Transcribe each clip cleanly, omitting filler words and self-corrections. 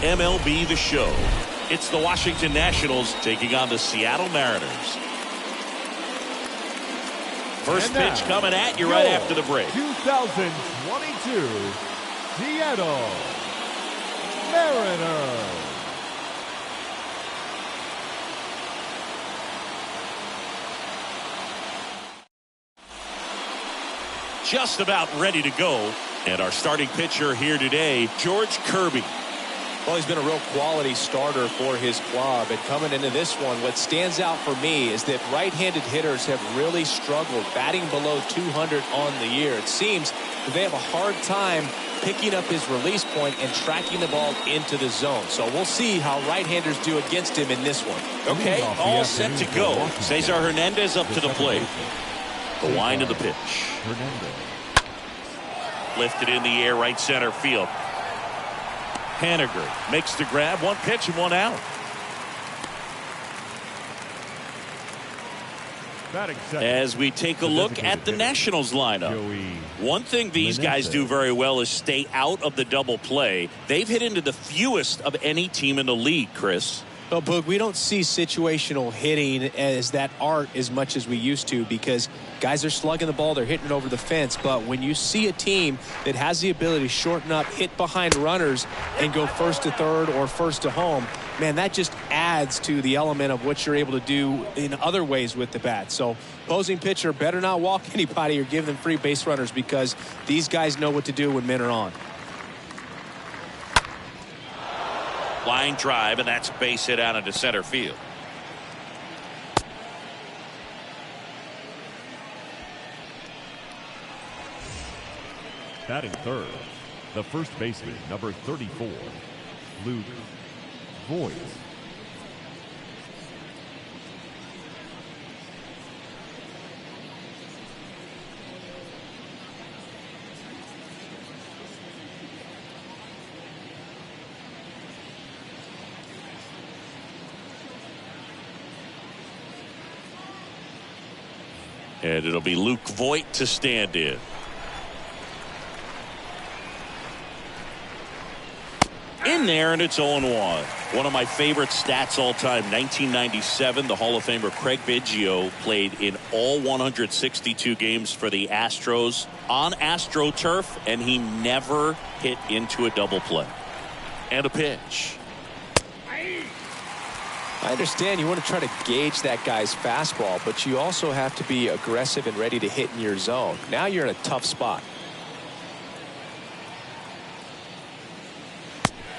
MLB The Show. It's the Washington Nationals taking on the Seattle Mariners. First pitch coming at you right after the break. 2022 Seattle Mariners. Just about ready to go. And our starting pitcher here today, George Kirby. Well, he's been a real quality starter for his club. And coming into this one, what stands out for me is that right-handed hitters have really struggled batting below 200 on the year. It seems that they have a hard time picking up his release point and tracking the ball into the zone. So we'll see how right-handers do against him in this one. Okay, all set to go. Cesar Hernandez up to the plate. The wind of the pitch. Lifted in the air, right center field. Haniger makes the grab. One pitch and one out. As we take a look at the Nationals lineup, one thing these guys do very well is stay out of the double play. They've hit into the fewest of any team in the league, Chris. Well, Boog, we don't see situational hitting as that art as much as we used to because guys are slugging the ball, they're hitting it over the fence. But when you see a team that has the ability to shorten up, hit behind runners, and go first to third or first to home, man, that just adds to the element of what you're able to do in other ways with the bat. So opposing pitcher better not walk anybody or give them free base runners because these guys know what to do when men are on. Line drive, and that's base hit out into center field. Batting third, the first baseman, number 34, Luke Voigt. And it'll be Luke Voigt to stand in. In there, and it's 0-1. One of my favorite stats all time, 1997, the Hall of Famer Craig Biggio played in all 162 games for the Astros on AstroTurf, and he never hit into a double play. And a pitch. I understand you want to try to gauge that guy's fastball, but you also have to be aggressive and ready to hit in your zone. Now you're in a tough spot.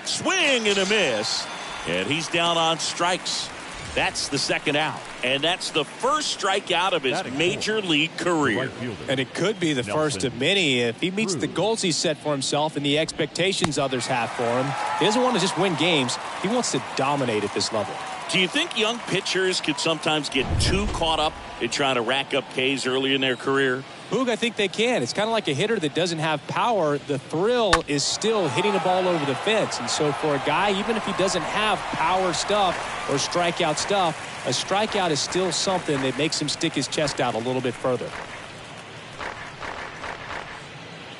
Swing and a miss, and he's down on strikes. That's the second out, and that's the first strikeout of his major league career. And it could be the first of many if he meets the goals he set for himself and the expectations others have for him. He doesn't want to just win games. He wants to dominate at this level. Do you think young pitchers could sometimes get too caught up in trying to rack up Ks early in their career? Boog, I think they can. It's kind of like a hitter that doesn't have power. The thrill is still hitting the ball over the fence. And so for a guy, even if he doesn't have power stuff or strikeout stuff, a strikeout is still something that makes him stick his chest out a little bit further.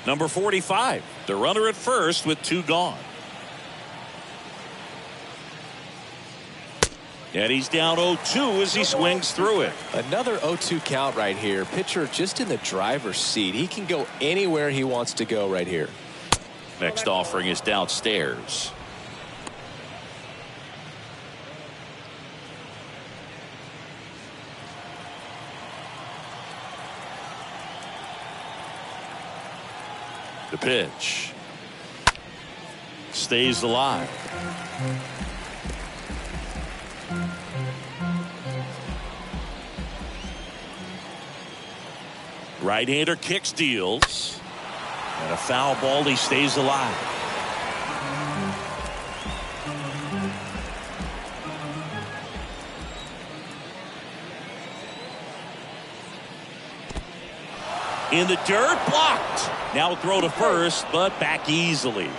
Number 45, the runner at first with two gone. And he's down 0-2 as he swings through it. Another 0-2 count right here. Pitcher just in the driver's seat. He can go anywhere he wants to go right here. Next offering is downstairs. The pitch stays alive. Right-hander kicks, deals, and a foul ball. He stays alive. In the dirt, blocked. Now a throw to first, but back easily.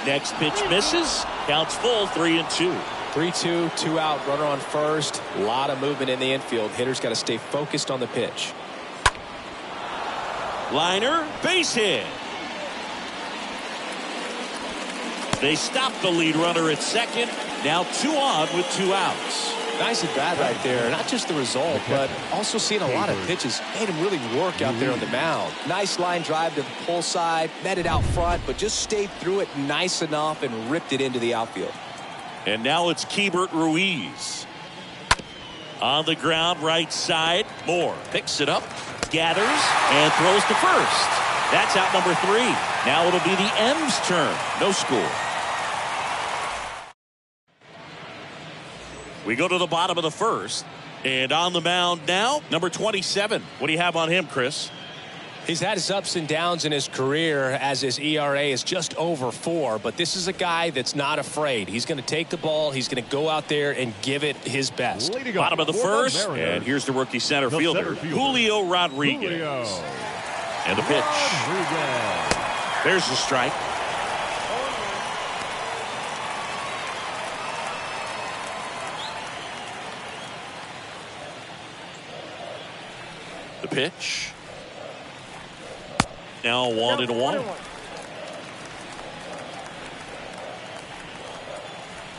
Next pitch misses. Counts full, 3-2. 3-2, 2 out, runner on first. A lot of movement in the infield. Hitter's got to stay focused on the pitch. Liner, base hit. They stop the lead runner at second. Now 2 on with 2 outs. Nice at bat right there. Not just the result, but also seeing a lot of pitches. Made him really work out there on the mound. Nice line drive to the pull side. Met it out front, but just stayed through it nice enough and ripped it into the outfield. And now it's Keibert Ruiz. On the ground, right side. Moore picks it up, gathers, and throws to first. That's out number 3. Now it'll be the M's turn. No score. We go to the bottom of the first. And on the mound now, number 27. What do you have on him, Chris? He's had his ups and downs in his career as his ERA is just over 4. But this is a guy that's not afraid. He's going to take the ball. He's going to go out there and give it his best. Bottom of the first. And here's the rookie center fielder, Julio Rodriguez. And the pitch. There's the strike. The pitch. Now 1-1.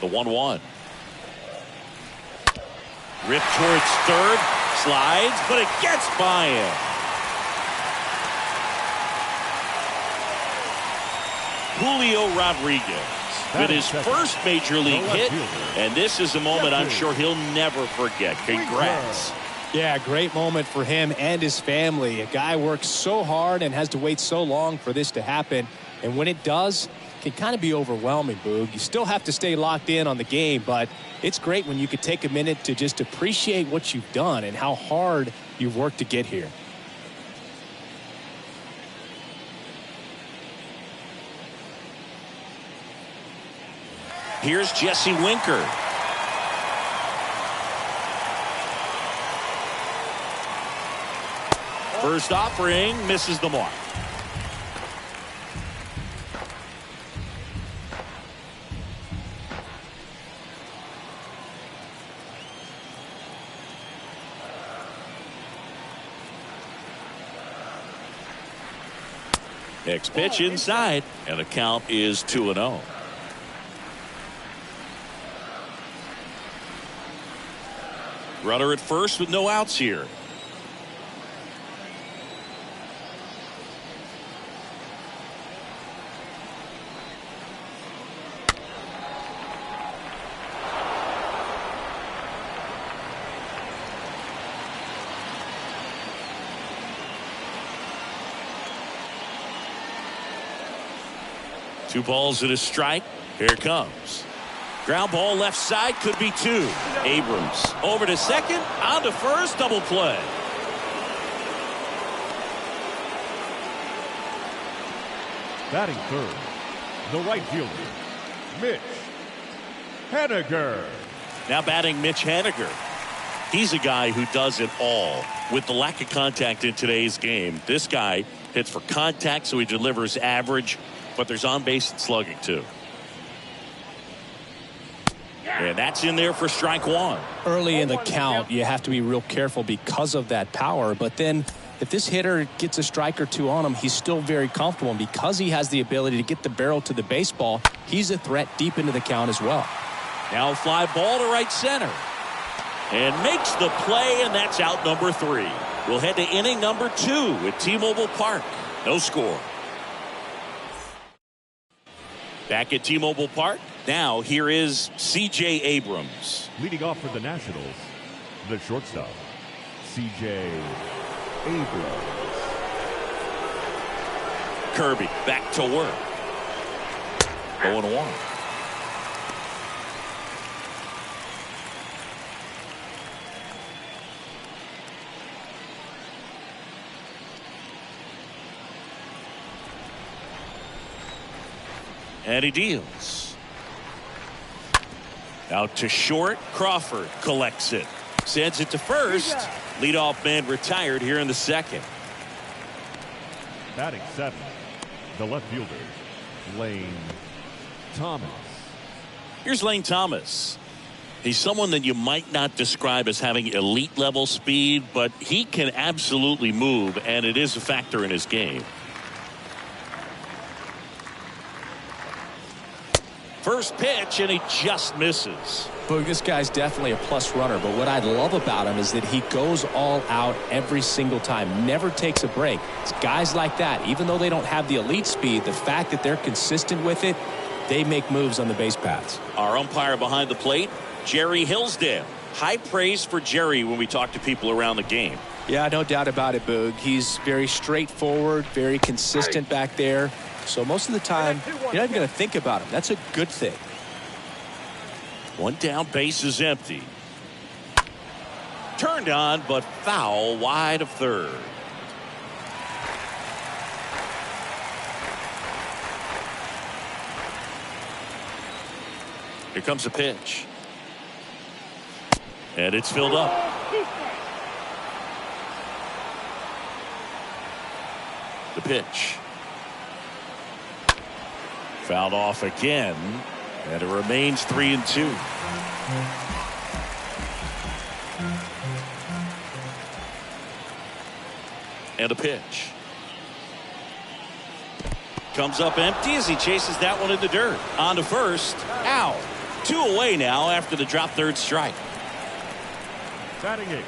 The 1-1. Ripped towards third. Slides, but it gets by him. Julio Rodriguez with his first major league hit. And this is a moment I'm sure he'll never forget. Congrats. Yeah, great moment for him and his family. A guy works so hard and has to wait so long for this to happen. And when it does, it can kind of be overwhelming, Boog. You still have to stay locked in on the game, but it's great when you could take a minute to just appreciate what you've done and how hard you've worked to get here. Here's Jesse Winker. First offering misses the mark. Next pitch inside, and the count is 2-0. Runner at first with no outs here. Two balls and a strike. Here it comes. Ground ball left side, could be 2. Abrams over to second, on to first, double play. Batting third, the right fielder, Mitch Haniger. Now batting Mitch Haniger. He's a guy who does it all. With the lack of contact in today's game, this guy hits for contact, so he delivers average, but there's on-base and slugging too. And that's in there for strike 1. Early in the count, you have to be real careful because of that power. But then if this hitter gets a strike or 2 on him, he's still very comfortable. And because he has the ability to get the barrel to the baseball, he's a threat deep into the count as well. Now a fly ball to right center. And makes the play, and that's out number 3. We'll head to inning number 2 at T-Mobile Park. No score. Back at T-Mobile Park. Now here is C.J. Abrams. Leading off for the Nationals, the shortstop, C.J. Abrams. Kirby back to work. 0-1. And he deals. Out to short. Crawford collects it. Sends it to first. Leadoff man retired here in the second. Batting 7, the left fielder, Lane Thomas. Here's Lane Thomas. He's someone that you might not describe as having elite level speed, but he can absolutely move, and it is a factor in his game. First pitch, and he just misses. Boog, this guy's definitely a plus runner, but what I love about him is that he goes all out every single time, never takes a break. It's guys like that, even though they don't have the elite speed, the fact that they're consistent with it, they make moves on the base paths. Our umpire behind the plate, Jerry Hillsdale. High praise for Jerry when we talk to people around the game. Yeah, no doubt about it, Boog. He's very straightforward, very consistent back there. So most of the time, you're not even going to think about him. That's a good thing. One down, base is empty. Turned on, but foul wide of third. Here comes a pitch. And it's filled up. The pitch. Fouled off again, and it remains 3-2. And a pitch. Comes up empty as he chases that one in the dirt. On to first. Out. 2 away now after the drop third strike. Batting eighth,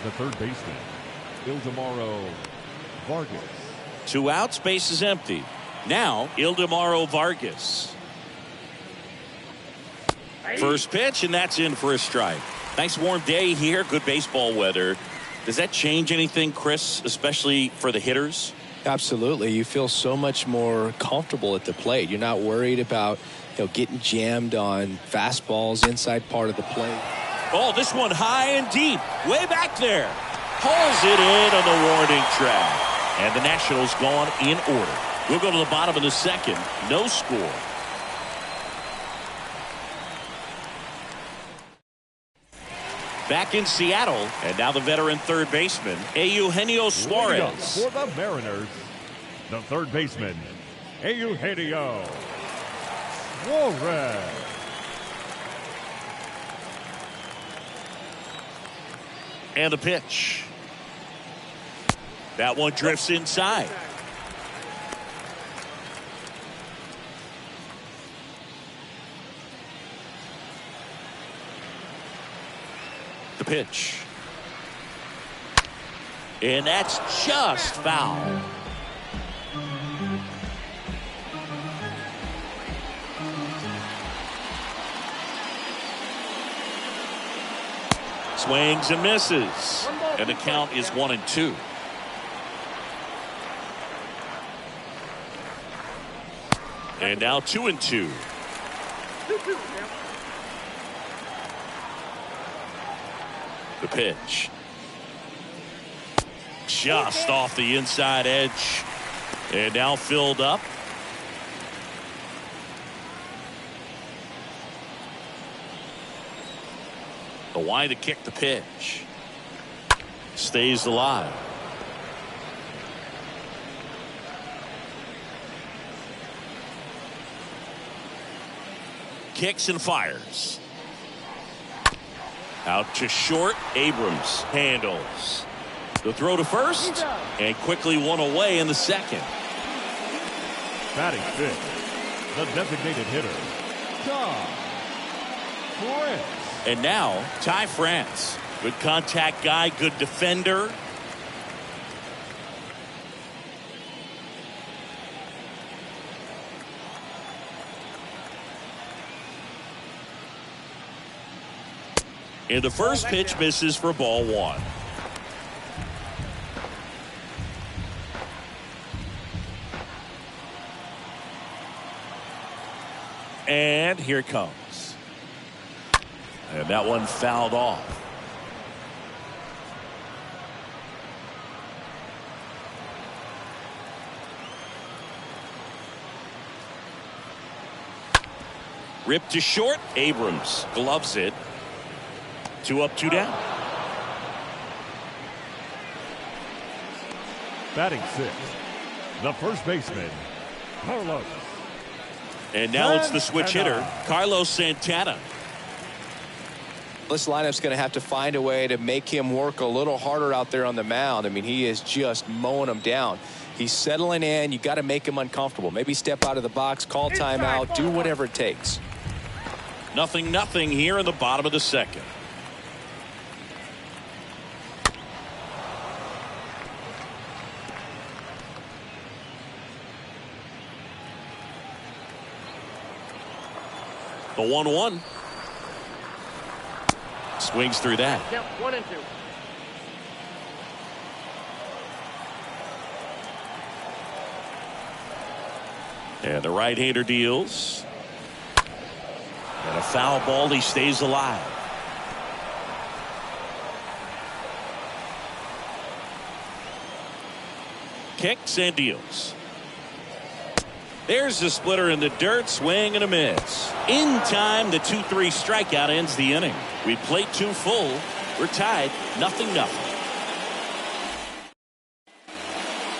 the third baseman, Ildemaro Vargas. 2 outs, base is empty. Now, Ildemaro Vargas. First pitch, and that's in for a strike. Nice warm day here, good baseball weather. Does that change anything, Chris, especially for the hitters? Absolutely. You feel so much more comfortable at the plate. You're not worried about, getting jammed on fastballs inside part of the plate. Oh, this one high and deep, way back there. Hauls it in on the warning track. And the Nationals gone in order. We'll go to the bottom of the second. No score. Back in Seattle, and now the veteran third baseman, Eugenio Suarez. For the Mariners, the third baseman, Eugenio Suarez. And a pitch. That one drifts inside. The pitch. And that's just foul. Swings and misses. And the count is 1-2. And now 2-2. The pitch. Just off the inside edge. And now filled up. The wide to kick the pitch. Stays alive. Kicks and fires. Out to short. Abrams handles. The throw to first. And quickly one away in the second. Batting fifth, the designated hitter, Ty France. And now, Ty France. Good contact guy, good defender. And the first pitch misses for ball one. And here it comes. And that one fouled off. Ripped to short. Abrams gloves it. 2 up, 2 down. Batting sixth, the first baseman, Carlos. And now it's the switch hitter, Carlos Santana. This lineup's going to have to find a way to make him work a little harder out there on the mound. I mean, he is just mowing them down. He's settling in. You got to make him uncomfortable. Maybe step out of the box, call timeout, do whatever it takes. 0-0 here in the bottom of the second. The 1-1. Swings through that. Yep, 1 and 2. And the right-hander deals. And a foul ball. He stays alive. Kicks and deals. There's the splitter in the dirt. Swing and a miss. In time, the 2-3 strikeout ends the inning. We played 2 full. We're tied 0-0.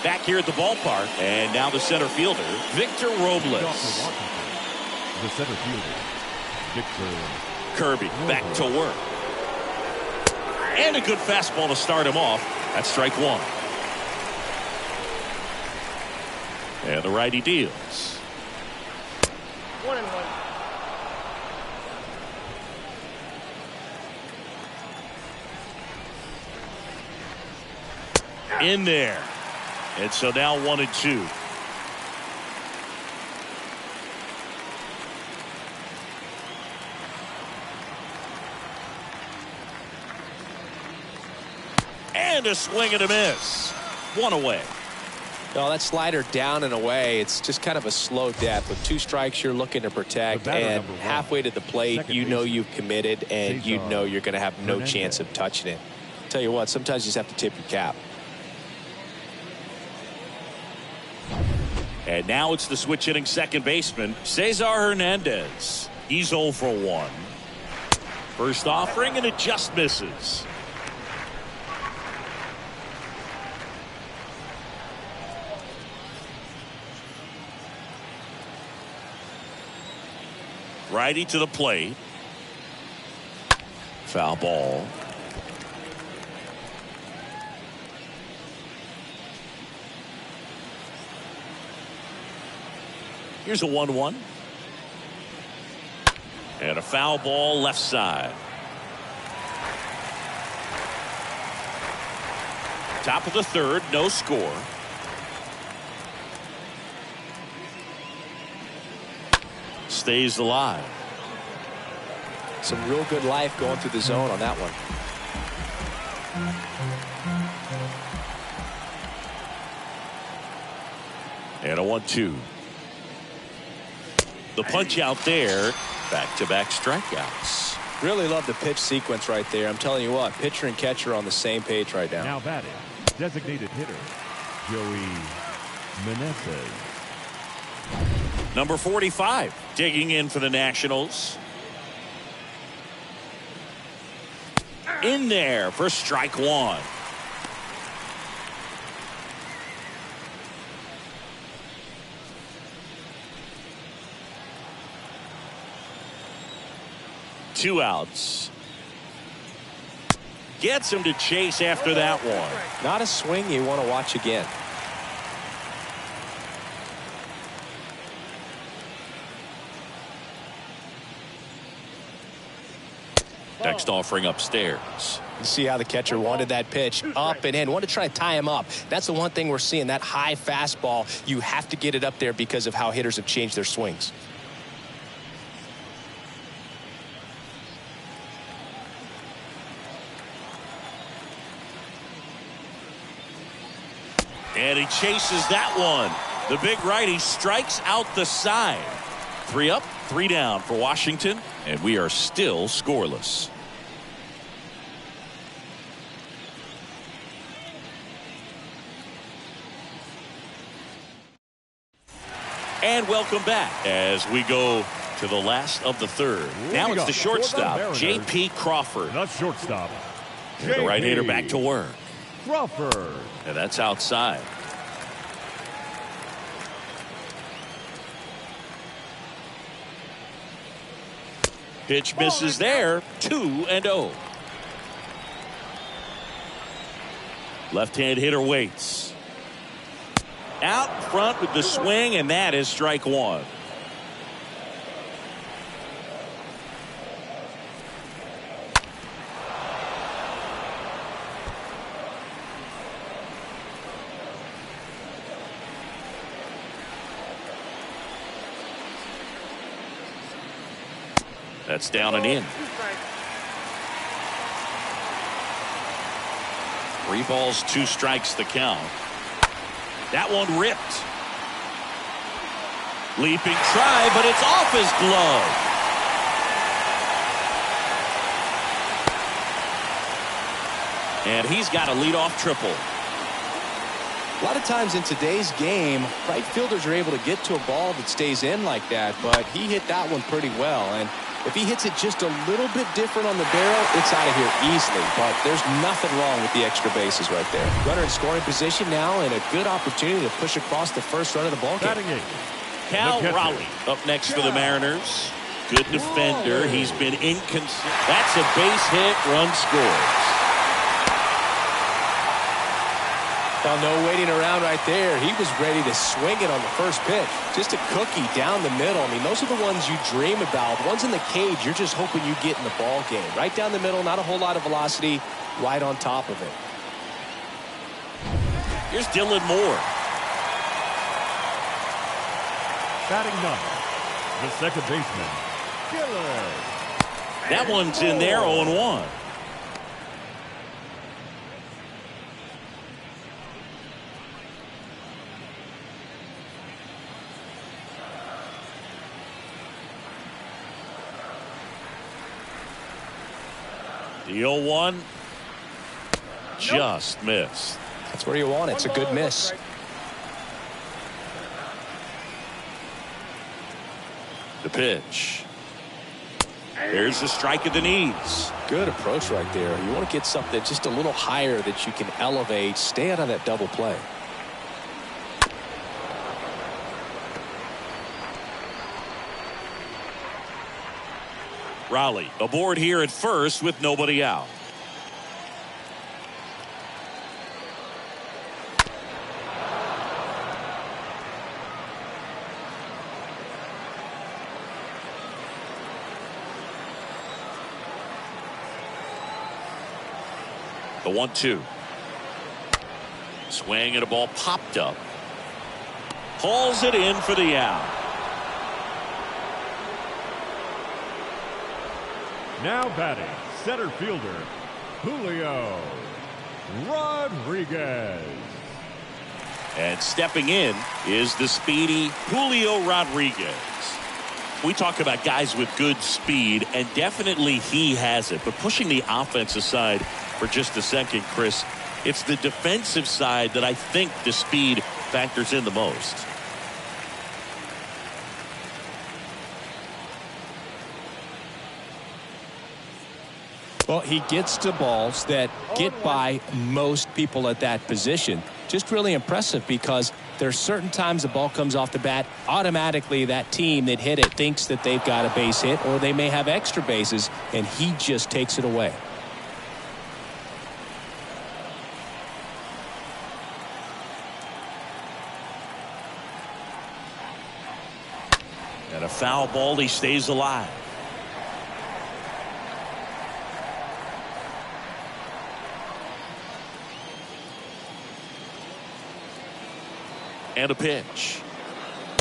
Back here at the ballpark. And now the center fielder, Victor Robles. The center fielder, Victor Kirby back to work. And a good fastball to start him off. That's strike 1. And the righty deals. 1 and 1. In there. And so now 1 and 2. And a swing and a miss. 1 away. No, that slider down and away. It's just kind of a slow death. With 2 strikes, you're looking to protect, and halfway to the plate, you know you've committed, and you know you're going to have no chance of touching it. Tell you what, sometimes you just have to tip your cap. And now it's the switch hitting second baseman, Cesar Hernandez. He's 0 for 1. First offering, and it just misses. Righty to the plate. Foul ball. Here's a 1-1. And a foul ball left side. Top of the third, no score. Stays alive. Some real good life going through the zone on that one. And a 1-2. The punch out there. Back-to-back strikeouts. Really love the pitch sequence right there. I'm telling you what, pitcher and catcher are on the same page right now. now batting, designated hitter, Joey Meneses. Number 45 digging in for the Nationals. In there for strike 1. Two outs. Gets him to chase after that one. Not a swing you want to watch again. Next offering upstairs. You see how the catcher wanted that pitch up and in. Wanted to try to tie him up. That's the one thing we're seeing. That high fastball, you have to get it up there because of how hitters have changed their swings. And he chases that one. The big righty strikes out the side. 3 up, 3 down for Washington, and we are still scoreless. And welcome back as we go to the last of the third. Now it's the shortstop, Jp Crawford. The shortstop, And the right-hander back to work. Crawford. And that's outside. Pitch misses there. 2-0. Left-hand hitter waits. Out front with the swing, and that is strike one. That's down and in. 3 balls, 2 strikes the count. That one ripped. Leaping try, but it's off his glove. And he's got a leadoff triple. A lot of times in today's game, right fielders are able to get to a ball that stays in like that, but he hit that one pretty well. And if he hits it just a little bit different on the barrel, it's out of here easily. But there's nothing wrong with the extra bases right there. Runner in scoring position now, and a good opportunity to push across the first run of the ball game. Cal Raleigh up next for the Mariners. Good defender. He's been inconsistent. That's a base hit. Run scores. Well, no waiting around right there. He was ready to swing it on the first pitch. Just a cookie down the middle. I mean, those are the ones you dream about. Ones in the cage, you're just hoping you get in the ball game. Right down the middle, not a whole lot of velocity, right on top of it. Here's Dylan Moore. Batting ninth, the second baseman, Dylan. That one's in there, 0-1. The 0-1 just missed. That's where you want it. It's a good miss. The pitch. There's the strike at the knees. Good approach right there. You want to get something just a little higher that you can elevate. Stay out of that double play. Raleigh aboard here at first with nobody out. The 1-2. Swing and a ball popped up. Hauls it in for the out. Now batting, center fielder, Julio Rodriguez. And stepping in is the speedy Julio Rodriguez. We talk about guys with good speed, and definitely he has it. But pushing the offense aside for just a second, Chris, it's the defensive side that I think the speed factors in the most. Well, he gets to balls that get by most people at that position. Just really impressive because there's certain times the ball comes off the bat, automatically that team that hit it thinks that they've got a base hit or they may have extra bases, and he just takes it away. And a foul ball, he stays alive. And a pitch.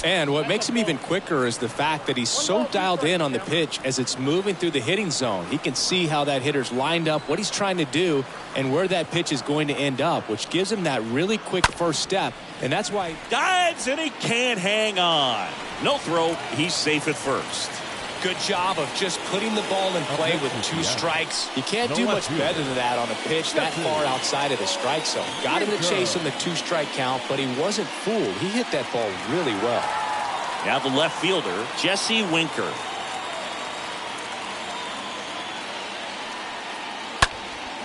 And what makes him even quicker is the fact that he's so dialed in on the pitch as it's moving through the hitting zone. He can see how that hitter's lined up, what he's trying to do, and where that pitch is going to end up, which gives him that really quick first step. And that's why Dives, and he can't hang on. No throw. He's safe at first. good job of just putting the ball in play with 2 strikes. You can't do much better than that on a pitch that far outside of the strike zone. Got him to chase him the 2-strike count, but he wasn't fooled. He hit that ball really well. Now the left fielder, Jesse Winker.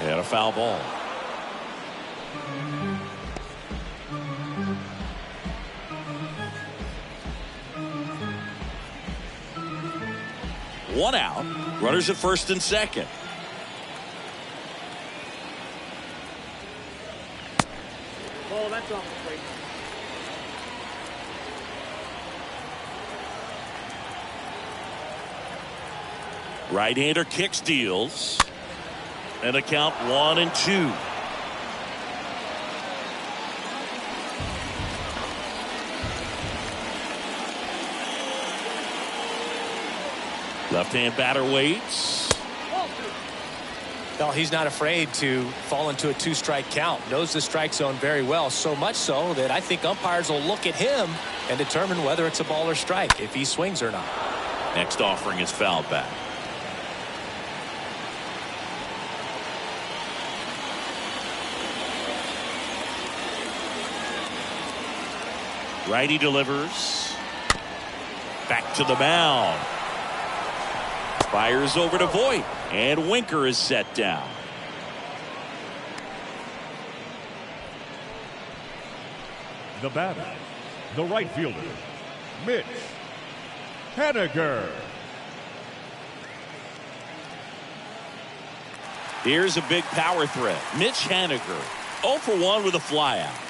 And a foul ball. One out. Runners at first and second. Oh, that's off the plate. Right-hander kicks, deals. And the count 1-2. Left-hand batter waits. Well, he's not afraid to fall into a 2-strike count. Knows the strike zone very well, so much so that I think umpires will look at him and determine whether it's a ball or strike, if he swings or not. Next offering is fouled back. Righty delivers. Back to the mound. Fires over to Voit. And Winker is set down. The batter, the right fielder, Mitch Haniger. Here's a big power threat. Mitch Haniger 0 for 1 with a flyout.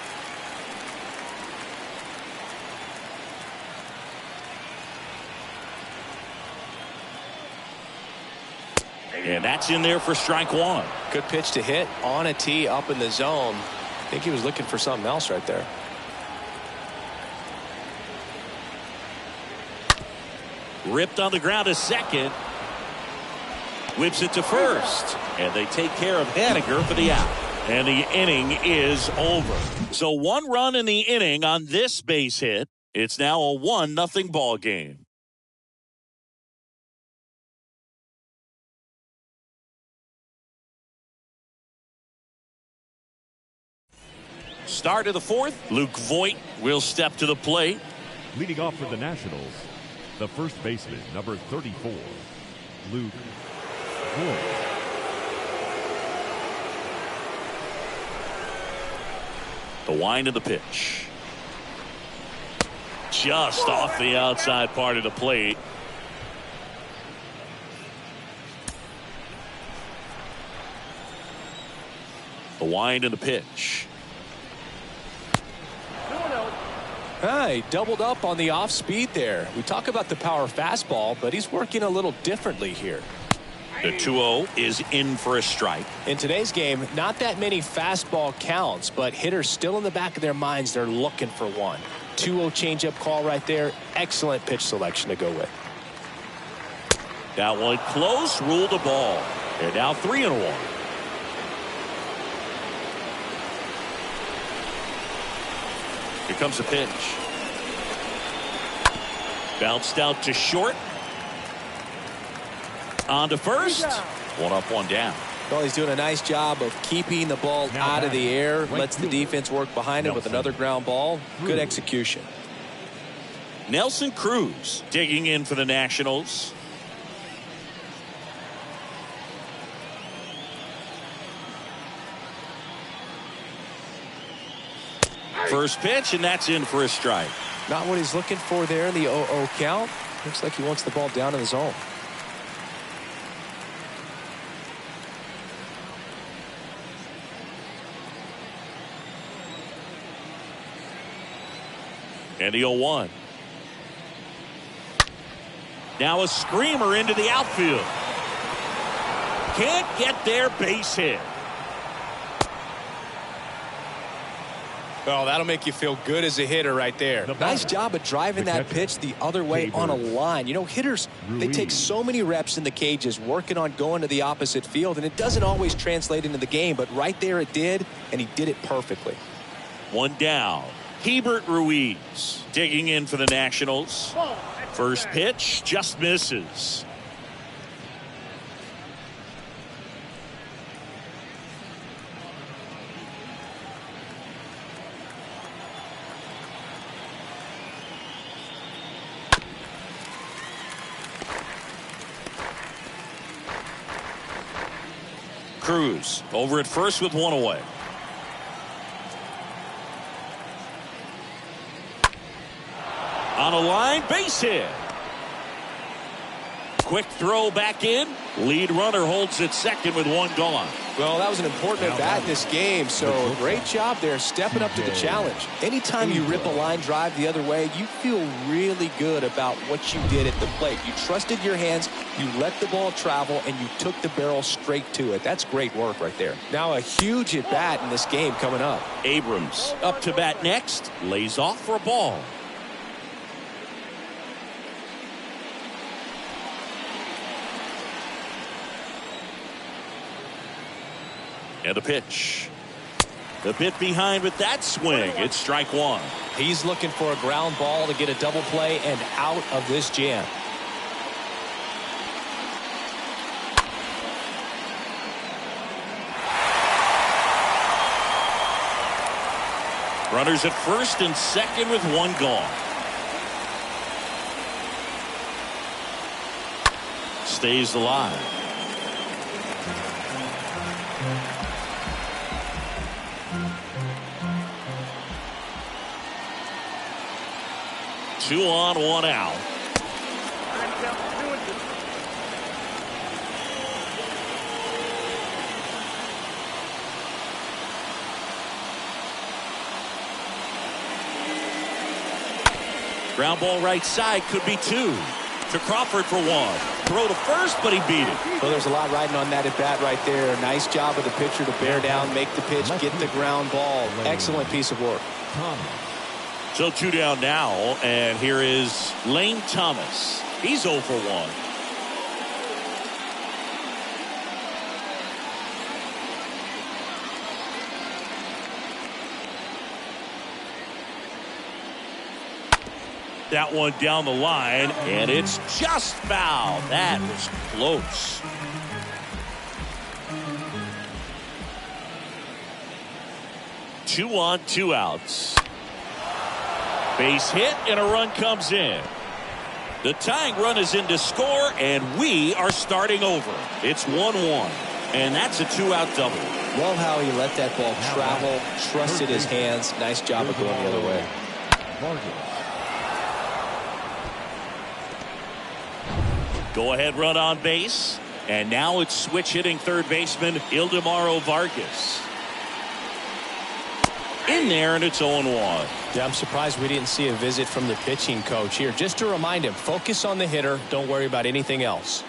And that's in there for strike one. Good pitch to hit on a tee up in the zone. I think he was looking for something else right there. Ripped on the ground to second. Whips it to first. And they take care of Haniger for the out. And the inning is over. So 1 run in the inning on this base hit. It's now a 1-0 ball game. Start of the fourth. Luke Voit will step to the plate. Leading off for the Nationals, the first baseman, number 34, Luke Voit. The wind of the pitch. Just off the outside part of the plate. The wind of the pitch. He doubled up on the off speed there. We talk about the power fastball, but he's working a little differently here. The 2-0 is in for a strike. In today's game, not that many fastball counts, but hitters still in the back of their minds, they're looking for one. 2-0 changeup call right there. Excellent pitch selection to go with. That one close, ruled a ball. And now 3-1. Here comes the pitch. Bounced out to short. On to first. 1 up, 1 down. Well, he's doing a nice job of keeping the ball out of the air. Lets the defense work behind him with another ground ball. Good execution. Nelson Cruz digging in for the Nationals. First pitch, and that's in for a strike. Not what he's looking for there in the 0-0 count. Looks like he wants the ball down in the zone. And the 0-1. Now a screamer into the outfield. Can't get there, base hit. Well, that'll make you feel good as a hitter right there. Nice job of driving that pitch the other way on a line. You know, hitters, they take so many reps in the cages working on going to the opposite field, and it doesn't always translate into the game, but right there it did, and he did it perfectly. 1 down. Hebert Ruiz digging in for the Nationals. First pitch just misses. Cruz over at first with 1 away. On a line, base hit. Quick throw back in. Lead runner holds it second with one gone. Well, that was an important at bat in this game, so great job there stepping up to the challenge. Anytime you rip a line drive the other way, you feel really good about what you did at the plate. You trusted your hands, you let the ball travel, and you took the barrel straight to it. That's great work right there. Now a huge at bat in this game coming up. Abrams up to bat next. Lays off for a ball. And the pitch. The bit behind with that swing. It's strike one. He's looking for a ground ball to get a double play and out of this jam. Runners at first and second with one gone. Stays alive. Two on, one out. Ground ball right side, could be two. To Crawford for one. Throw to first, but he beat it. Well, there's a lot riding on that at bat right there. Nice job of the pitcher to bear down, make the pitch, get the ground ball. Excellent piece of work. So two down now, and here is Lane Thomas. He's 0 for 1. That one down the line, and it's just foul. That was close. Two on, two outs. Base hit, and a run comes in. The tying run is in to score, and we are starting over. It's 1-1, and that's a two-out double. Well, how he let that ball travel, trusted his hands. Nice job of going the other way. Go-ahead run on base, and now it's switch hitting third baseman Ildemaro Vargas. In there, and it's 0-1. Yeah, I'm surprised we didn't see a visit from the pitching coach here. Just to remind him, focus on the hitter. Don't worry about anything else.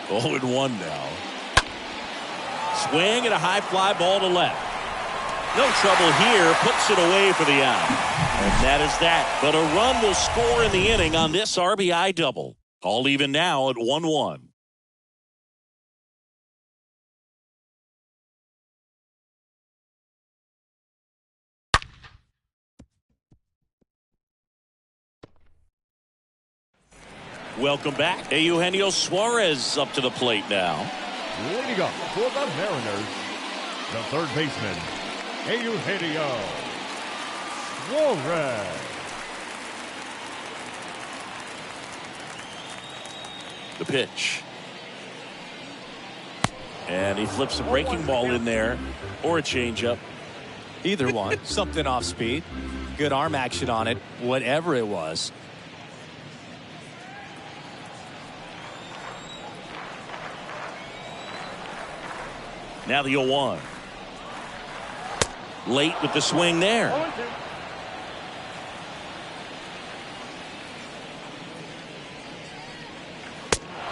Oh, and 1 now. Swing and a high fly ball to left. No trouble here. Puts it away for the out. And that is that. But a run will score in the inning on this RBI double. All even now at 1-1. Welcome back. Eugenio Suarez up to the plate now. Leading up for the Mariners, the third baseman, Eugenio Suarez. The pitch. And he flips a breaking ball in there, or a changeup. Either one. Something off speed. Good arm action on it, whatever it was. Now the 0-1. Late with the swing there.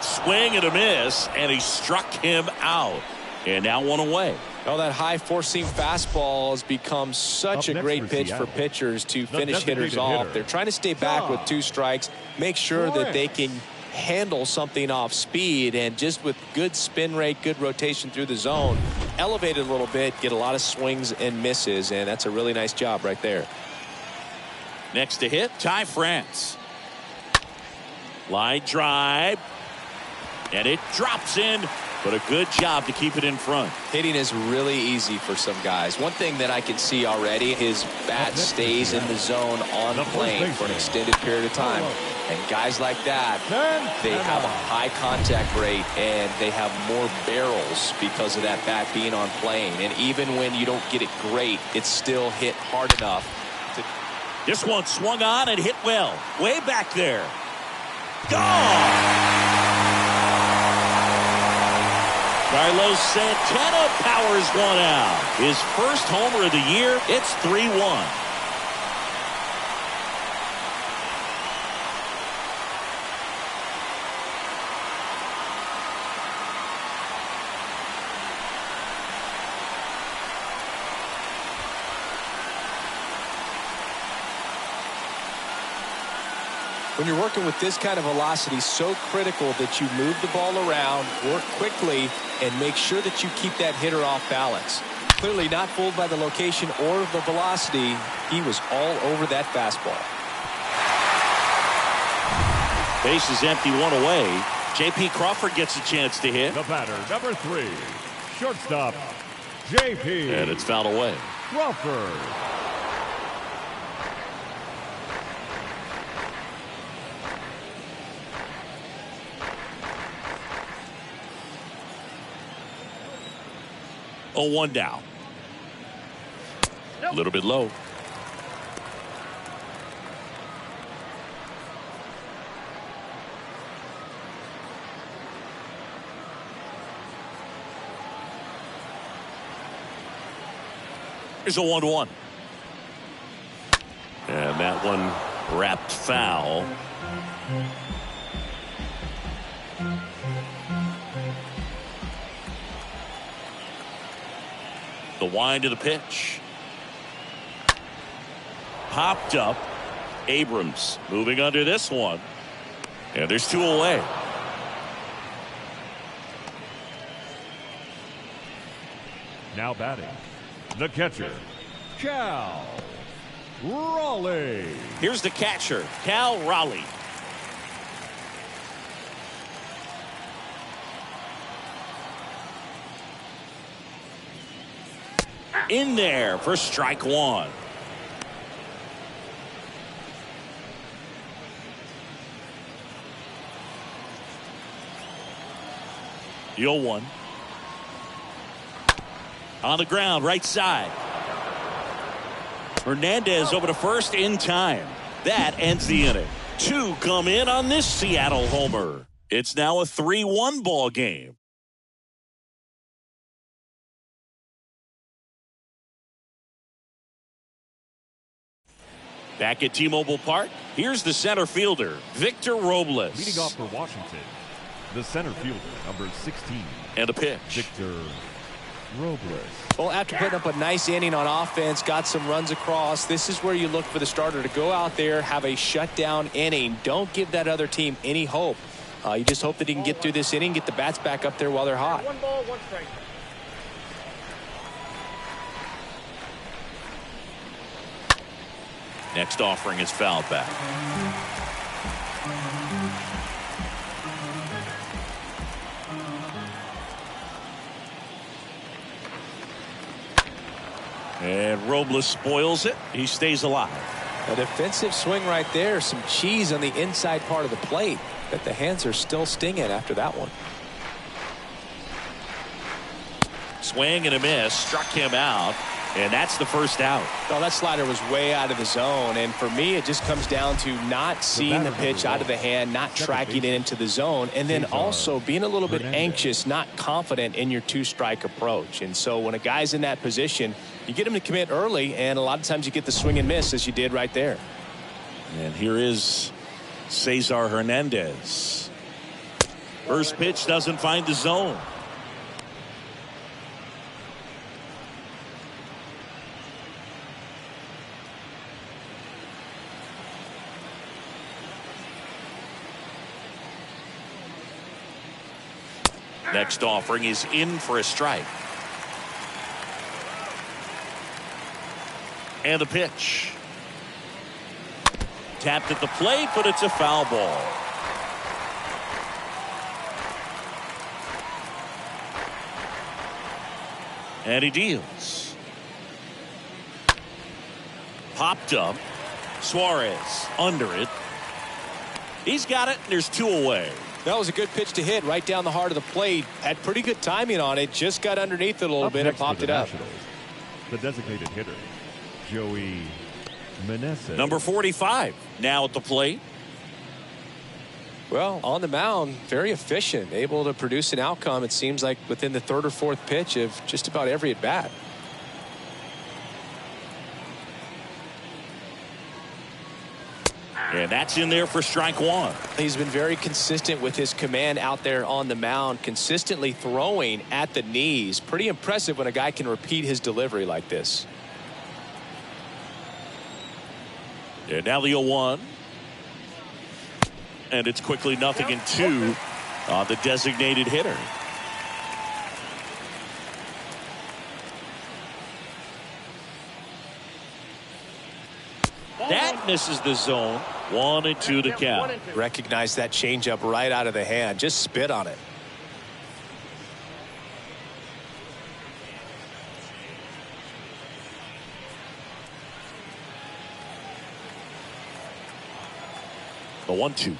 Swing and a miss, and he struck him out. And now 1 away. Oh, that high four-seam fastball has become such a great pitch for pitchers to finish hitters off. They're trying to stay back with 2 strikes, make sure that they can handle something off speed, and just with good spin rate, good rotation through the zone, elevate it a little bit, get a lot of swings and misses, and that's a really nice job right there. Next to hit, Ty France. Line drive, and it drops in, but a good job to keep it in front. Hitting is really easy for some guys. One thing that I can see already, his bat stays in the zone on plane for an extended period of time. And guys like that, they have a high contact rate, and they have more barrels because of that bat being on plane. And even when you don't get it great, it's still hit hard enough This one swung on and hit well. Way back there. Gone! Carlos Santana powers one out. His first homer of the year. It's 3-1. When you're working with this kind of velocity, so critical that you move the ball around, work quickly, and make sure that you keep that hitter off balance. Clearly not fooled by the location or the velocity. He was all over that fastball. Base is empty, one away. Jp Crawford gets a chance to hit. The batter, number 3, shortstop Jp. And it's fouled away. Crawford. A 1 down. A little bit low. Here's a 1-1. And that one wrapped foul. The wind of the pitch. Popped up. Abrams moving under this one. And there's 2 away. Now batting, the catcher, Cal Raleigh. Here's the catcher, Cal Raleigh. In there for strike 1. The 0-1. On the ground, right side. Hernandez over to first in time. That ends the inning. 2 come in on this Seattle homer. It's now a 3-1 ball game. Back at T-Mobile Park, here's the center fielder, Victor Robles. Leading off for Washington, the center fielder, number 16. And a pitch. Victor Robles. Well, after putting up a nice inning on offense, got some runs across, this is where you look for the starter to go out there, have a shutdown inning. Don't give that other team any hope. You just hope that he can get through this inning, get the bats back up there while they're hot. 1 ball, 1 strike. Next offering is fouled back. And Robles spoils it. He stays alive. A defensive swing right there. Some cheese on the inside part of the plate. But the hands are still stinging after that one. Swing and a miss. Struck him out. And that's the first out. Well, that slider was way out of the zone. And for me, it just comes down to not seeing the pitch out of the hand, not tracking it into the zone, and then also being a little bit anxious, not confident in your 2-strike approach. And so when a guy's in that position, you get him to commit early, and a lot of times you get the swing and miss as you did right there. And here is Cesar Hernandez. First pitch doesn't find the zone. Next offering is in for a strike. And the pitch. Tapped at the plate, but it's a foul ball. And he deals. Popped up. Suarez under it. He's got it. There's 2 away. That was a good pitch to hit right down the heart of the plate. Had pretty good timing on it. Just got underneath it a little bit and popped it up. The designated hitter, Joey Meneses. Number 45 now at the plate. Well, on the mound, very efficient, able to produce an outcome, it seems like, within the third or fourth pitch of just about every at bat. And that's in there for strike one. He's been very consistent with his command out there on the mound, consistently throwing at the knees. Pretty impressive when a guy can repeat his delivery like this. And now the 0-1. And it's quickly 0-2 on the designated hitter. That misses the zone. 1-2 to count. Recognize that changeup right out of the hand. Just spit on it. The 1-2.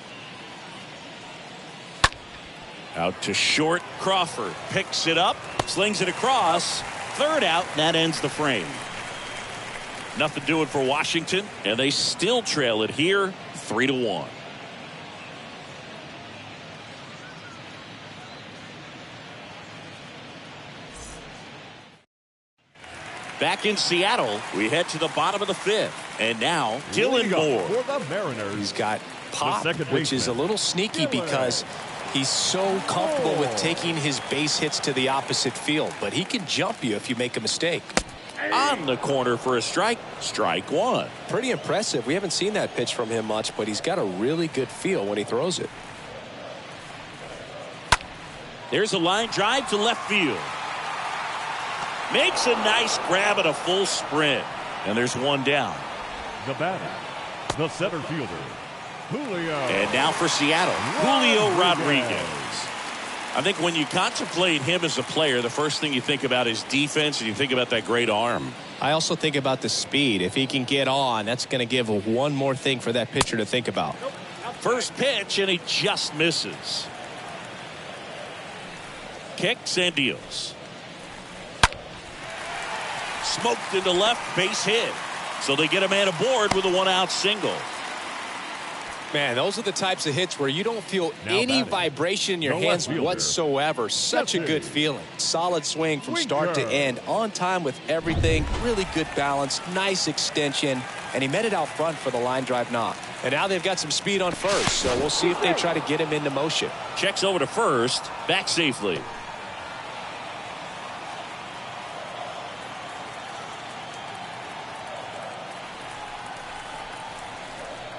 Out to short. Crawford picks it up, slings it across. Third out. That ends the frame. Nothing doing for Washington, and they still trail it here 3-1. Back in Seattle, we head to the bottom of the fifth. And now, Dylan Moore. For the Mariners. He's got pop, second which is a little sneaky because he's so comfortable with taking his base hits to the opposite field. But he can jump you if you make a mistake. On the corner for a strike. Strike one. Pretty impressive. We haven't seen that pitch from him much, but he's got a really good feel when he throws it. There's a line drive to left field. Makes a nice grab at a full sprint. And there's one down. The batter, the center fielder, Julio. And now for Seattle, Julio Rodriguez. I think when you contemplate him as a player, the first thing you think about is defense, and you think about that great arm. I also think about the speed. If he can get on, that's going to give one more thing for that pitcher to think about. First pitch, and he just misses. Kicks and deals. Smoked into left, base hit. So they get a man aboard with a one-out single. Man, those are the types of hits where you don't feel Now any batting, vibration in your the hands left fielder. whatsoever. Such a good feeling. Solid swing from start to end. On time with everything. Really good balance. Nice extension. And he met it out front for the line drive knock. And now they've got some speed on first. So we'll see if they try to get him into motion. Checks over to first. Back safely.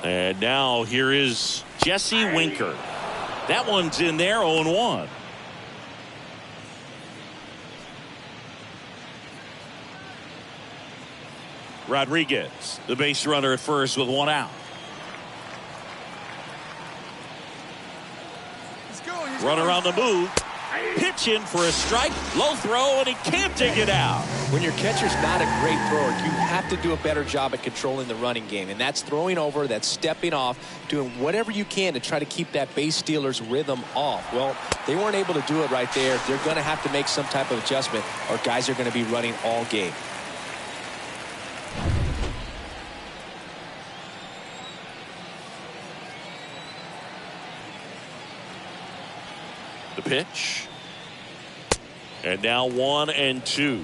And now here is Jesse Winker. That one's in there, 0-1. Rodriguez, the base runner at first with one out. Runner on the move. Pitching for a strike. Low throw, and he can't take it out. When your catcher's not a great thrower, you have to do a better job at controlling the running game. And that's throwing over, that's stepping off, doing whatever you can to try to keep that base stealer's rhythm off. Well, they weren't able to do it right there. They're going to have to make some type of adjustment, or guys are going to be running all game. The pitch. And now 1-2.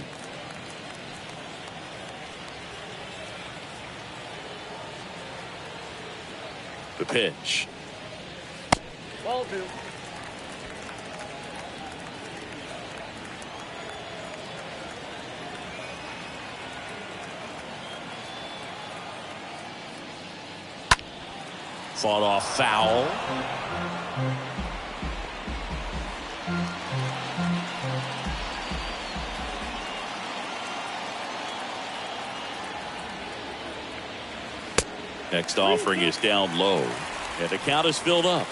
The pitch. Ball two. Fought off foul. Next offering is down low, and the count is filled up.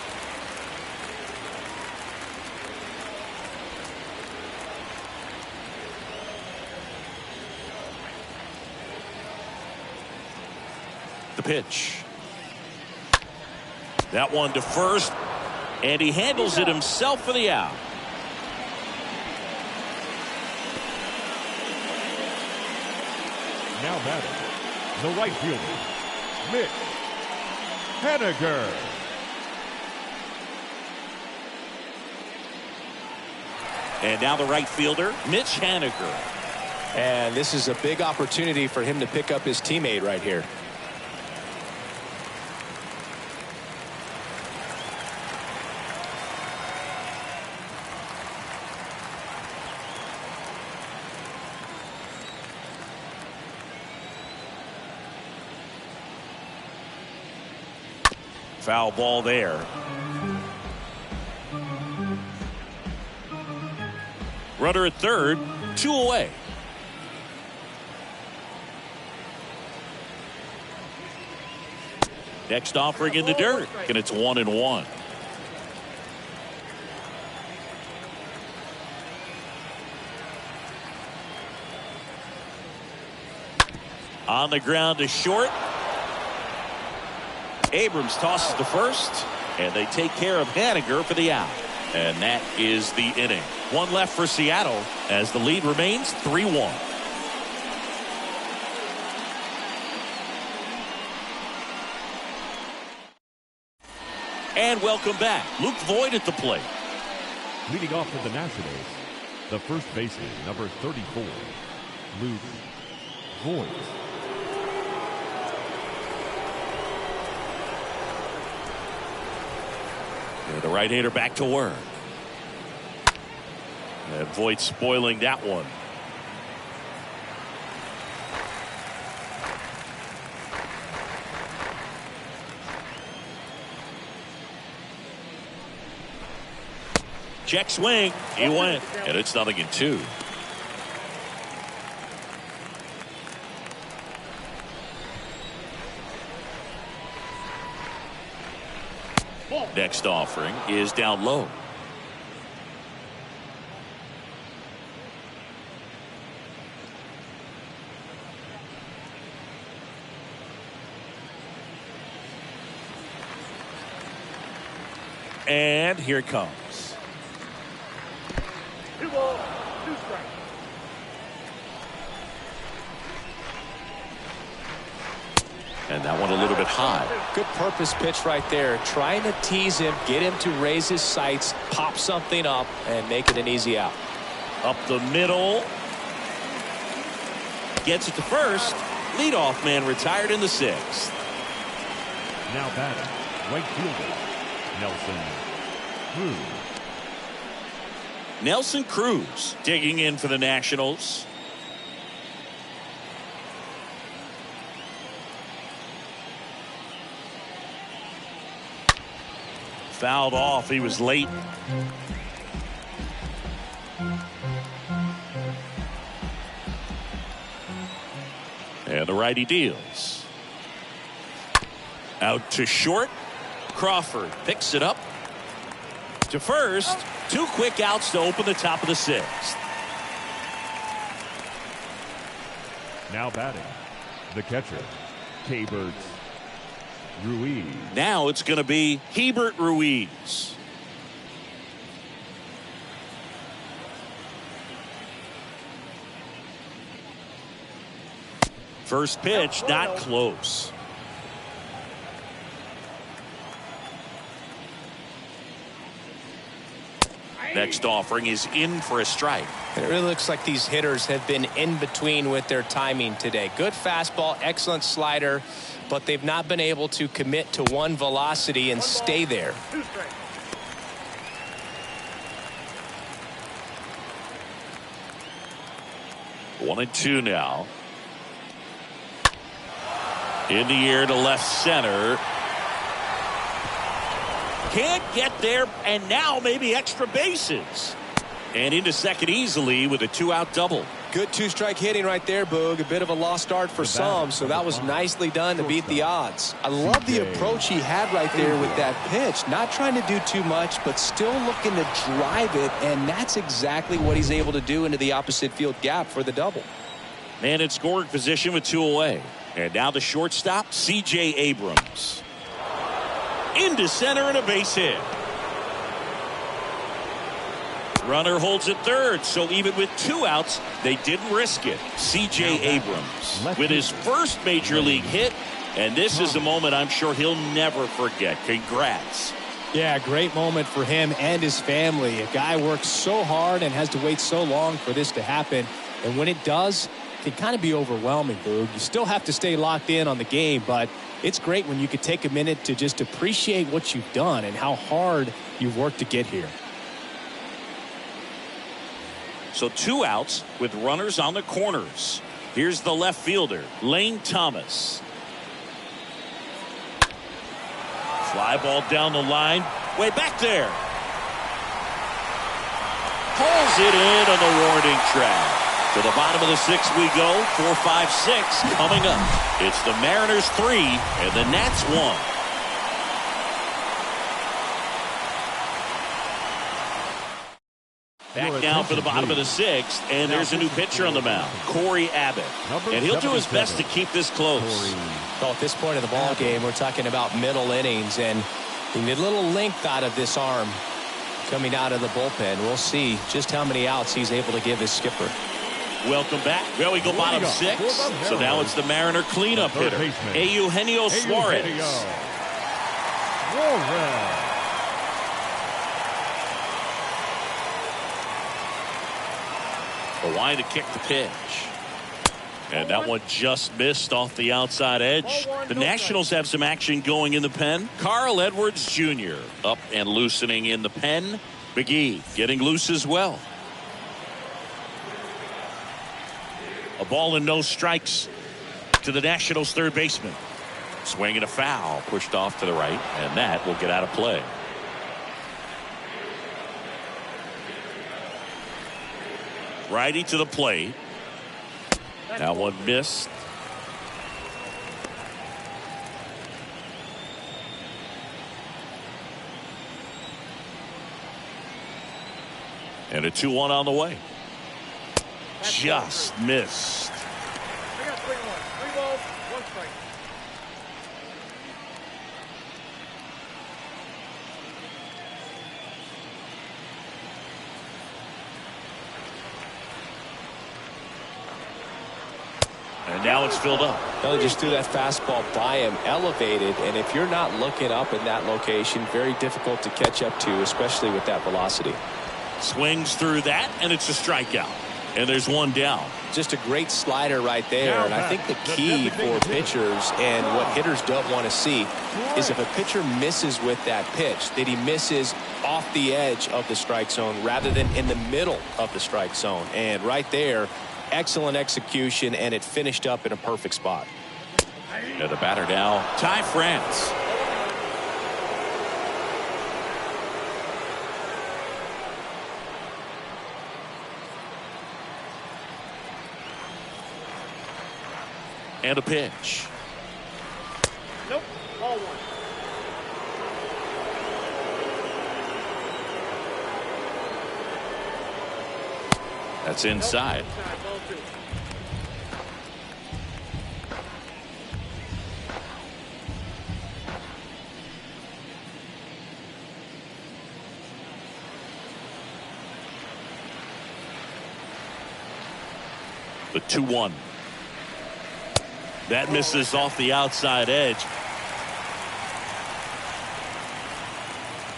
The pitch. That one to first, and he handles it himself for the out. Now batting, the right fielder, Mitch Haniger. And now the right fielder, Mitch Haniger. And this is a big opportunity for him to pick up his teammate right here. Foul ball there. Runner at third, 2 away. Next offering in the dirt, and it's 1-1. On the ground to short. Abrams tosses to first, and they take care of Haniger for the out. And that is the inning. One left for Seattle as the lead remains 3-1. And welcome back. Luke Voit at the plate. Leading off for the Nationals, the first baseman, number 34, Luke Voit. The right-hander back to work. And Voit spoiling that one. Check swing. He went. And it's 0-2. Next offering is down low. And here it comes. 2 balls, 2 strikes. And that one a little bit high. Good purpose pitch right there. Trying to tease him, get him to raise his sights, pop something up, and make it an easy out. Up the middle. Gets it to first. Leadoff man retired in the 6th. Now batting, right fielder, Nelson Cruz. Nelson Cruz digging in for the Nationals. Fouled off. He was late. And the righty deals. Out to short. Crawford picks it up to first. 2 quick outs to open the top of the 6th. Now batting, the catcher, Hebert Ruiz. Now it's going to be Hebert Ruiz. First pitch, not close. Next offering is in for a strike. It really looks like these hitters have been in between with their timing today. Good fastball, excellent slider, but they've not been able to commit to one velocity and stay there. 2 strikes. One and two now. In the air to left center. Can't get there, and now maybe extra bases. And into second easily with a 2-out double. Good 2-strike hitting right there, Boog. A bit of a lost start for some, so that was nicely done to beat the odds. I love the approach he had right there with that pitch. Not trying to do too much, but still looking to drive it, and that's exactly what he's able to do into the opposite field gap for the double. Man in scoring position with 2 away. And now the shortstop, C.J. Abrams. Into center and a base hit. Runner holds at third, so even with 2 outs, they didn't risk it. C.J. Abrams with his first major league hit, And this is a moment I'm sure he'll never forget. Congrats. Yeah, great moment for him and his family. A guy works so hard and has to wait so long for this to happen. And when it does, it can kind of be overwhelming, Boog. You still have to stay locked in on the game, but it's great when you could take a minute to just appreciate what you've done and how hard you've worked to get here. So 2 outs with runners on the corners. Here's the left fielder, Lane Thomas. Fly ball down the line, way back there. Pulls it in on the warning track. To the bottom of the 6th we go. 4, 5, 6 coming up. It's the Mariners 3 and the Nats 1. Back down for the bottom of the 6th, and there's a new pitcher on the mound, Corey Abbott. And he'll do his best to keep this close. Well, at this point in the ball game, we're talking about middle innings, and we need a little length out of this arm coming out of the bullpen. We'll see just how many outs he's able to give his skipper. Welcome back. Well, we go bottom 6. So now it's the Mariner cleanup hitter, Eugenio Suarez. A wide to kick the pitch. And that one just missed off the outside edge. The Nationals have some action going in the pen. Carl Edwards Jr. up and loosening in the pen. McGee getting loose as well. A ball and no strikes to the Nationals third baseman. Swing and a foul pushed off to the right, and that will get out of play. Righty to the plate. That one missed. And a 2-1 on the way. Just missed. I got 3 balls, 1 strike. And now it's filled up. They just threw that fastball by him, elevated, and if you're not looking up in that location, very difficult to catch up to, especially with that velocity. Swings through that, and it's a strikeout. And there's 1 down. Just a great slider right there. And I think the key for pitchers and what hitters don't want to see is if a pitcher misses with that pitch, that he misses off the edge of the strike zone rather than in the middle of the strike zone. And right there, excellent execution, and it finished up in a perfect spot. And the batter now, Ty France. And a pitch. Nope, ball 1. That's inside. Ball 2. The 2-1. That misses off the outside edge.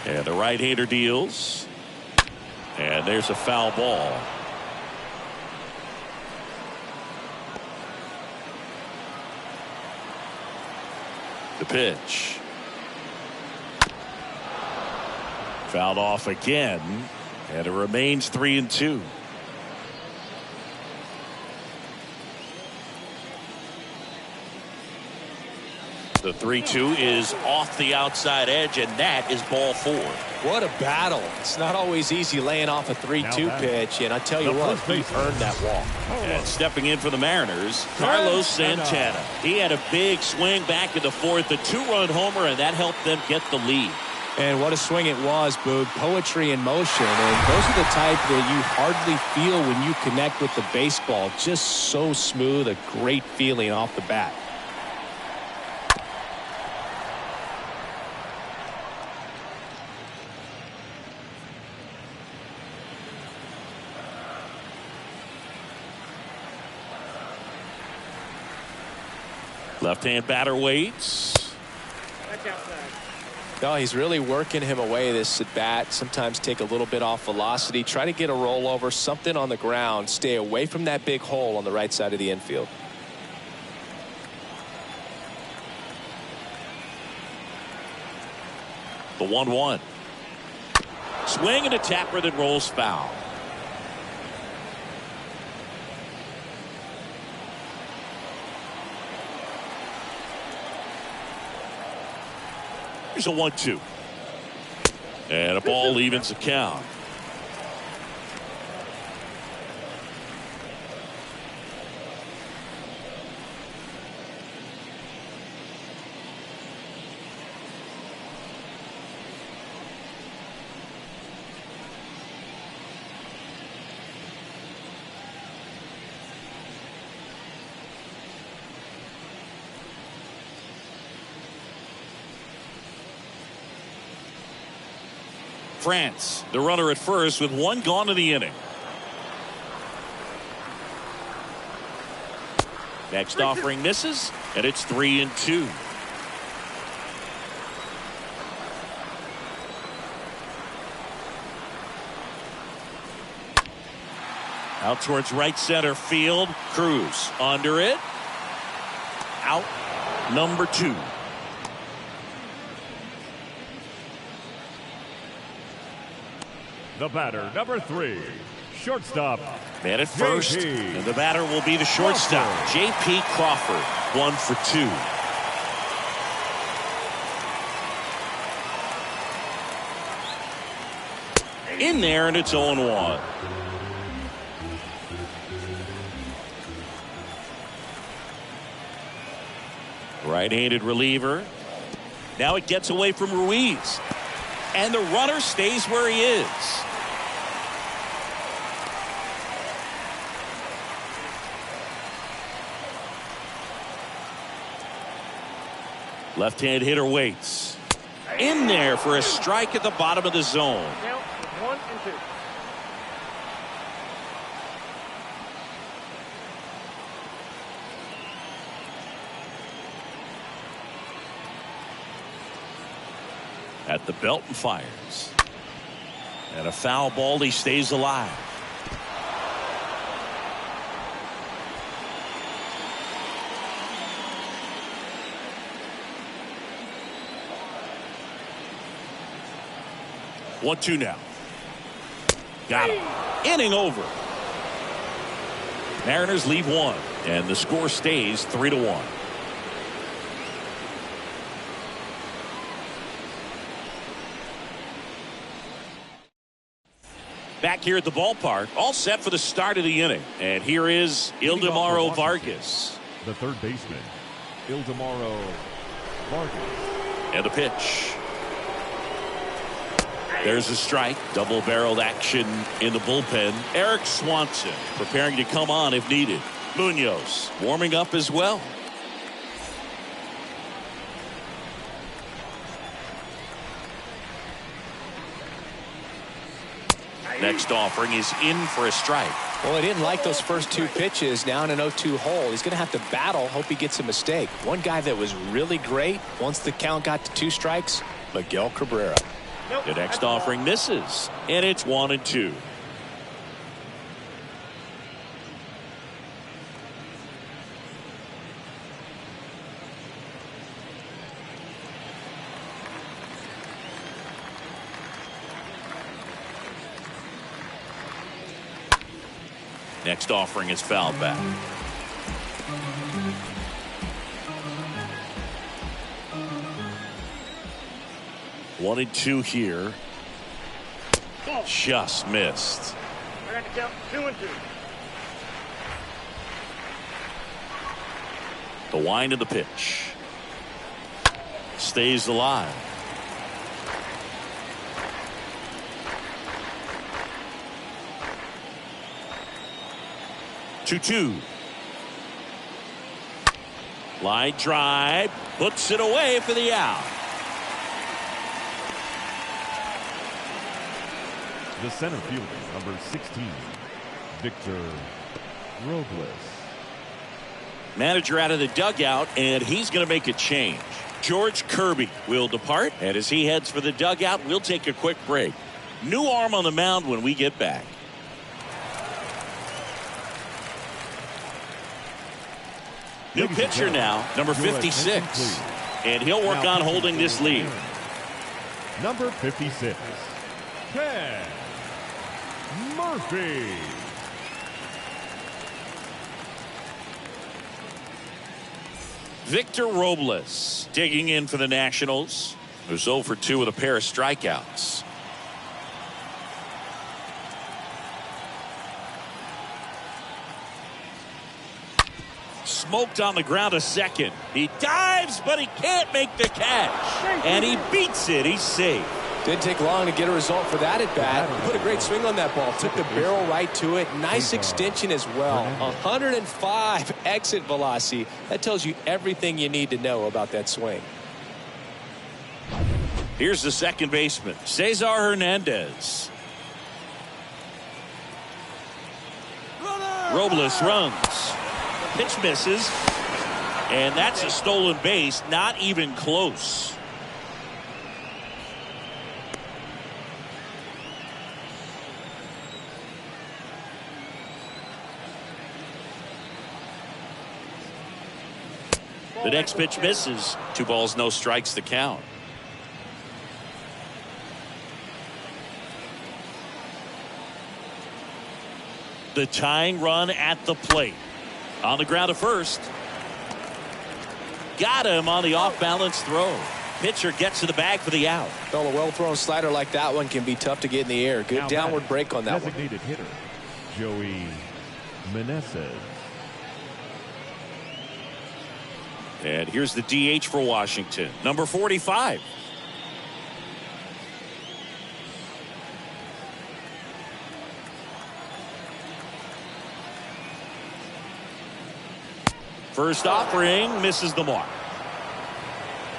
And the right-hander deals. And there's a foul ball. The pitch. Fouled off again. And it remains 3-2. The 3-2 is off the outside edge, and that is ball 4. What a battle. It's not always easy laying off a 3-2 pitch, and I tell you what, he earned that walk. And stepping in for the Mariners, Carlos Santana. He had a big swing back in the 4th, a 2-run homer, and that helped them get the lead. And what a swing it was, Boog. Poetry in motion, and those are the type that you hardly feel when you connect with the baseball. Just so smooth, a great feeling off the bat. Left-hand batter waits. That's outside. No, he's really working him away this at bat. Sometimes take a little bit off velocity. Try to get a rollover, something on the ground. Stay away from that big hole on the right side of the infield. The 1-1. Swing and a tapper that rolls foul. Here's a 1-2. And a ball evens the count. France, the runner at first with one gone in the inning. Next offering misses, and it's 3-2. Out towards right center field. Cruz under it. Out number 2. The batter, number 3, shortstop. Man at first, and the batter will be the shortstop, Jp Crawford. 1 for 2. In there, and it's 0-1. Right-handed reliever. Now it gets away from Ruiz. And the runner stays where he is. Left-hand hitter waits. In there for a strike at the bottom of the zone. Count 1 and 2. At the belt and fires. And a foul ball. He stays alive. One, 2 now. Got him. Inning over. Mariners leave 1, and the score stays 3-1. Back here at the ballpark, all set for the start of the inning. And here is Ildemaro Vargas. The third baseman, Ildemaro Vargas. And the pitch. There's a strike. Double-barreled action in the bullpen. Eric Swanson preparing to come on if needed. Munoz warming up as well. Next offering is in for a strike. Well, he didn't like those first 2 pitches. Now in an 0-2 hole. He's going to have to battle. Hope he gets a mistake. One guy that was really great once the count got to 2 strikes, Miguel Cabrera. Nope, The next offering misses, and it's 1-2. Next offering is fouled back. One and 2 here. Just missed. I got to count 2 and 2. The wind of the pitch. Stays alive. Two. Line drive. Puts it away for the out. The center fielder, number 16, Victor Robles. Manager out of the dugout, and he's going to make a change. George Kirby will depart, and as he heads for the dugout, we'll take a quick break. New arm on the mound when we get back. New pitcher now, number 56. And he'll work on holding this lead. Number 56, Ken Murphy. Victor Robles digging in for the Nationals. Who's 0 for 2 with a pair of strikeouts. Smoked on the ground a second. He dives, but he can't make the catch. And he beats it. He's safe. Didn't take long to get a result for that at bat. Put a great swing on that ball. Took the barrel right to it. Nice extension as well. 105 exit velocity. That tells you everything you need to know about that swing. Here's the second baseman, Cesar Hernandez. Robles runs. Pitch misses. And that's a stolen base. Not even close. The next pitch misses. 2 balls, no strikes to count. The tying run at the plate. On the ground to first. Got him on the off-balance throw. Pitcher gets to the bag for the out. Well, a well-thrown slider like that one can be tough to get in the air. Good Now downward break on that one. Designated hitter, Joey Meneses. And here's the DH for Washington, number 45. First offering misses the mark.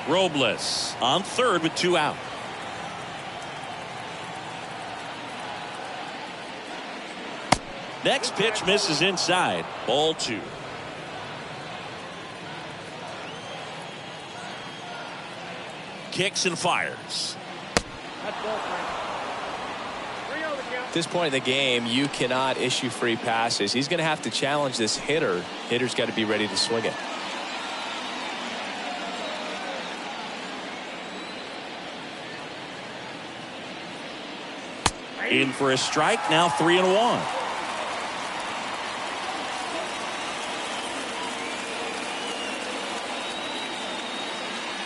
Robles on third with 2 out. Next pitch misses inside. Ball 2. Kicks and fires. That's ball 3. 3-0 the count. At this point in the game, you cannot issue free passes. He's going to have to challenge this hitter. Hitter's got to be ready to swing it. In for a strike. Now 3-1.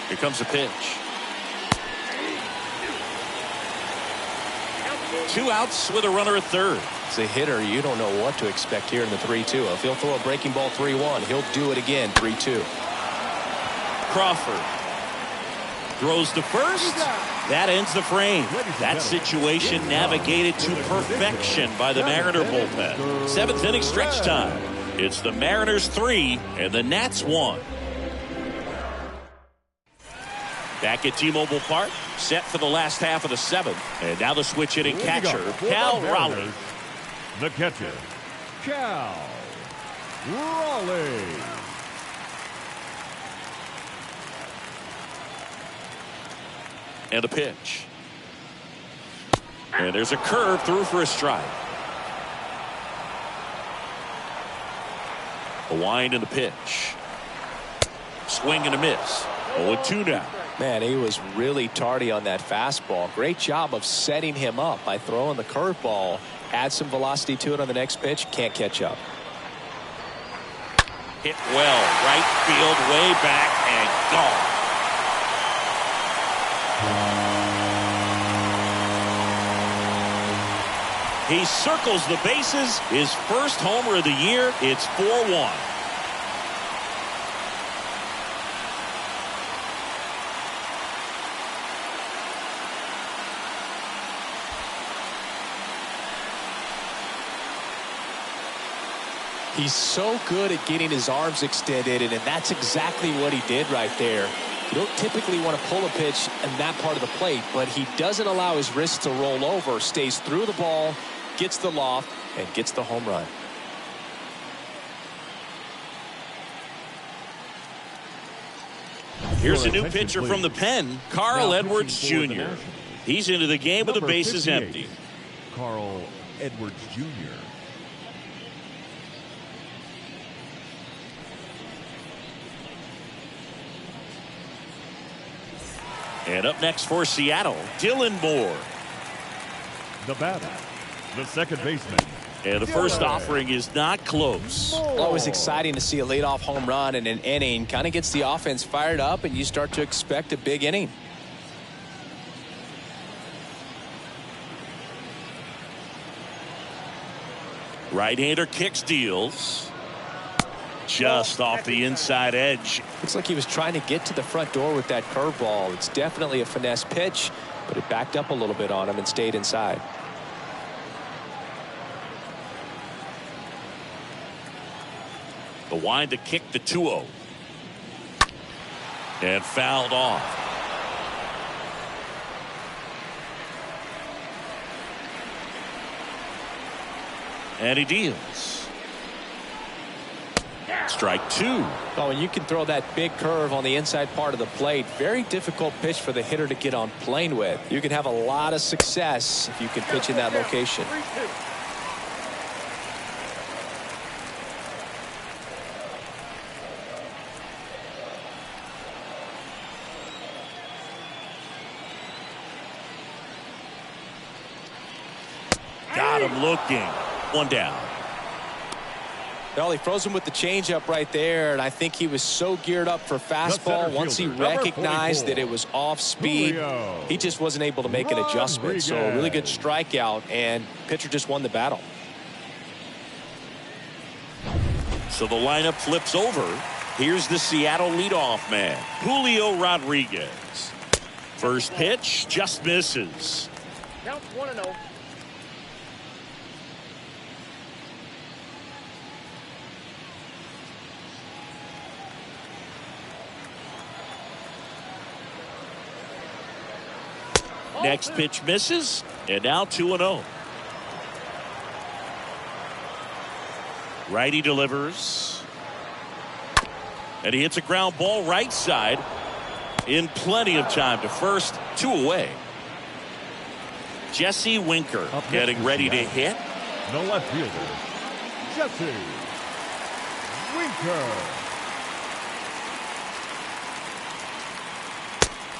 Here comes a pitch. 2 outs with a runner at third. As a hitter, you don't know what to expect here in the 3-2. If he'll throw a breaking ball 3-1, he'll do it again 3-2. Crawford throws to first. That ends the frame. That situation navigated to perfection by the Mariner bullpen. 7th inning stretch time. It's the Mariners 3 and the Nats 1. Back at T-Mobile Park, set for the last half of the 7th. And now the switch hitting catcher, Cal Raleigh. The catcher, Cal Raleigh. And the pitch. And there's a curve through for a strike. A wind and the pitch. Swing and a miss. 0-2 now. Man, he was really tardy on that fastball. Great job of setting him up by throwing the curveball. Add some velocity to it on the next pitch. Can't catch up. Hit well. Right field, way back, and gone. He circles the bases. His first homer of the year. It's 4-1. He's so good at getting his arms extended, and that's exactly what he did right there. You don't typically want to pull a pitch in that part of the plate, but he doesn't allow his wrist to roll over, stays through the ball, gets the loft, and gets the home run. Here's a Your new attention, pitcher please. from the pen, Carl Now Edwards pitching for the Jr. Nationals, He's into the game with the number bases 58, empty. Carl Edwards Jr. And up next for Seattle, Dylan Moore. The batter, the second baseman. And the first offering is not close. Always exciting to see a leadoff home run in an inning. Kind of gets the offense fired up, and you start to expect a big inning. Right-hander kicks, deals. Just off the inside edge. Looks like he was trying to get to the front door with that curveball. It's definitely a finesse pitch, but it backed up a little bit on him and stayed inside. The wind to kick the 2-0. And fouled off. And he deals. Strike two. Oh, and you can throw that big curve on the inside part of the plate. Very difficult pitch for the hitter to get on plane with. You can have a lot of success if you can pitch in that location. 3-2. Got him looking. One down. Well, he froze him with the changeup right there, and I think he was so geared up for fastball. Once he fielder, number recognized 44, that it was off speed, Julio he just wasn't able to make an adjustment. So a really good Rodriguez. strikeout, and pitcher just won the battle. So the lineup flips over. Here's the Seattle leadoff man, Julio Rodriguez. First pitch just misses. Count 1-0. Next pitch misses, and now 2-0. Righty delivers. And he hits a ground ball right side in plenty of time to first. 2 away. Jesse Winker Up next getting is ready to Seattle. hit. The left fielder, Jesse Winker.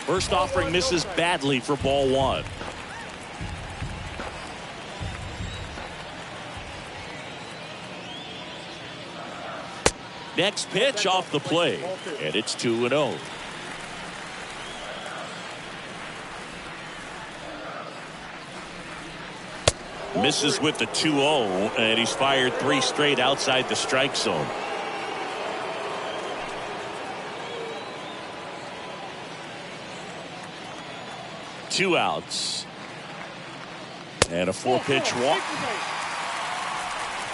First offering misses badly for ball one. Next pitch off the plate, and it's 2-0. Misses with the 2-0, and he's fired 3 straight outside the strike zone. Two outs. And a 4-pitch walk.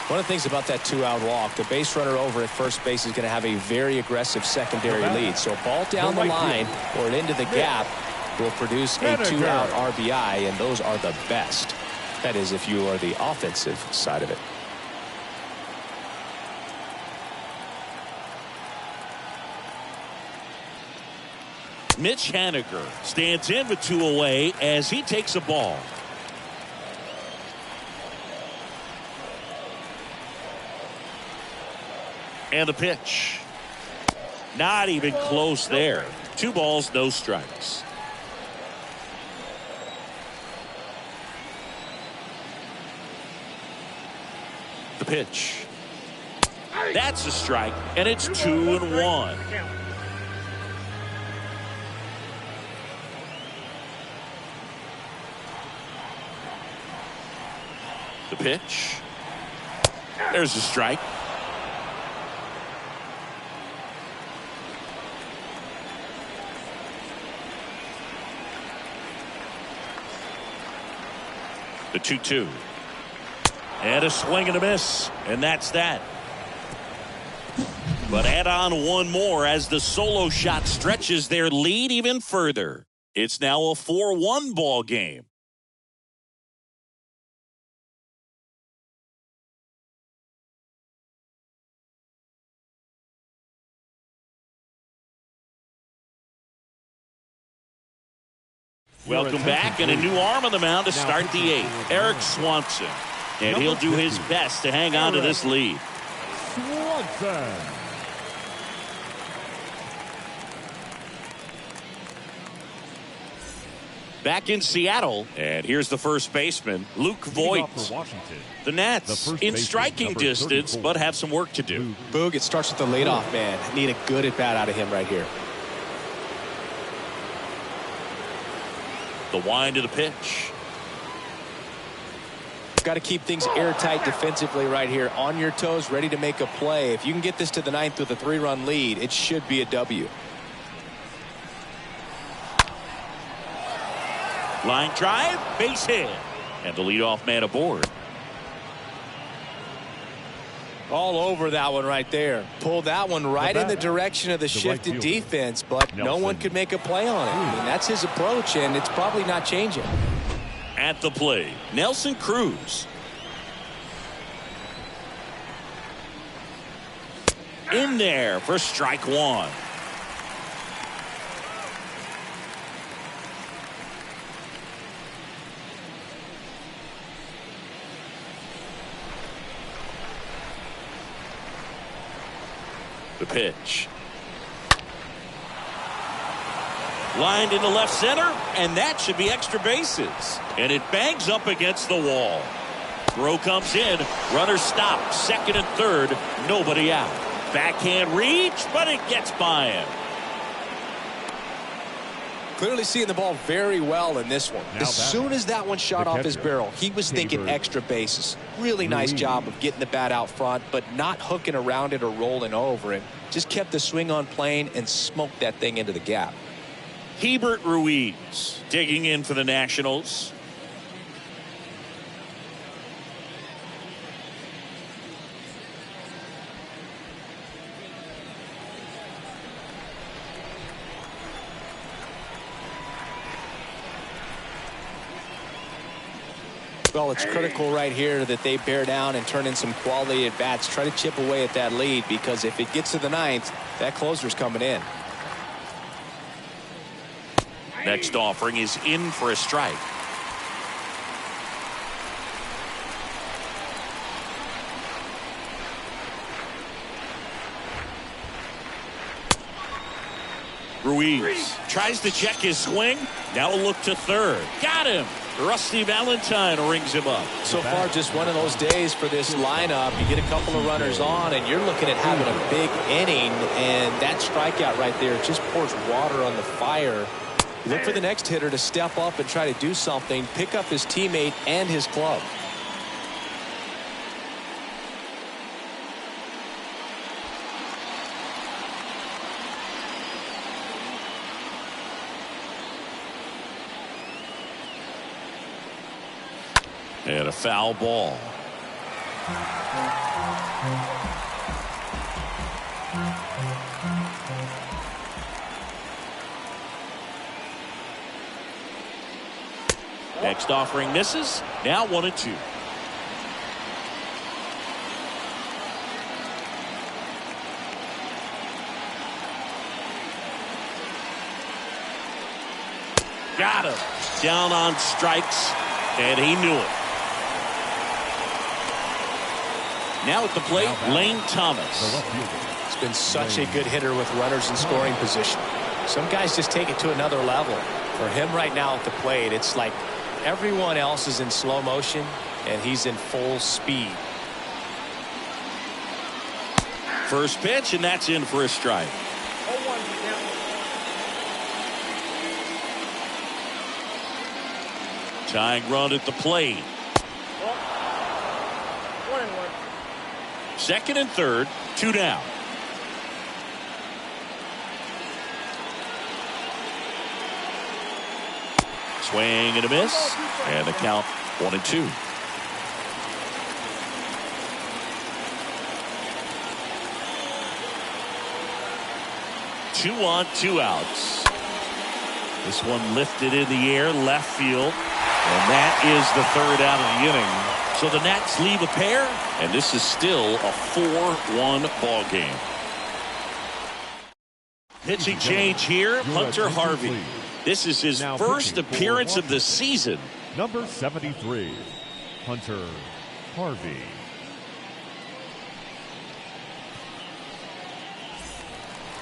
One of the things about that 2-out walk, the base runner over at first base is going to have a very aggressive secondary lead. So a ball down the line or into the gap will produce a 2-out RBI, and those are the best. That is, if you are the offensive side of it. Mitch Haniger stands in with 2 away as he takes a ball. And the pitch. Not even close there. 2 balls, no strikes. The pitch. That's a strike, and it's 2-1. Count. The pitch. There's a strike. The 2-2. And a swing and a miss. And that's that. But add on one more as the solo shot stretches their lead even further. It's now a 4-1 ball game. Welcome back, and a new arm on the mound to start the 8th. Eric Swanson. And he'll do his best to hang on to this lead. Swanson. Back in Seattle, and here's the first baseman, Luke Voigt. The Nats in striking distance, but have some work to do. Boog, it starts with the leadoff man. Need a good at-bat out of him right here. The wind of the pitch. Got to keep things airtight defensively right here. On your toes, ready to make a play. If you can get this to the 9th with a 3-run lead, it should be a W. Line drive, base hit. And the leadoff man aboard. All over that one right there. Pulled that one right in the direction of the shifted defense, but no one could make a play on it. I mean, that's his approach, and it's probably not changing. At the plate, Nelson Cruz. In there for strike 1. The pitch. Lined into left center, and that should be extra bases. And it bangs up against the wall. Throw comes in. Runner stopped. Second and third. Nobody out. Backhand reach, but it gets by him. Clearly seeing the ball very well in this one. As soon as that one shot off his barrel, he was thinking extra bases. Really nice job of getting the bat out front, but not hooking around it or rolling over it. Just kept the swing on plane and smoked that thing into the gap. Hebert Ruiz digging in for the Nationals. Well, it's critical right here that they bear down and turn in some quality at bats. Try to chip away at that lead, because if it gets to the 9th, that closer's coming in. Next offering is in for a strike. Ruiz tries to check his swing. Now a look to third. Got him. Rusty Valentine rings him up. So far, just one of those days for this lineup. You get a couple of runners on, and you're looking at having a big inning, and that strikeout right there just pours water on the fire. Look for the next hitter to step up and try to do something, pick up his teammate and his club. And a foul ball. Next offering misses. Now 1-2. Got him. Down on strikes, and he knew it. Now at the plate, Lane Thomas. He's been such a good hitter with runners in scoring position. Some guys just take it to another level. For him right now at the plate, it's like everyone else is in slow motion, and he's in full speed. First pitch, and that's in for a strike. 0-1 now. Tying run at the plate. 1-1. Second and third, 2 down. Swing and a miss, and the count 1-2. Two on, 2 outs. This one lifted in the air, left field, and that is the third out of the inning. So the Nats leave a pair, and this is still a 4-1 ball game. Pitching change here, Hunter Harvey. This is his Now first pitching for appearance of the Washington. season. Number 73, Hunter Harvey.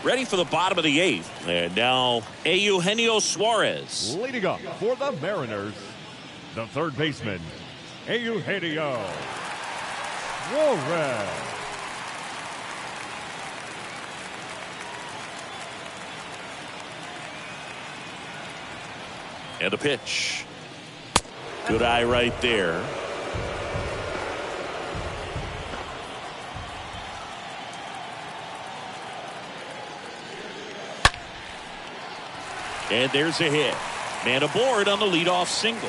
Ready for the bottom of the 8th. And now, Eugenio Suarez. Leading up for the Mariners, the third baseman, Eugenio Suarez. And a pitch. Good eye right there. And there's a hit. Man aboard on the leadoff single.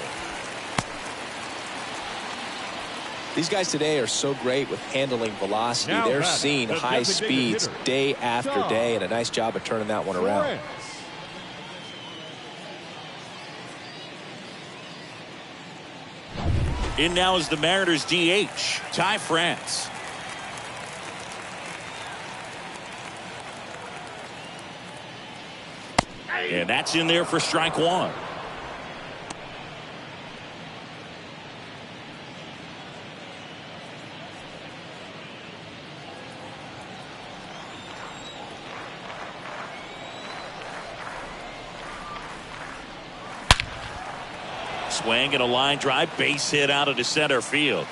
These guys today are so great with handling velocity. Now They're batting, seeing the high designated speeds hitter, day after day, and a nice job of turning that one around. In now is the Mariners DH, Ty France. And that's in there for strike 1. Swing and a line drive, base hit out of the center field.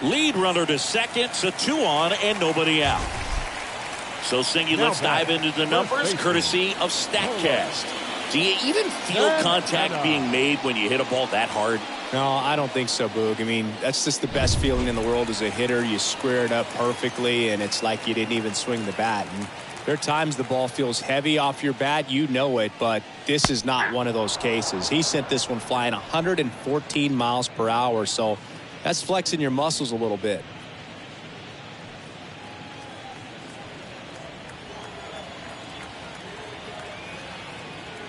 Lead runner to second, so 2 on and nobody out. So, Singy, let's dive into the numbers courtesy of StatCast. Do you even feel contact being made when you hit a ball that hard? No, I don't think so, Boog. I mean, that's just the best feeling in the world as a hitter. You square it up perfectly, and it's like you didn't even swing the bat. And there are times the ball feels heavy off your bat. You know it, but this is not one of those cases. He sent this one flying 114 miles per hour, so that's flexing your muscles a little bit.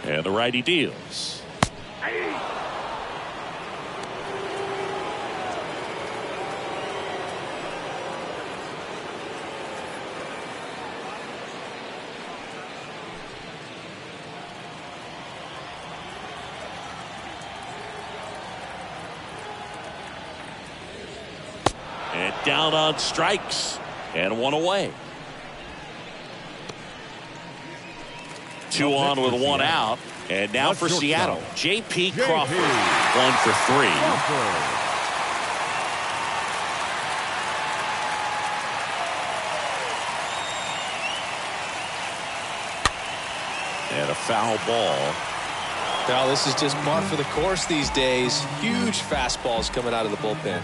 And the righty deals. And down on strikes. And 1 away. 2 on with 1 out. And now for Seattle, Jp Crawford. 1 for 3. And a foul ball. Now, this is just par for the course these days. Huge fastballs coming out of the bullpen.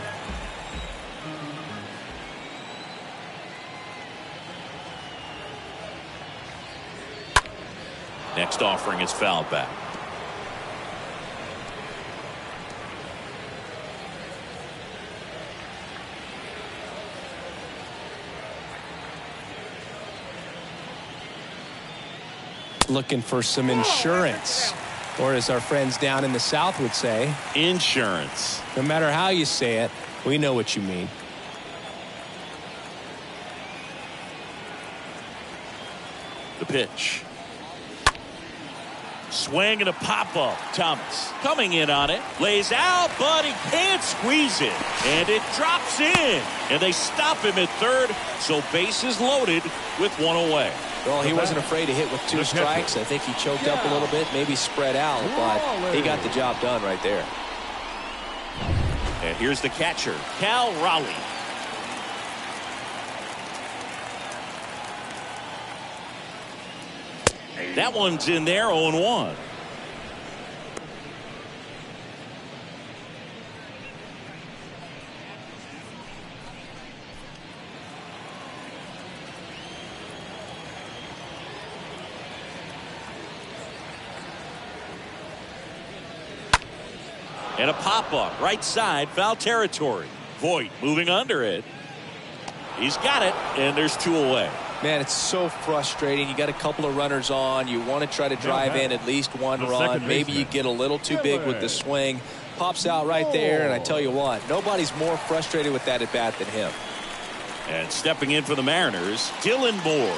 Next offering is fouled back. Looking for some insurance, or as our friends down in the South would say, insurance. No matter how you say it, we know what you mean. The pitch. Swing and a pop-up. Thomas coming in on it. Lays out, but he can't squeeze it. And it drops in. And they stop him at third. So bases loaded with 1 away. Well, he wasn't afraid to hit with 2 strikes. I think he choked up a little bit, maybe spread out, but he got the job done right there. And here's the catcher, Cal Raleigh. That one's in there, 0-1. And a pop-up, right side, foul territory. Voit moving under it. He's got it, and there's 2 away. Man, it's so frustrating. You got a couple of runners on. You want to try to drive in at least 1 run. Maybe you get a little too big with the swing. Pops out right there, and I tell you what, nobody's more frustrated with that at bat than him. And stepping in for the Mariners, Dylan Moore.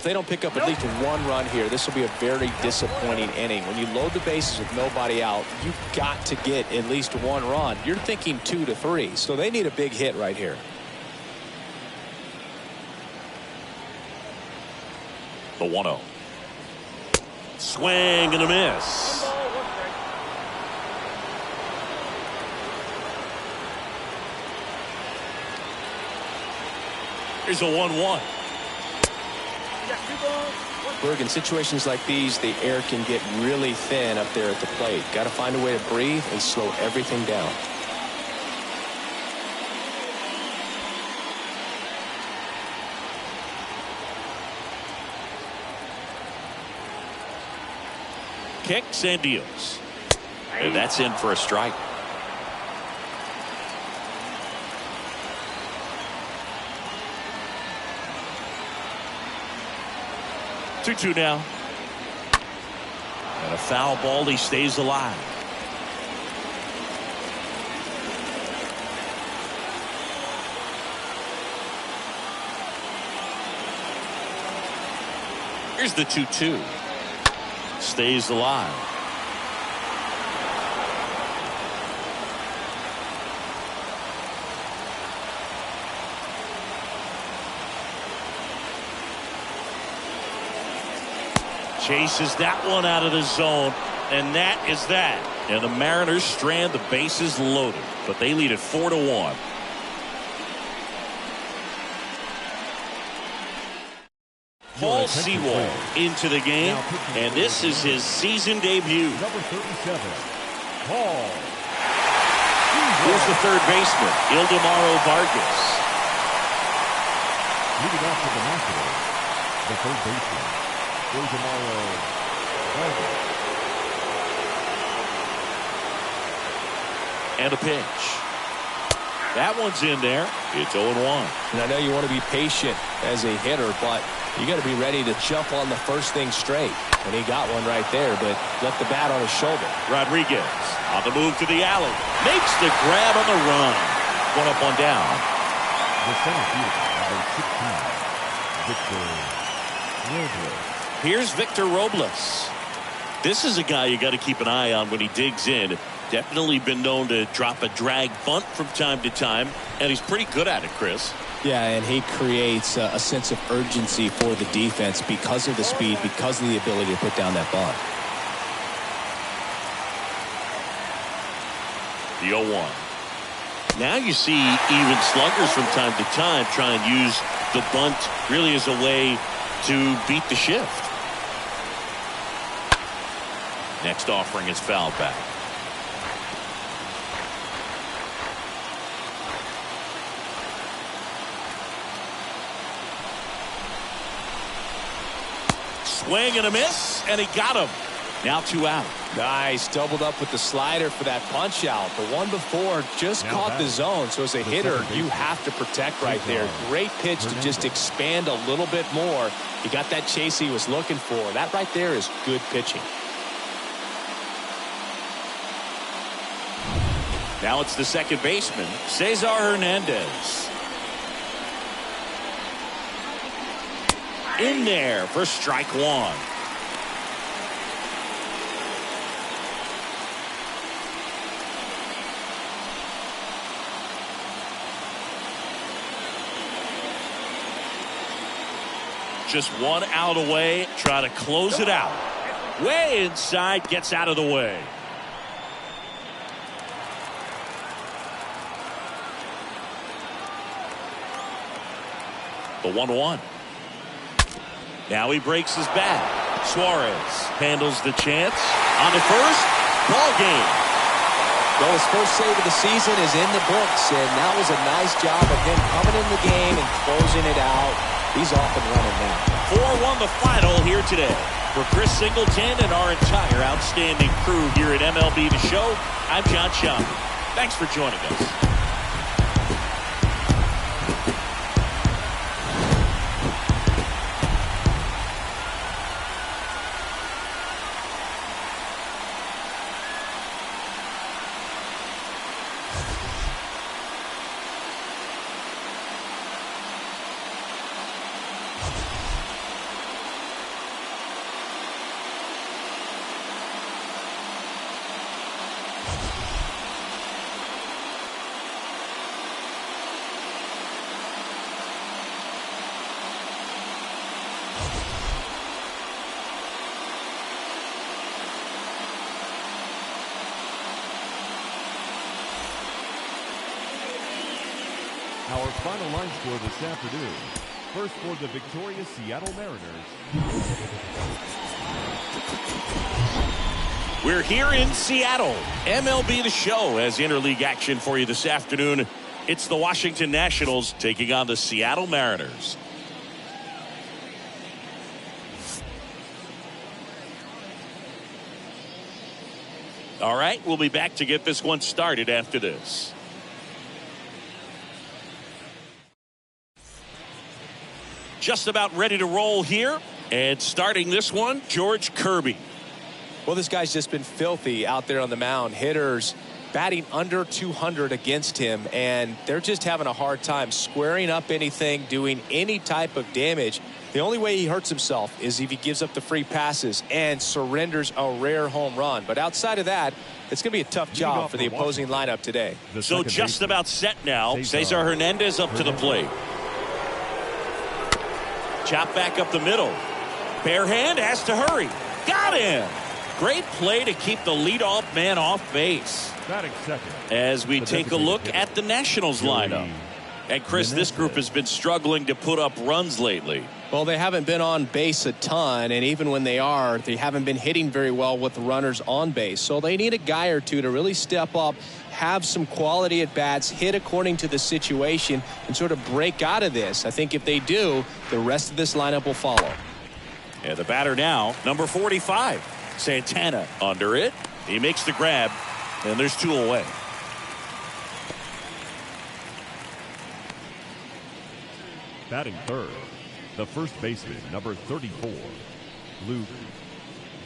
they don't pick up at least one run here, this will be a very disappointing inning. When you load the bases with nobody out, you've got to get at least one run. You're thinking 2 to 3, so they need a big hit right here. The 1-0. Swing and a miss. Here's a 1-1. Berg, in situations like these, the air can get really thin up there at the plate. Got to find a way to breathe and slow everything down. Kicks and deals. And that's in for a strike. Two now. And a foul ball. He stays alive. Here's the 2-2. Stays alive. Chases that one out of the zone, and that is that. And the Mariners strand the bases loaded, but they lead it 4-1. Paul Sewell into the game, and this is his season debut. Number 37, Paul. Here's the third baseman, Ildemaro Vargas. Leading off for the Nationals, the third baseman, Ildemaro Vargas. And a pitch. That one's in there. It's 0-1. And I know you want to be patient as a hitter, but you got to be ready to jump on the first thing straight. And he got one right there, but left the bat on his shoulder. Rodriguez on the move to the alley. Makes the grab on the run. One up, one down. The center fielder, number 16, Victor Robles. Here's Victor Robles. This is a guy you got to keep an eye on when he digs in. Definitely been known to drop a drag bunt from time to time, and he's pretty good at it, Chris. Yeah, and he creates a sense of urgency for the defense because of the speed, because of the ability to put down that bunt. The 0-1. Now you see even sluggers from time to time try and use the bunt really as a way to beat the shift. Next offering is fouled back. Swing and a miss, and he got him. Now 2 out. Nice, doubled up with the slider for that punch out. The one before just caught the zone, so as a hitter, you have to protect right there. Great pitch to just expand a little bit more. He got that chase he was looking for. That right there is good pitching. Now it's the second baseman, Cesar Hernandez. In there for strike one. Just 1 out away, try to close it out. Way inside, gets out of the way. The 1-1. Now he breaks his bat. Suarez handles the chance on the first. Ball game. Well, his first save of the season is in the books, and that was a nice job of him coming in the game and closing it out. He's off and running now. 4-1 the final here today. For Chris Singleton and our entire outstanding crew here at MLB The Show, I'm John Schaub. Thanks for joining us. Our final line score this afternoon. First for the victorious Seattle Mariners. We're here in Seattle. MLB The Show has interleague action for you this afternoon. It's the Washington Nationals taking on the Seattle Mariners. All right, we'll be back to get this one started after this. Just about ready to roll here. And starting this one, George Kirby. Well, this guy's just been filthy out there on the mound. Hitters batting under 200 against him, and they're just having a hard time squaring up anything, doing any type of damage. The only way he hurts himself is if he gives up the free passes and surrenders a rare home run. But outside of that, it's going to be a tough job for the opposing lineup today. So just about set now. Cesar Hernandez up to the plate. Chop back up the middle. Bare hand has to hurry. Got him. Great play to keep the leadoff man off base. As we take a look at the Nationals lineup. And Chris, this group has been struggling to put up runs lately. Well, they haven't been on base a ton, and even when they are, they haven't been hitting very well with the runners on base. So they need a guy or two to really step up, have some quality at bats, hit according to the situation, and sort of break out of this. I think if they do, the rest of this lineup will follow. And the batter now, number 45, Santana under it. He makes the grab, and there's two away. Batting third, the first baseman, number 34, Luke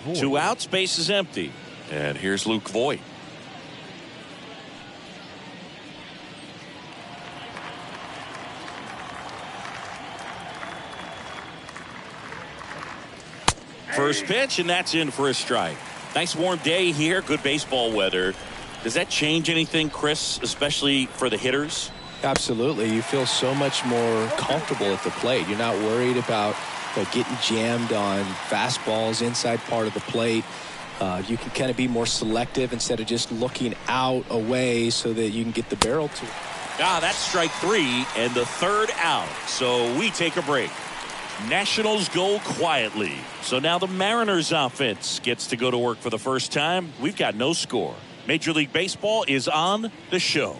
Voigt. 2 outs, base is empty. And here's Luke Voigt. First pitch, and that's in for a strike. Nice warm day here, good baseball weather. Does that change anything, Chris, especially for the hitters? Absolutely. You feel so much more comfortable at the plate. You're not worried about getting jammed on fastballs inside part of the plate. You can kind of be more selective instead of just looking out away so that you can get the barrel to it. That's strike 3 and the third out. So we take a break. Nationals go quietly. So now the Mariners offense gets to go to work for the first time. We've got no score. Major League Baseball is on the show.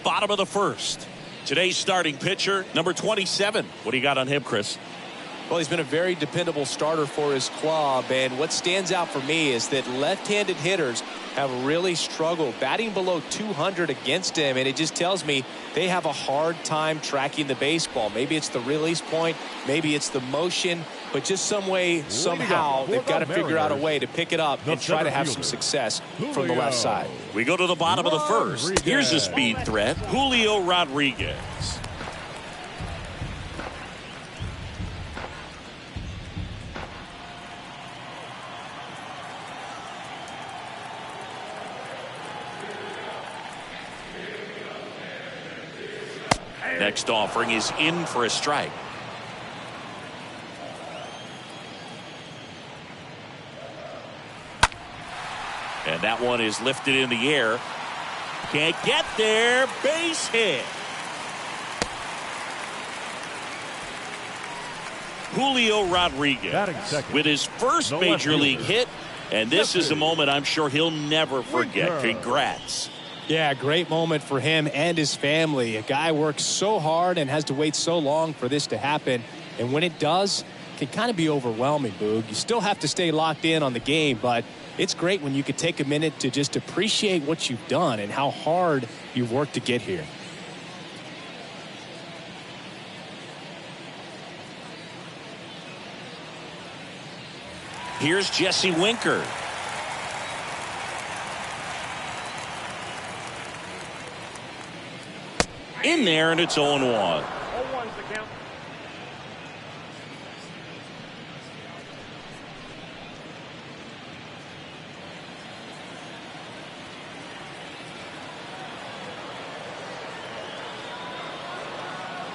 Bottom of the first. Today's starting pitcher, number 27. What do you got on him, Chris? Well, he's been a very dependable starter for his club, and what stands out for me is that left-handed hitters have really struggled batting below 200 against him, and it just tells me they have a hard time tracking the baseball. Maybe it's the release point, maybe it's the motion, but just some way, somehow, they've got to figure out a way to pick it up and try to have some success from the left side. We go to the bottom of the first. Here's a speed threat, Julio Rodriguez. Next offering is in for a strike. And that one is lifted in the air. Can't get there. Base hit. Julio Rodriguez with his first major league hit. And this is a moment I'm sure he'll never forget. Congrats. Yeah, great moment for him and his family. A guy works so hard and has to wait so long for this to happen. And when it does, it can kind of be overwhelming, Boog. You still have to stay locked in on the game, but it's great when you could take a minute to just appreciate what you've done and how hard you've worked to get here. Here's Jesse Winker. In there, and it's 0-1. 0-1's the count.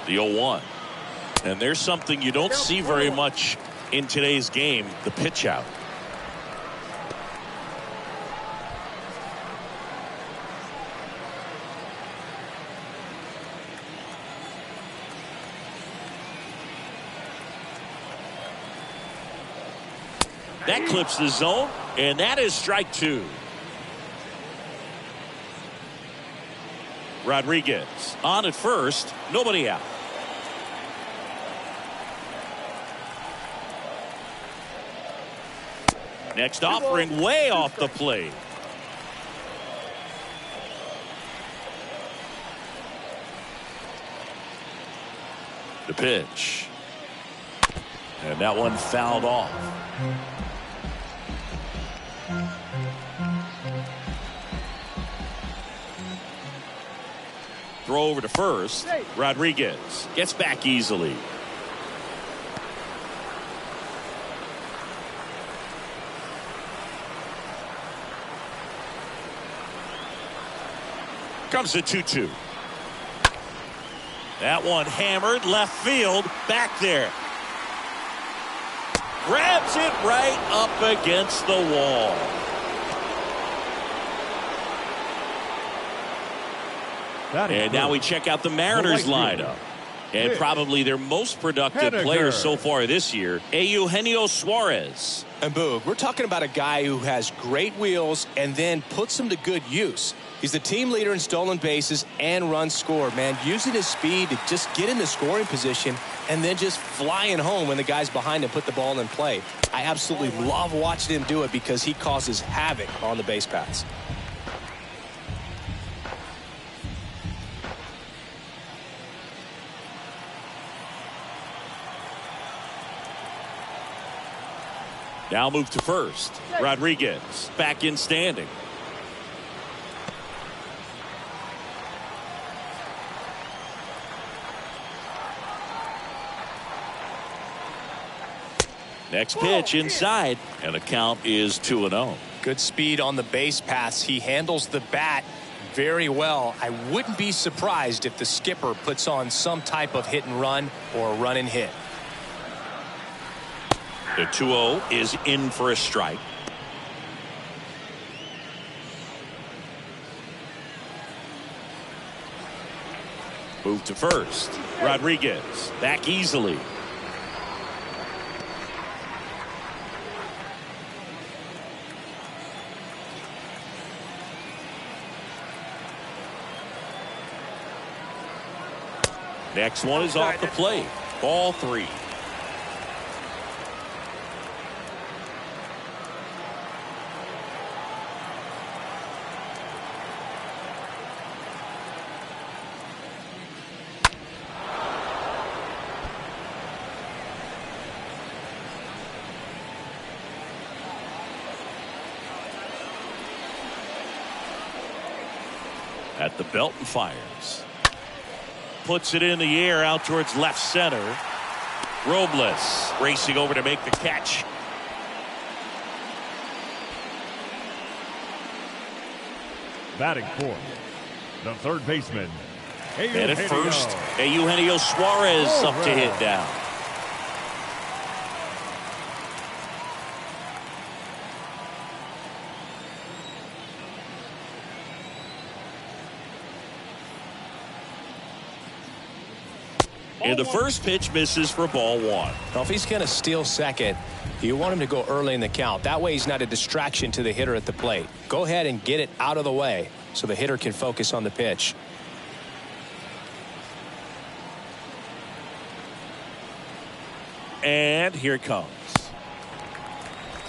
The 0-1. And there's something you don't see very much in today's game, the pitch out. That clips the zone, and that is strike two. Rodriguez on at first, nobody out. Next offering way off the plate. The pitch. And that one fouled off. Throw over to first. Rodriguez gets back easily. Comes the 2-2. That one hammered left field. Back there. Grabs it right up against the wall. And now we check out the Mariners lineup. And probably their most productive player so far this year, Eugenio Suarez. And Boog, we're talking about a guy who has great wheels and then puts them to good use. He's the team leader in stolen bases and runs scored, man. Using his speed to just get in the scoring position and then just flying home when the guys behind him put the ball in play. I absolutely love watching him do it because he causes havoc on the base paths. Now move to first. Rodriguez back in standing. Next pitch inside, and the count is 2-0. Good speed on the base paths. He handles the bat very well. I wouldn't be surprised if the skipper puts on some type of hit and run or a run and hit. The 2-0 is in for a strike. Move to first. Rodriguez back easily. Next one is off the plate. Ball 3. At the belt and fires. Puts it in the air out towards left center. Robles racing over to make the catch. Batting fourth, the third baseman. And at first, Eugenio Suarez up to hit down. And the first pitch misses for ball 1. Now, if he's going to steal second, you want him to go early in the count. That way he's not a distraction to the hitter at the plate. Go ahead and get it out of the way so the hitter can focus on the pitch. And here it comes.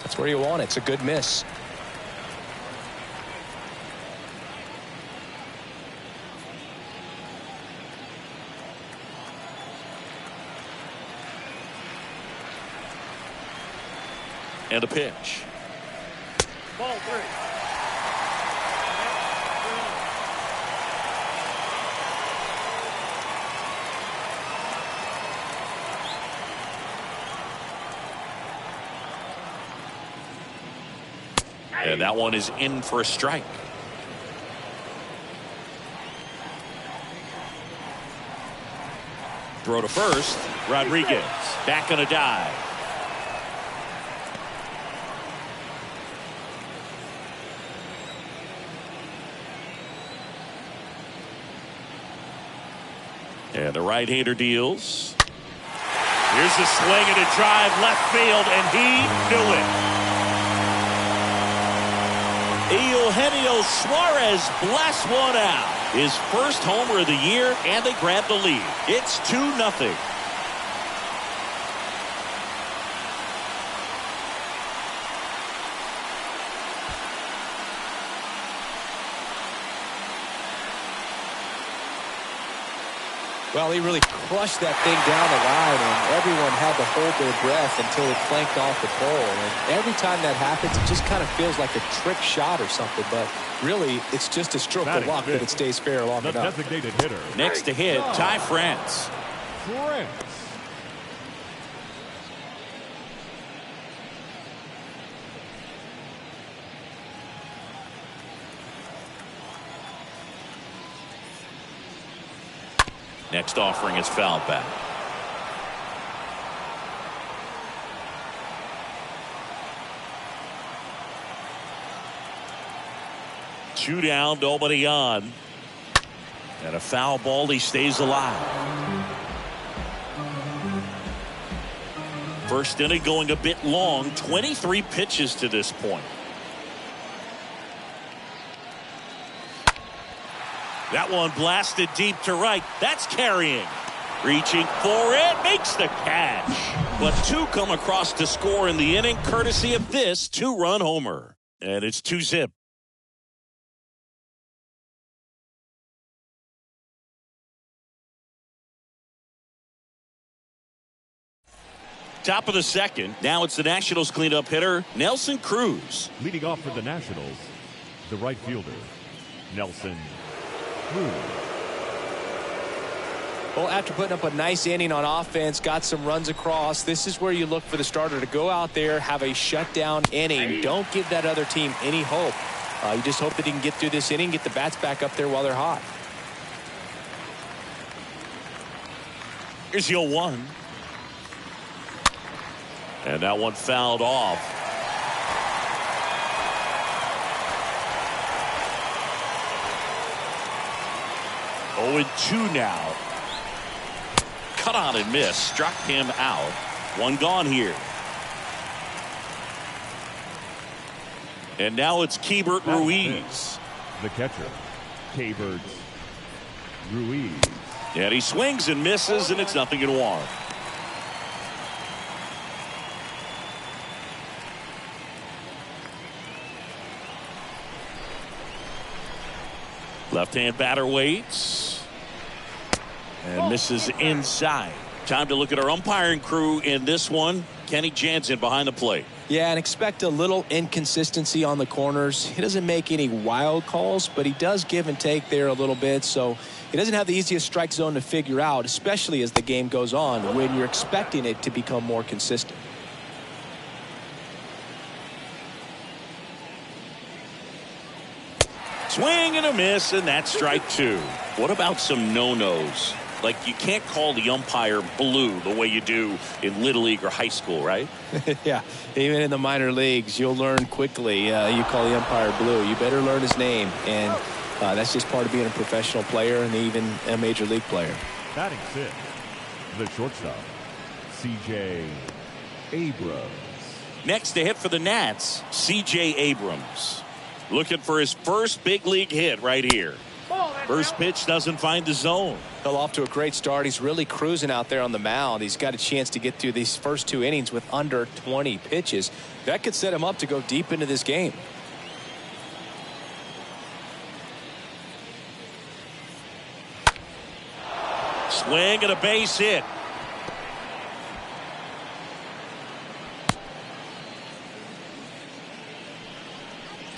That's where you want it. It's a good miss. And a pitch. Ball 3. And that one is in for a strike. Throw to first. Rodriguez back on a dive. And the right-hander deals. Here's the swing and a drive left field, and he knew it. Eugenio Suarez blasts one out. His first homer of the year, and they grab the lead. It's 2-0. Well, he really crushed that thing down the line, and everyone had to hold their breath until it clanked off the pole. And every time that happens, it just kind of feels like a trick shot or something. But really, it's just a stroke of luck that it stays fair long enough. Designated hitter. Next to hit, Ty France. Next offering is fouled back. Two down, nobody on. And a foul ball, he stays alive. First inning going a bit long, 23 pitches to this point. That one blasted deep to right. That's carrying. Reaching for it. Makes the catch. But two come across to score in the inning, courtesy of this two-run homer. And it's 2-zip. Top of the second. Now it's the Nationals cleanup hitter, Nelson Cruz. Leading off for the Nationals, the right fielder, Nelson Cruz. Well, after putting up a nice inning on offense, got some runs across, this is where you look for the starter to go out there, have a shutdown inning. Don't give that other team any hope. You just hope that he can get through this inning, get the bats back up there while they're hot. Here's 0-1. And that one fouled off. Oh, and 2 now. Cut on and miss. Struck him out. One gone here. And now it's Keibert Ruiz. The catcher, Keibert Ruiz. And he swings and misses, and it's 0-1. Left-hand batter waits. And misses inside. Time to look at our umpiring crew in this one. Kenny Jansen behind the plate. Yeah, and expect a little inconsistency on the corners. He doesn't make any wild calls, but he does give and take there a little bit. So he doesn't have the easiest strike zone to figure out, especially as the game goes on when you're expecting it to become more consistent. Swing and a miss, and that's strike 2. What about some no-nos? Like, you can't call the umpire blue the way you do in Little League or high school, right? Yeah, even in the minor leagues, you'll learn quickly. You call the umpire blue. You better learn his name, and that's just part of being a professional player and even a major league player. Batting 6, the shortstop, C.J. Abrams. Next to hit for the Nats, C.J. Abrams. Looking for his first big league hit right here. First pitch doesn't find the zone. Well, off to a great start. He's really cruising out there on the mound. He's got a chance to get through these first 2 innings with under 20 pitches. That could set him up to go deep into this game. Swing and a base hit.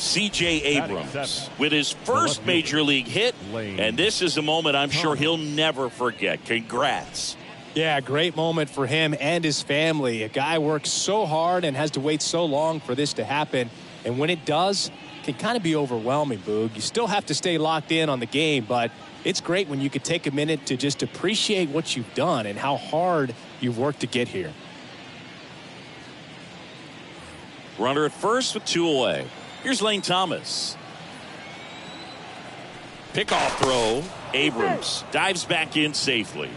C.J. Abrams with his first major league hit, and this is a moment I'm sure he'll never forget. Congrats. Yeah, great moment for him and his family. A guy works so hard and has to wait so long for this to happen, and when it does, it can kind of be overwhelming, Boog. You still have to stay locked in on the game, but it's great when you could take a minute to just appreciate what you've done and how hard you've worked to get here. Runner at first with 2 away. Here's Lane Thomas. Pickoff throw. Abrams dives back in safely.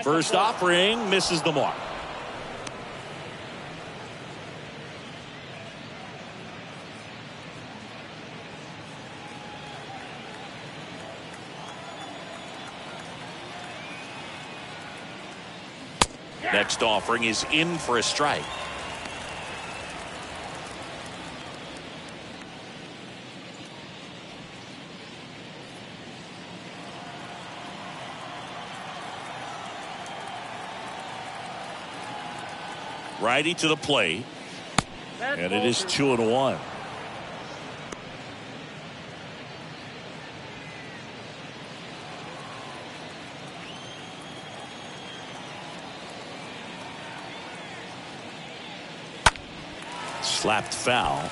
First offering misses the mark. Next offering is in for a strike. Righty to the plate, and it is 2-1. Slapped foul.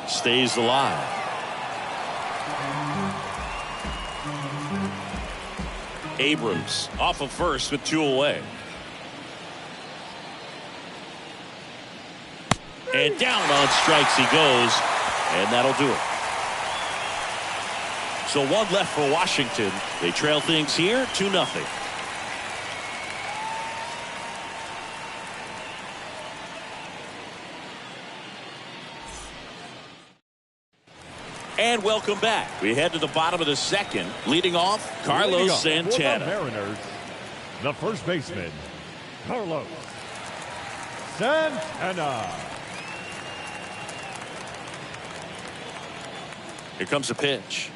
Stays alive. Abrams off of first with 2 away. And down on strikes he goes, and that'll do it. So 1 left for Washington. They trail things here 2-0. And welcome back. We head to the bottom of the second. Leading off, Carlos Santana. For the Mariners, the first baseman, Carlos Santana. Here comes a pitch.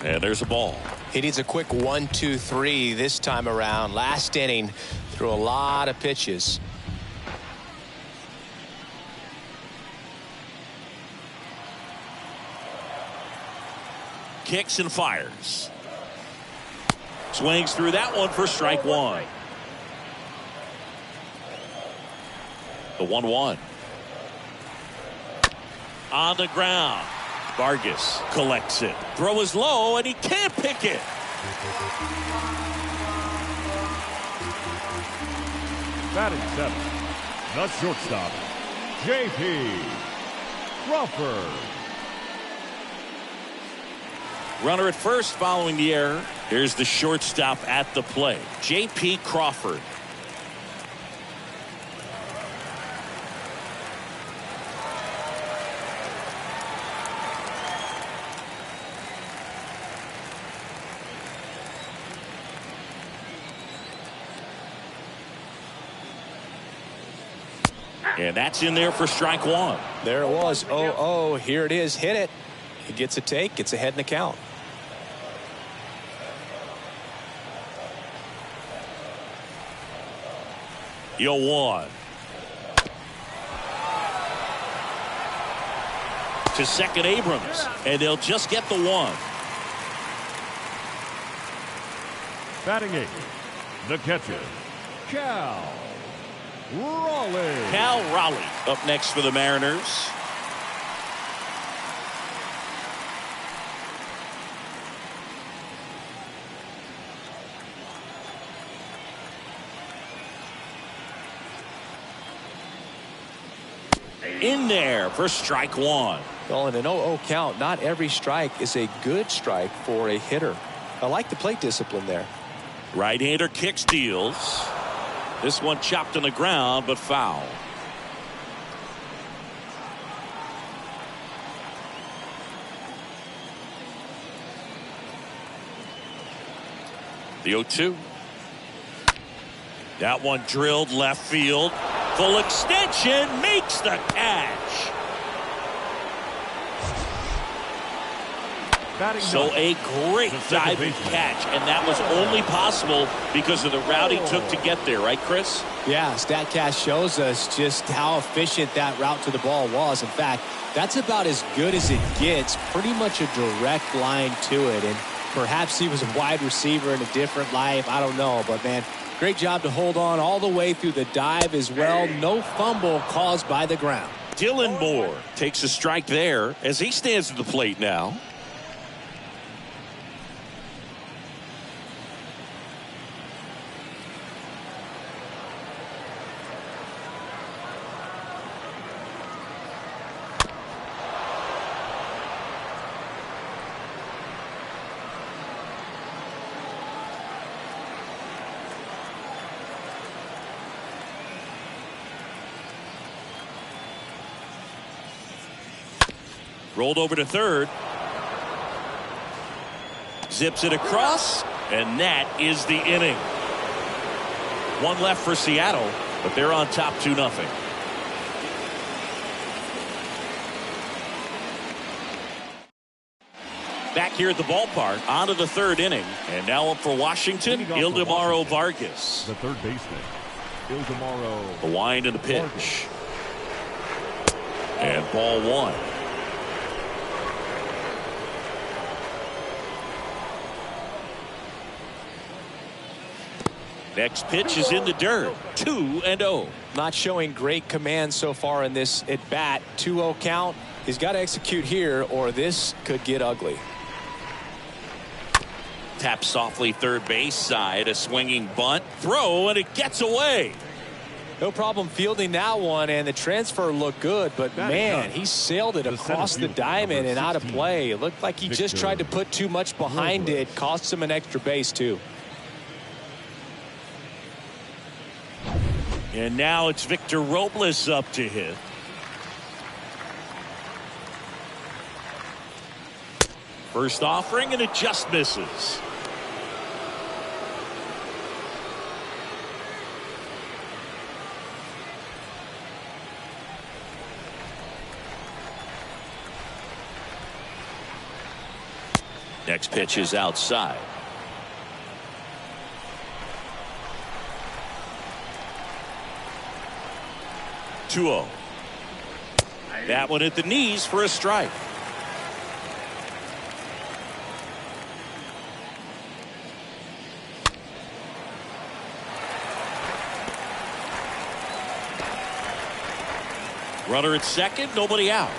And there's a ball. He needs a quick 1-2-3 this time around. Last inning, threw a lot of pitches. Kicks and fires. Swings through that one for strike 1. The 1-1. On the ground. Vargas collects it. Throw is low, and he can't pick it. Batting 7th, the shortstop, Jp Crawford. Runner at first following the error. Here's the shortstop at the plate, Jp Crawford. And that's in there for strike 1. There it was. 0-0. Here it is. Hit it. He gets a take. Gets ahead in the count. Yo 1. To second Abrams. And they'll just get the 1. Batting 8th, the catcher, Robles. Cal Raleigh up next for the Mariners. In there for strike 1. Well, in an 0-0 count, not every strike is a good strike for a hitter. I like the plate discipline there. Right-hander kicks, deals. This one chopped on the ground, but foul. The 0-2. That one drilled left field. Full extension, makes the catch. So a great diving catch, and that was only possible because of the route he took to get there, right, Chris? Yeah, StatCast shows us just how efficient that route to the ball was. In fact, that's about as good as it gets, pretty much a direct line to it. And perhaps he was a wide receiver in a different life, I don't know. But, man, great job to hold on all the way through the dive as well. No fumble caused by the ground. Dylan Moore takes a strike there as he stands at the plate now. Rolled over to third. Zips it across, and that is the inning. One left for Seattle, but they're on top 2-0. Back here at the ballpark, on to the third inning, and now up for Washington, Ildemaro Vargas. The third baseman, Ildemaro. The wind and the pitch. And ball one. Next pitch is in the dirt. 2-0. Not showing great command so far in this at bat. 2-0 count. He's got to execute here or this could get ugly. Tap softly third base side. A swinging bunt. Throw, and it gets away. No problem fielding that one, and the transfer looked good, but man, he sailed it across the diamond and out of play. It looked like he just tried to put too much behind it. Cost him an extra base too. And now it's Victor Robles up to hit. First offering, and it just misses. Next pitch is outside. Two-0. That one at the knees for a strike. Runner at second, nobody out.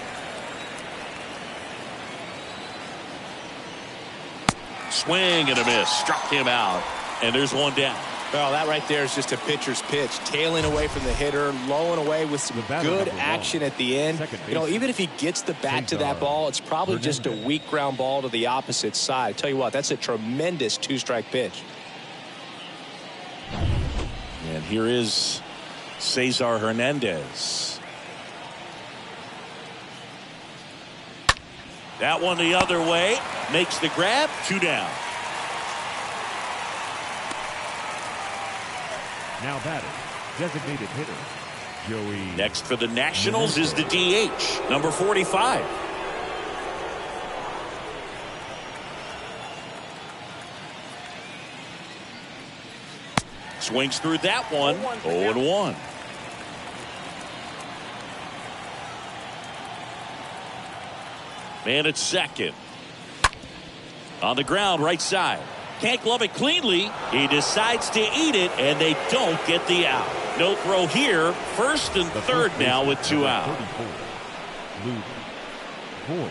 Swing and a miss. Struck him out. And there's one down. Well, that right there is just a pitcher's pitch. Tailing away from the hitter, lowing away with some good action at the end. You know, even if he gets the bat to that ball, it's probably just a weak ground ball to the opposite side. I tell you what, that's a tremendous two-strike pitch. And here is Cesar Hernandez. That one the other way. Makes the grab. 2 down. Now batting, designated hitter, Joey. Next for the Nationals is the DH, number 45. Swings through that one. 0-1. Man at second. On the ground, right side. Can't glove it cleanly. He decides to eat it, and they don't get the out. No throw here. First and third now with 2 out. Luke Voigt.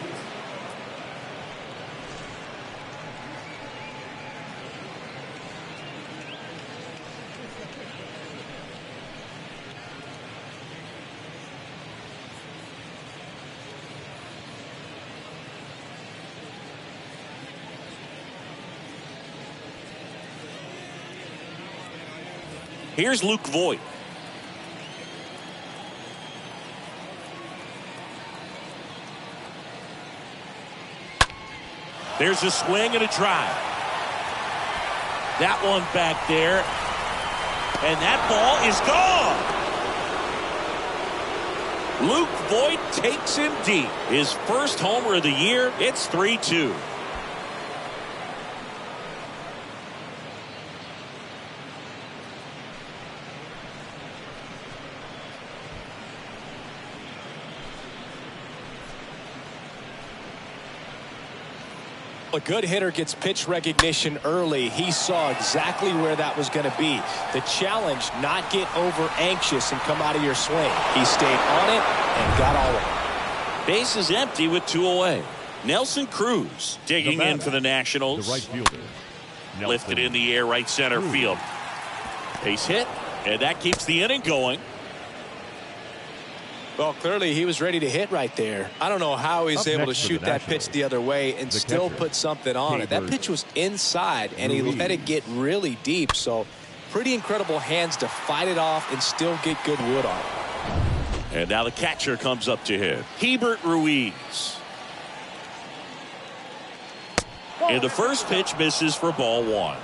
Here's Luke Voigt. There's a swing and a drive. That one back there. And that ball is gone. Luke Voigt takes him deep. His first homer of the year. It's 3-2. A good hitter gets pitch recognition early. He saw exactly where that was going to be. The challenge, not get over anxious and come out of your swing. He stayed on it and got all right. Base is empty with 2 away. Nelson Cruz digging in for the Nationals. The right fielder. Lifted in the air, right center field. Base hit, and that keeps the inning going. Well, clearly he was ready to hit right there. I don't know how he's able to shoot that pitch the other way and still put something on it. That pitch was inside, and he let it get really deep. So pretty incredible hands to fight it off and still get good wood on it. And now the catcher comes up to hit. Hebert Ruiz. And the first pitch misses for ball one.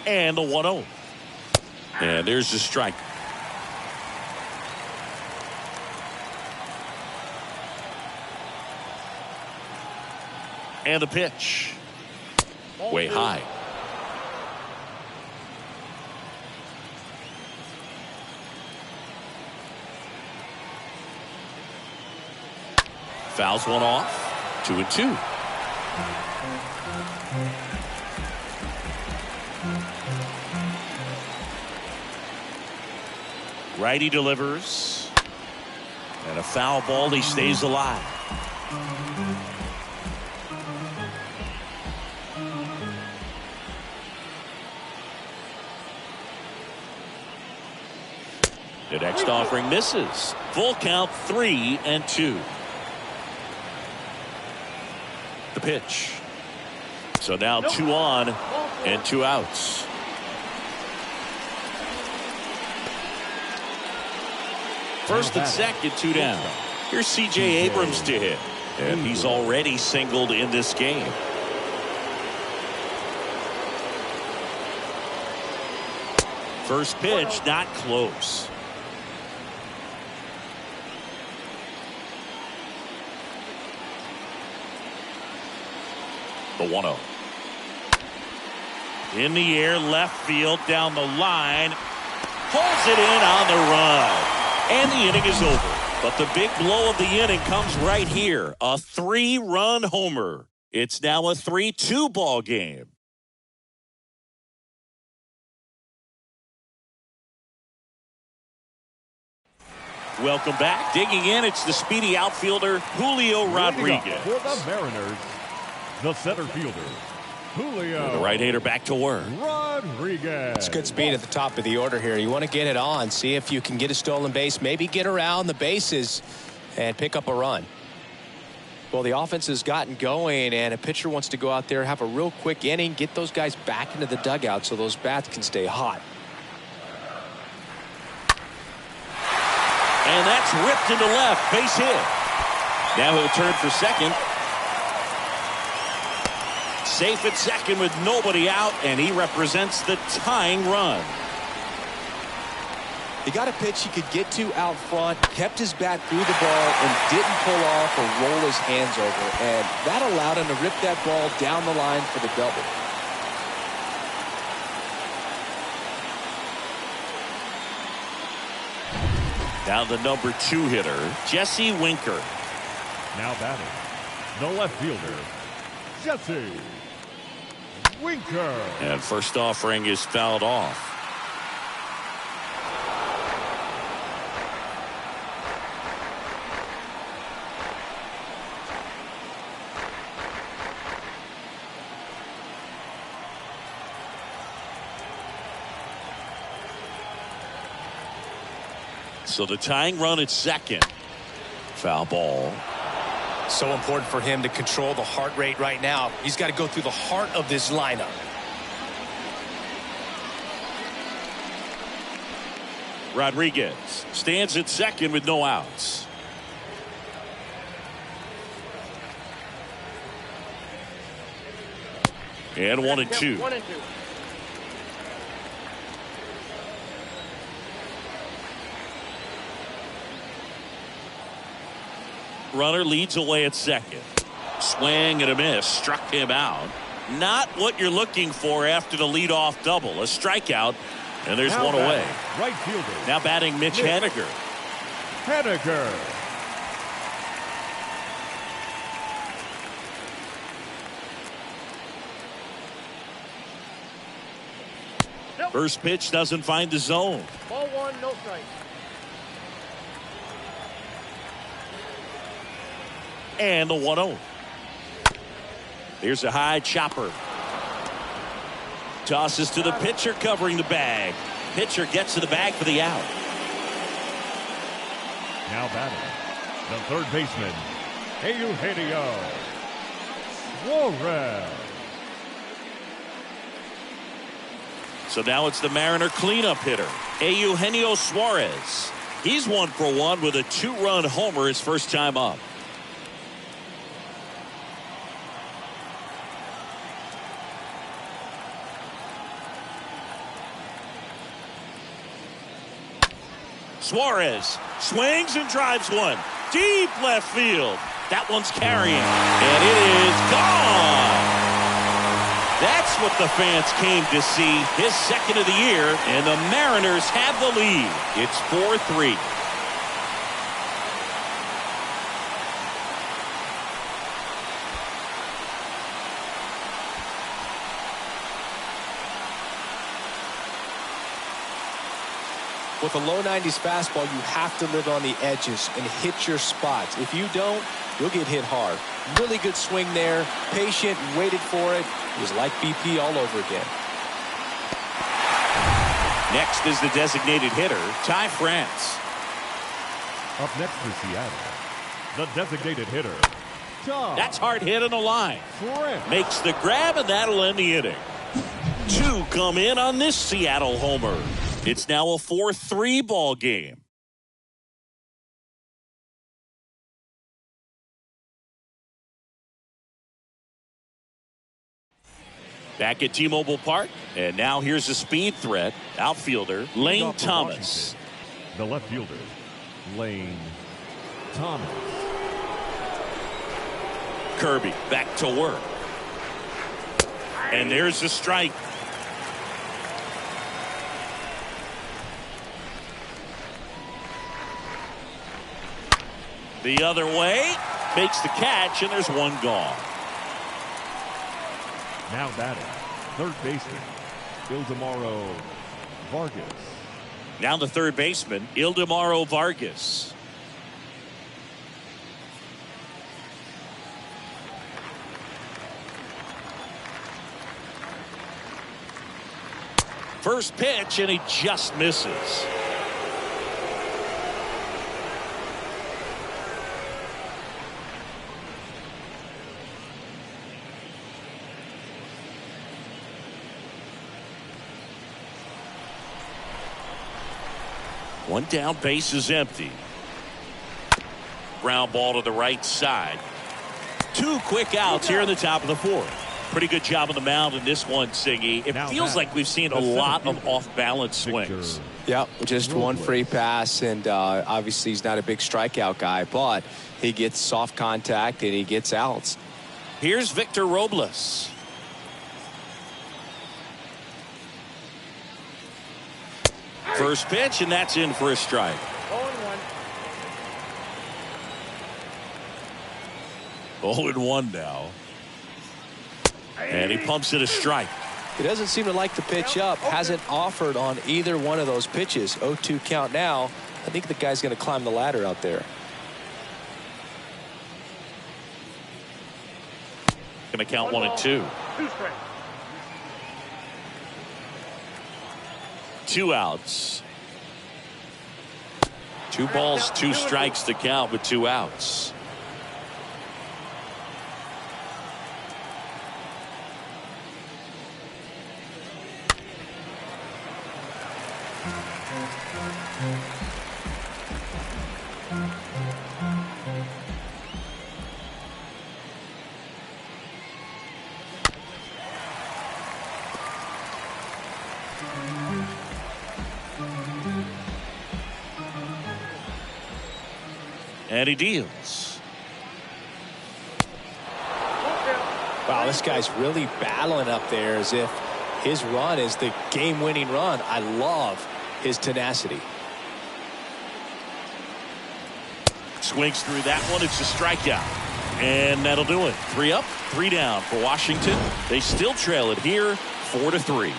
And the 1-0. And there's the strike. And the pitch. Way high. Fouls one off. 2-2. Righty delivers. And a foul ball. He stays alive. The next offering misses. Full count, 3-2. The pitch. So now 2 on and 2 outs. First and second, 2 down. Here's C.J. Abrams to hit. And he's already singled in this game. First pitch, not close. The 1-0. In the air, left field, down the line. Pulls it in on the run. And the inning is over. But the big blow of the inning comes right here. A 3-run homer. It's now a 3-2 ball game. Welcome back. Digging in, it's the speedy outfielder, Julio Rodriguez. For the Mariners, the center fielder, Julio. And the right-hander back to work. Rodriguez. It's good speed at the top of the order here. You want to get it on, see if you can get a stolen base, maybe get around the bases and pick up a run. Well, the offense has gotten going, and a pitcher wants to go out there, have a real quick inning, get those guys back into the dugout so those bats can stay hot. And that's ripped into left, base hit. Now he'll turn for second. Safe at second with nobody out, and he represents the tying run. He got a pitch he could get to out front, kept his bat through the ball, and didn't pull off or roll his hands over. And that allowed him to rip that ball down the line for the double. Now the number 2 hitter, Jesse Winker. Now batting, the left fielder, Jesse Winker. And first offering is fouled off. So the tying run at second. Foul ball. So important for him to control the heart rate right now. He's got to go through the heart of this lineup. Rodriguez stands at second with no outs. And 1-2. 1-2. Runner leads away at second. Swing and a miss. Struck him out. Not what you're looking for after the leadoff double. A strikeout, and there's Now one away. Right fielder. Now batting Mitch Haniger. Haniger. First pitch doesn't find the zone. Ball 1, no strike. And the 1-0. Here's a high chopper. Tosses to the pitcher covering the bag. Pitcher gets to the bag for the out. Now batting, the third baseman, Eugenio Suarez. So now it's the Mariner cleanup hitter, Eugenio Suarez. He's 1 for 1 with a 2-run homer his first time up. Suarez swings and drives one deep left field. That one's carrying, and it is gone. That's what the fans came to see. His second of the year, and the Mariners have the lead. It's 4-3. With a low 90s fastball, you have to live on the edges and hit your spots. If you don't, you'll get hit hard. Really good swing there. Patient, waited for it. It was like BP all over again. Next is the designated hitter, Ty France. Up next for Seattle, the designated hitter, Ty. That's hard hit on the line. France. Makes the grab, and that'll end the inning. 2 come in on this Seattle homer. It's now a 4-3 ball game. Back at T-Mobile Park, and now here's a speed threat. Outfielder Lane Thomas. The left fielder, Lane Thomas. Kirby back to work. And there's the strike. The other way, makes the catch, and there's one gone. Now batting, third baseman, Ildemaro Vargas. Now the third baseman, Ildemaro Vargas. First pitch, and he just misses. One down, base is empty. Ground ball to the right side. 2 quick outs here in the top of the 4th. Pretty good job on the mound in this one, Singy. It feels like we've seen a lot of off-balance swings. Yep, just one free pass, and obviously he's not a big strikeout guy, but he gets soft contact and he gets outs. Here's Victor Robles. First pitch, and that's in for a strike. 0-1 now. And he pumps it a strike. He doesn't seem to like the pitch up. Hasn't offered on either one of those pitches. 0-2 count now. I think the guy's going to climb the ladder out there. Going to count 1 and 2. 2 outs. 2 balls, 2 strikes to count with 2 outs. And he deals. Wow, this guy's really battling up there as if his run is the game-winning run. I love his tenacity. Swings through that one. It's a strikeout. And that'll do it. 3 up, 3 down for Washington. They still trail it here, 4-3.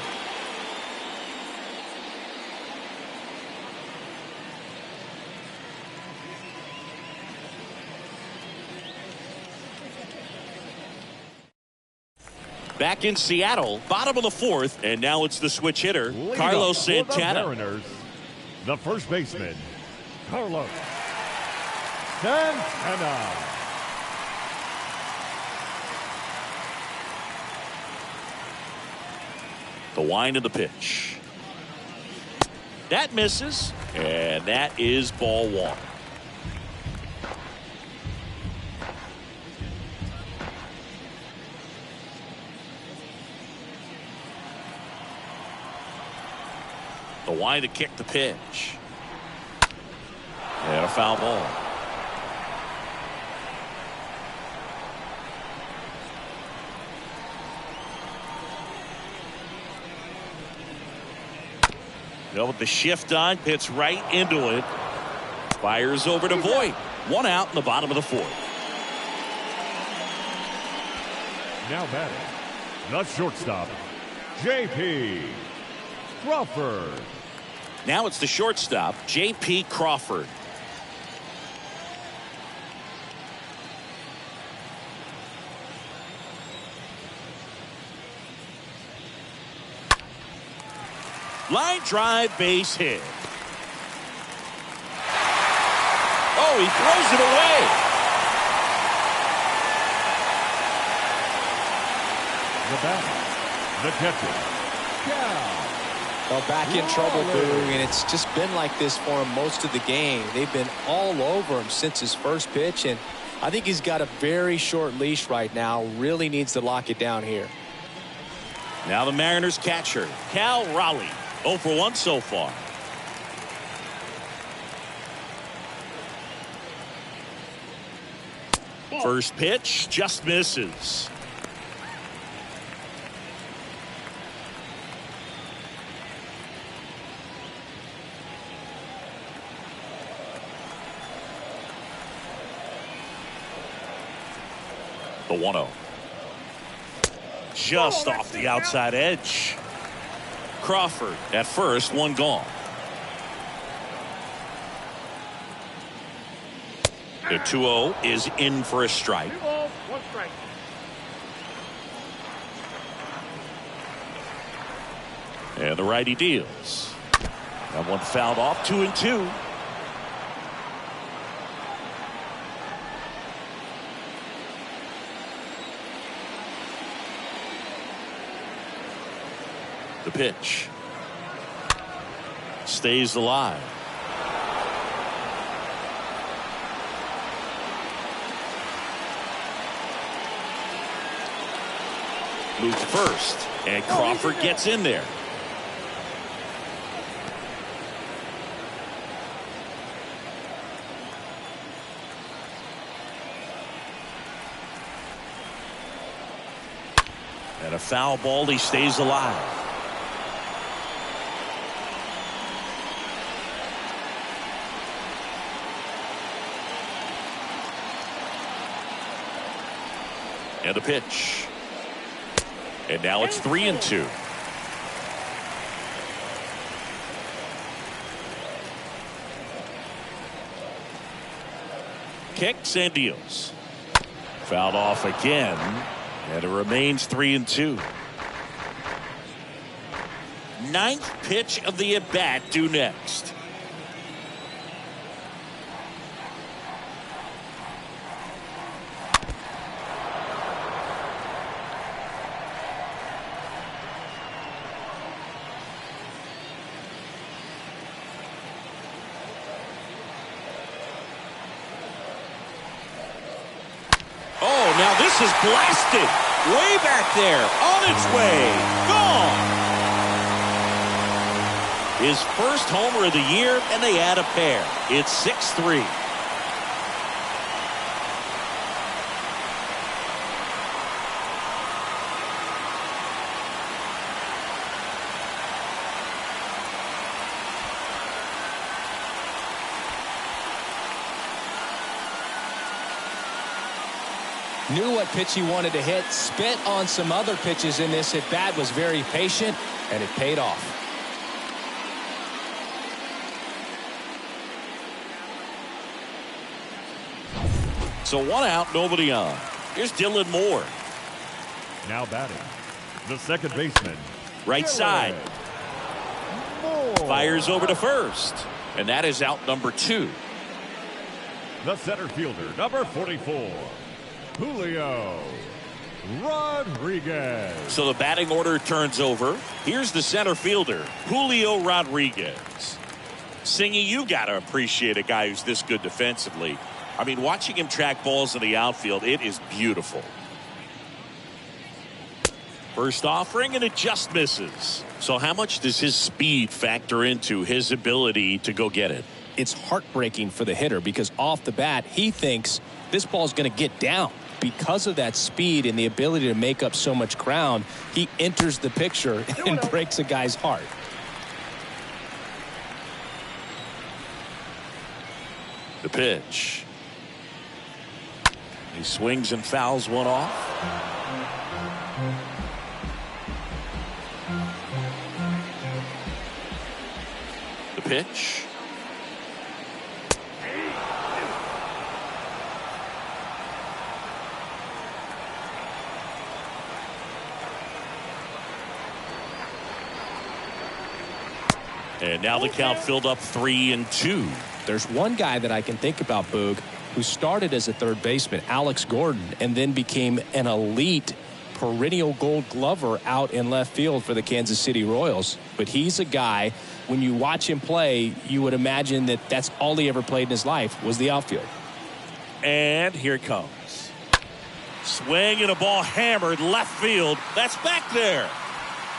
Back in Seattle, bottom of the 4th, and now it's the switch hitter, Carlos Santana. The Mariners, the first baseman, Carlos Santana. The wind of the pitch. That misses, and that is ball one. The wind to kick the pitch. And a foul ball. With the shift on, hits right into it. Fires over to Voit. One out in the bottom of the fourth. Now batting, the shortstop, Jp Crawford. Now it's the shortstop, Jp Crawford. Line drive, base hit. Oh, he throws it away. The batter, the catcher, Cal. Well, back in trouble, Boog, and it's just been like this for him most of the game. They've been all over him since his first pitch, and I think he's got a very short leash right now. Really needs to lock it down here. Now the Mariners catcher, Cal Raleigh. 0 for 1 so far. First pitch just misses. The 1-0. Just off the outside edge. Crawford at first, one gone. The 2-0 is in for a strike. 2 balls, 1 strike. And the righty deals. That one fouled off, 2-2. The pitch stays alive. Moves first, and Crawford gets in there. And a foul ball, he stays alive. And a pitch. And now it's 3-2. Kicks and deals. Fouled off again. And it remains 3-2. Ninth pitch of the at-bat due next. Now this is blasted way back there, on its way, gone. His first homer of the year, and they add a pair. It's 6-3. Knew what pitch he wanted to hit, spent on some other pitches in this at bat, was very patient, and it paid off. So 1 out, nobody on. Here's Dylan Moore. Now batting, the second baseman, Right side. Moore. Fires over to first. And that is out number 2. The center fielder, number 44, Julio Rodriguez. So the batting order turns over. Here's the center fielder, Julio Rodriguez. Singy, you got to appreciate a guy who's this good defensively. I mean, watching him track balls in the outfield, it is beautiful. First offering, and it just misses. So how much does his speed factor into his ability to go get it? It's heartbreaking for the hitter because off the bat, he thinks this ball is going to get down. Because of that speed and the ability to make up so much ground, he enters the picture and breaks a guy's heart. The pitch. He swings and fouls one off. The pitch. And now the count filled up 3-2. There's one guy that I can think about, Boog, who started as a third baseman, Alex Gordon, and then became an elite perennial Gold Glover out in left field for the Kansas City Royals. But he's a guy, when you watch him play, you would imagine that that's all he ever played in his life was the outfield. And here it comes. Swing and a ball hammered left field. That's back there.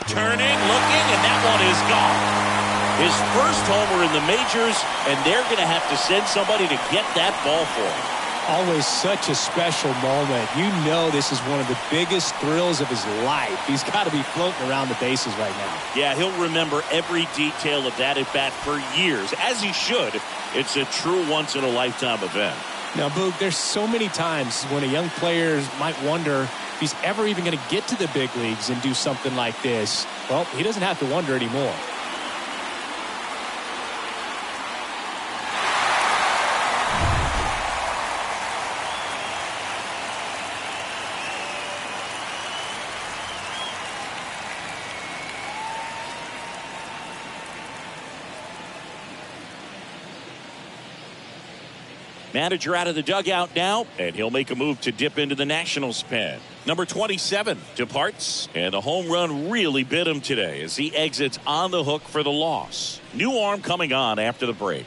Turning, looking, and that one is gone. His first homer in the majors, and they're going to have to send somebody to get that ball for him. Always such a special moment. You know this is one of the biggest thrills of his life. He's got to be floating around the bases right now. Yeah, he'll remember every detail of that at bat for years, as he should. It's a true once-in-a-lifetime event. Now, Boog, there's so many times when a young player might wonder if he's ever even going to get to the big leagues and do something like this. Well, he doesn't have to wonder anymore. Manager out of the dugout now, and he'll make a move to dip into the Nationals pen. Number 27 departs, and the home run really bit him today as he exits on the hook for the loss. New arm coming on after the break.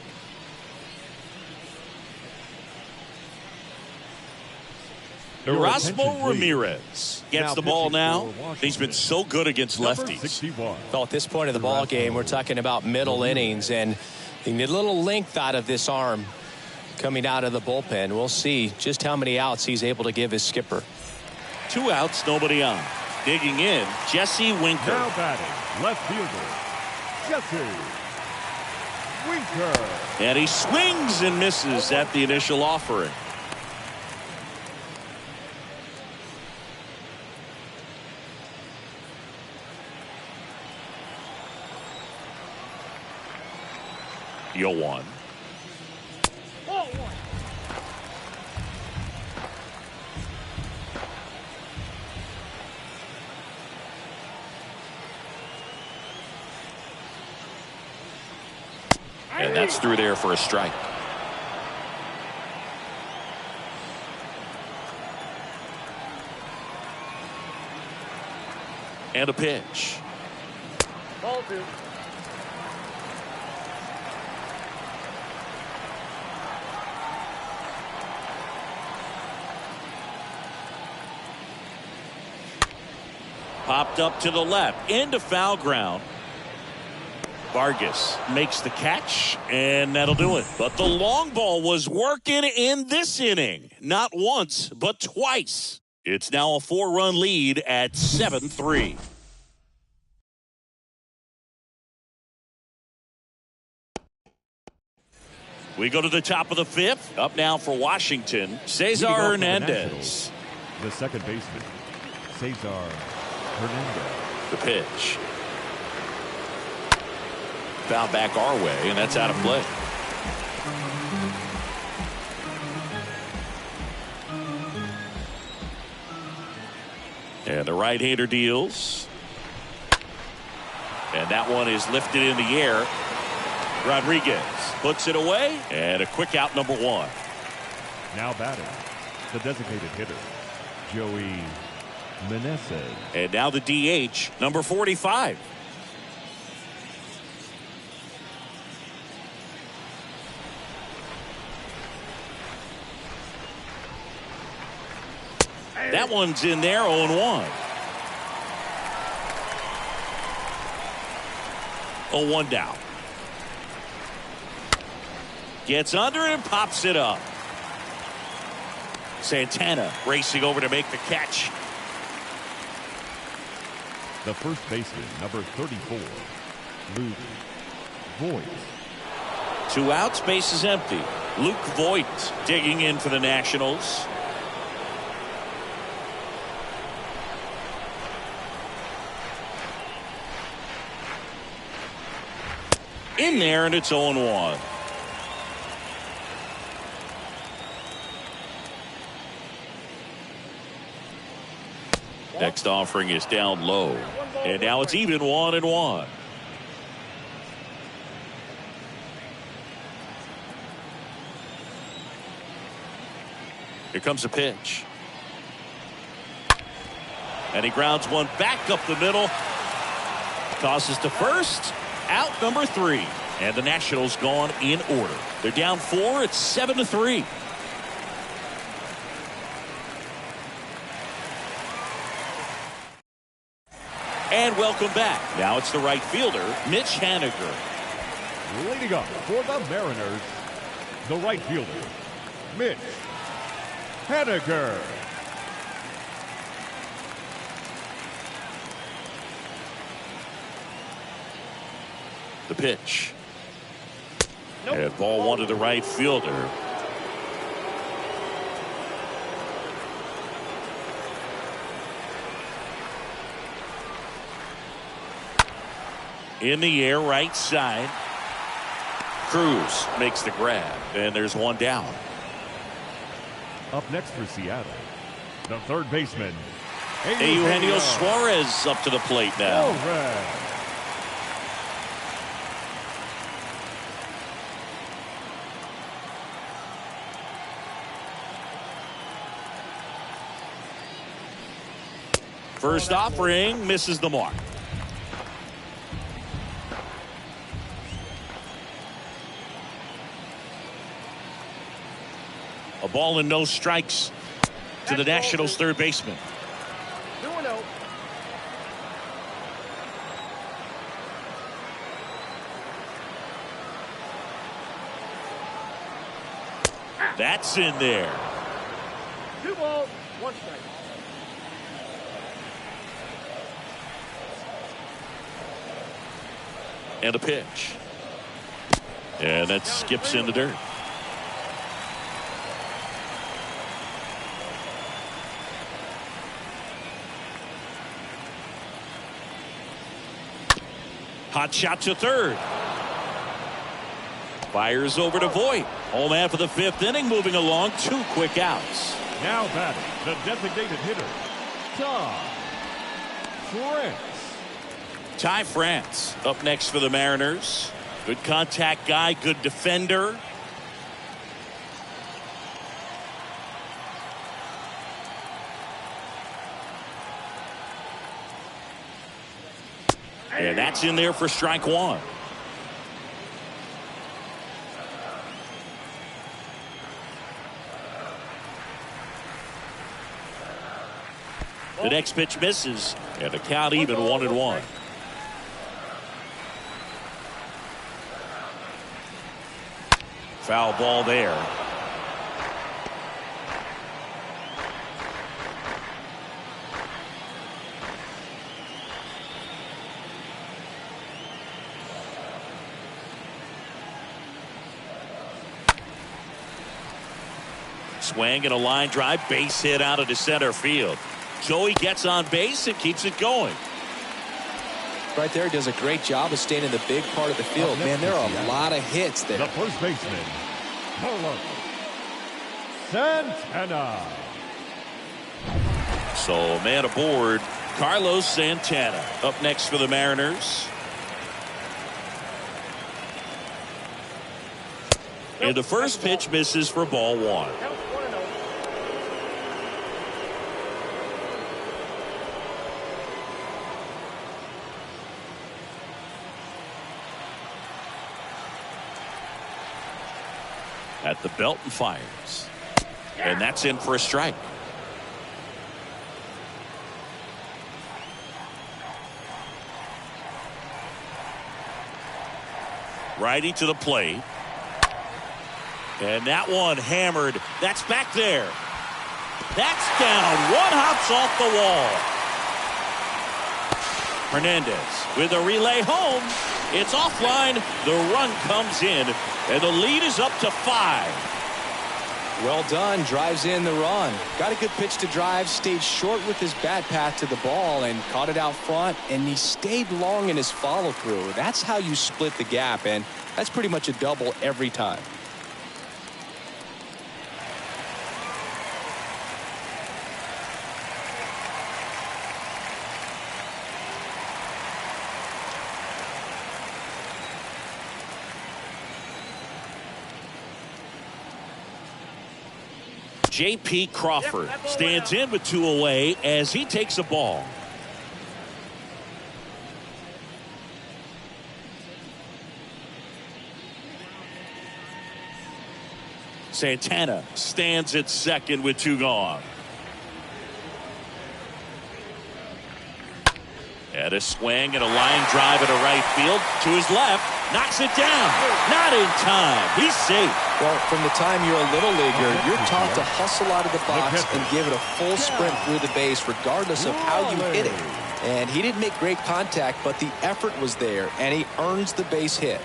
Erasmo Ramirez gets the ball now. He's been so good against lefties. Well, at this point of the ball game, we're talking about middle innings, and they need a little length out of this arm coming out of the bullpen. We'll see just how many outs he's able to give his skipper. 2 outs, nobody on. Digging in, Jesse Winker. Now batting, left fielder, Jesse Winker. And he swings and misses at the initial offering. Yo one. And that's through there for a strike. And a pitch. Ball 2. Popped up to the left into foul ground. Vargas makes the catch, and that'll do it. But the long ball was working in this inning. Not once, but twice. It's now a 4-run lead at 7-3. We go to the top of the 5th. Up now for Washington, Cesar Hernandez. The second baseman, Cesar Hernandez. The pitch. Foul back our way, and that's out of play. And the right-hander deals. And that one is lifted in the air. Rodriguez puts it away, and a quick out, number 1. Now batting, the designated hitter, Joey Meneses. And now the DH, number 45. That one's in there, 0-1. 0-1 down. Gets under it and pops it up. Santana racing over to make the catch. The first baseman, number 34, Luke Voigt. 2 outs, base is empty. Luke Voigt digging in for the Nationals. In there, and it's 0-1. Next offering is down low. And now it's even 1-1. Here comes a pitch. And he grounds one back up the middle. Tosses to first. Out number 3. And the Nationals gone in order. They're down 4. It's 7-3. And welcome back. Now it's the right fielder, Mitch Haniger. Leading up for the Mariners, the right fielder, Mitch Haniger. The pitch. And ball 1 to the right fielder. In the air, right side. Cruz makes the grab, and there's 1 down. Up next for Seattle, the third baseman, Eugenio Suarez up to the plate now. Robles. First offering misses the mark. A ball and no strikes to the Nationals' third baseman. 2-0. That's in there. 2 balls, 1 strike. And a pitch. And that skips in the dirt. Hot shot to third. Fires over to Voigt. Home man for the 5th inning, moving along. 2 quick outs. Now batting, the designated hitter, France. Ty France up next for the Mariners. Good contact guy, good defender. And that's in there for strike 1. The next pitch misses, and the count even 1-1. Foul ball there. Swing and a line drive, base hit out into center field. Joey gets on base and keeps it going. Right there, he does a great job of staying in the big part of the field. Man, there are a lot of hits there. The first baseman, Carlos Santana. So, man aboard, Carlos Santana up next for the Mariners. And the first pitch misses for ball 1. Count 1-0. At the belt and fires. And that's in for a strike. Righty to the plate. And that one hammered. That's back there. That's down. One hops off the wall. Hernandez with a relay home. It's offline. The run comes in. And the lead is up to 5. Well done. Drives in the run. Got a good pitch to drive. Stayed short with his bat path to the ball and caught it out front. And he stayed long in his follow through. That's how you split the gap. And that's pretty much a double every time. Jp Crawford stands in with 2 away as he takes a ball. Santana stands at second with 2 gone. At a swing and a line drive into right field to his left, knocks it down. Not in time. He's safe. Well, from the time you're a little leaguer, you're taught to hustle out of the box and give it a full sprint through the base regardless of how you hit it. And he didn't make great contact, but the effort was there, and he earns the base hit.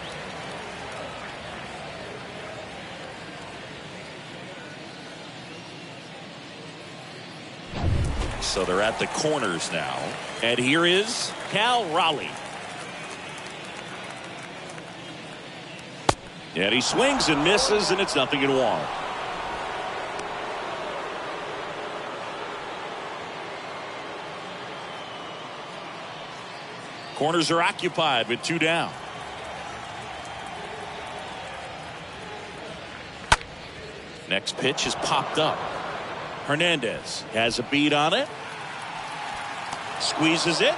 So they're at the corners now. And here is Cal Raleigh. And he swings and misses, and it's 0-1. Corners are occupied with 2 down. Next pitch is popped up. Hernandez has a beat on it. Squeezes it,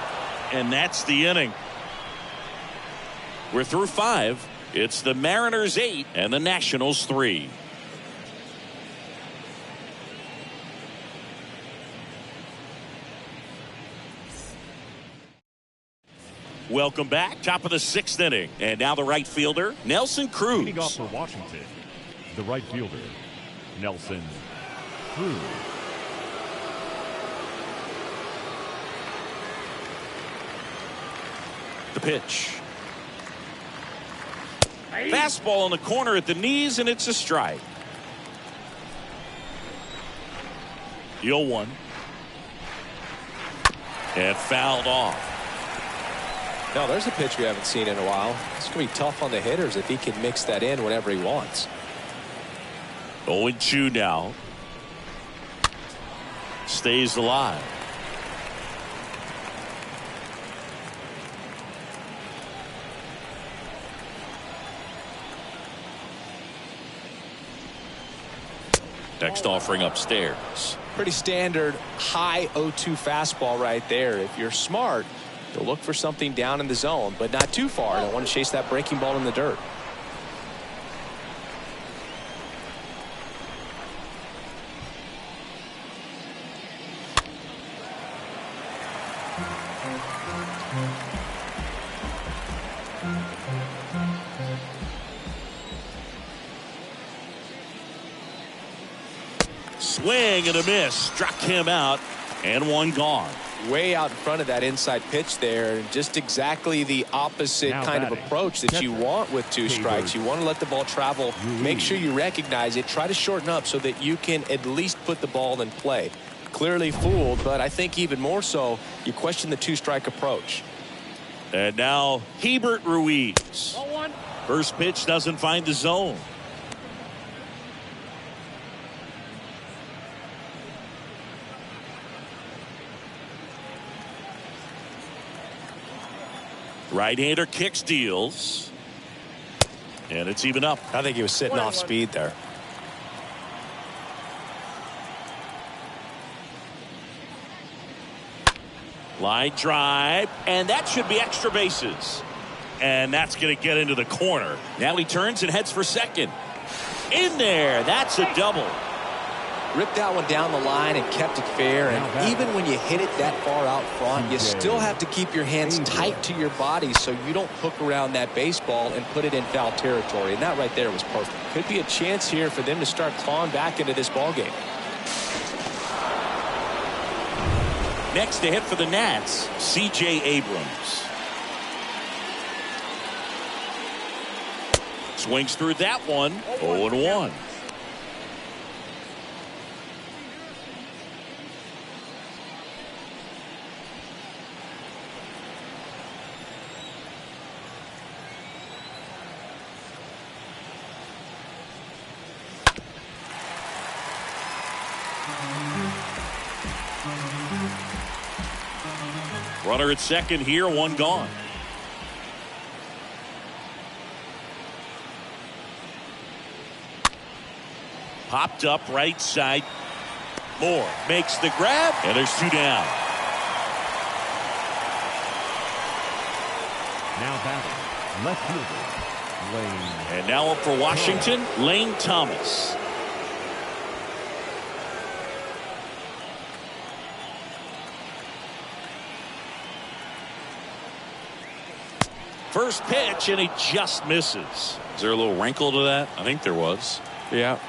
and that's the inning. We're through 5. It's the Mariners 8 and the Nationals 3. Welcome back. Top of the 6th inning. And now the right fielder, Nelson Cruz. Leading off for Washington, the right fielder, Nelson Cruz. The pitch. Fastball in the corner at the knees, and it's a strike. 0-1. And fouled off. No, there's a pitch we haven't seen in a while. It's going to be tough on the hitters if he can mix that in whenever he wants. 0-2 now. Stays alive. Next offering upstairs. Pretty standard high 0-2 fastball right there. If you're smart, you'll look for something down in the zone, but not too far. Don't want to chase that breaking ball in the dirt. Swing and a miss. Struck him out, and 1 gone. Way out in front of that inside pitch there. Just exactly the opposite kind of approach that you want with 2 strikes. You want to let the ball travel. Make sure you recognize it. Try to shorten up so that you can at least put the ball in play. Clearly fooled, but I think even more so, you question the 2-strike approach. And now Hebert Ruiz. First pitch doesn't find the zone. Right-hander kicks, deals. And it's even up. I think he was sitting off speed there. Line drive, and that should be extra bases. And that's going to get into the corner. Now he turns and heads for second. In there. That's a double. Ripped that one down the line and kept it fair. And even when you hit it that far out front, you still have to keep your hands tight to your body so you don't hook around that baseball and put it in foul territory. And that right there was perfect. Could be a chance here for them to start clawing back into this ball game. Next to hit for the Nats, C.J. Abrams. Swings through that one. 0-1. Runner at second here, one gone. Popped up right side. Moore makes the grab, and there's two down. Now batting, left fielder, Lane. And now up for Washington, Lane Thomas. First pitch, and he just misses. Is there a little wrinkle to that? I think there was. Yeah.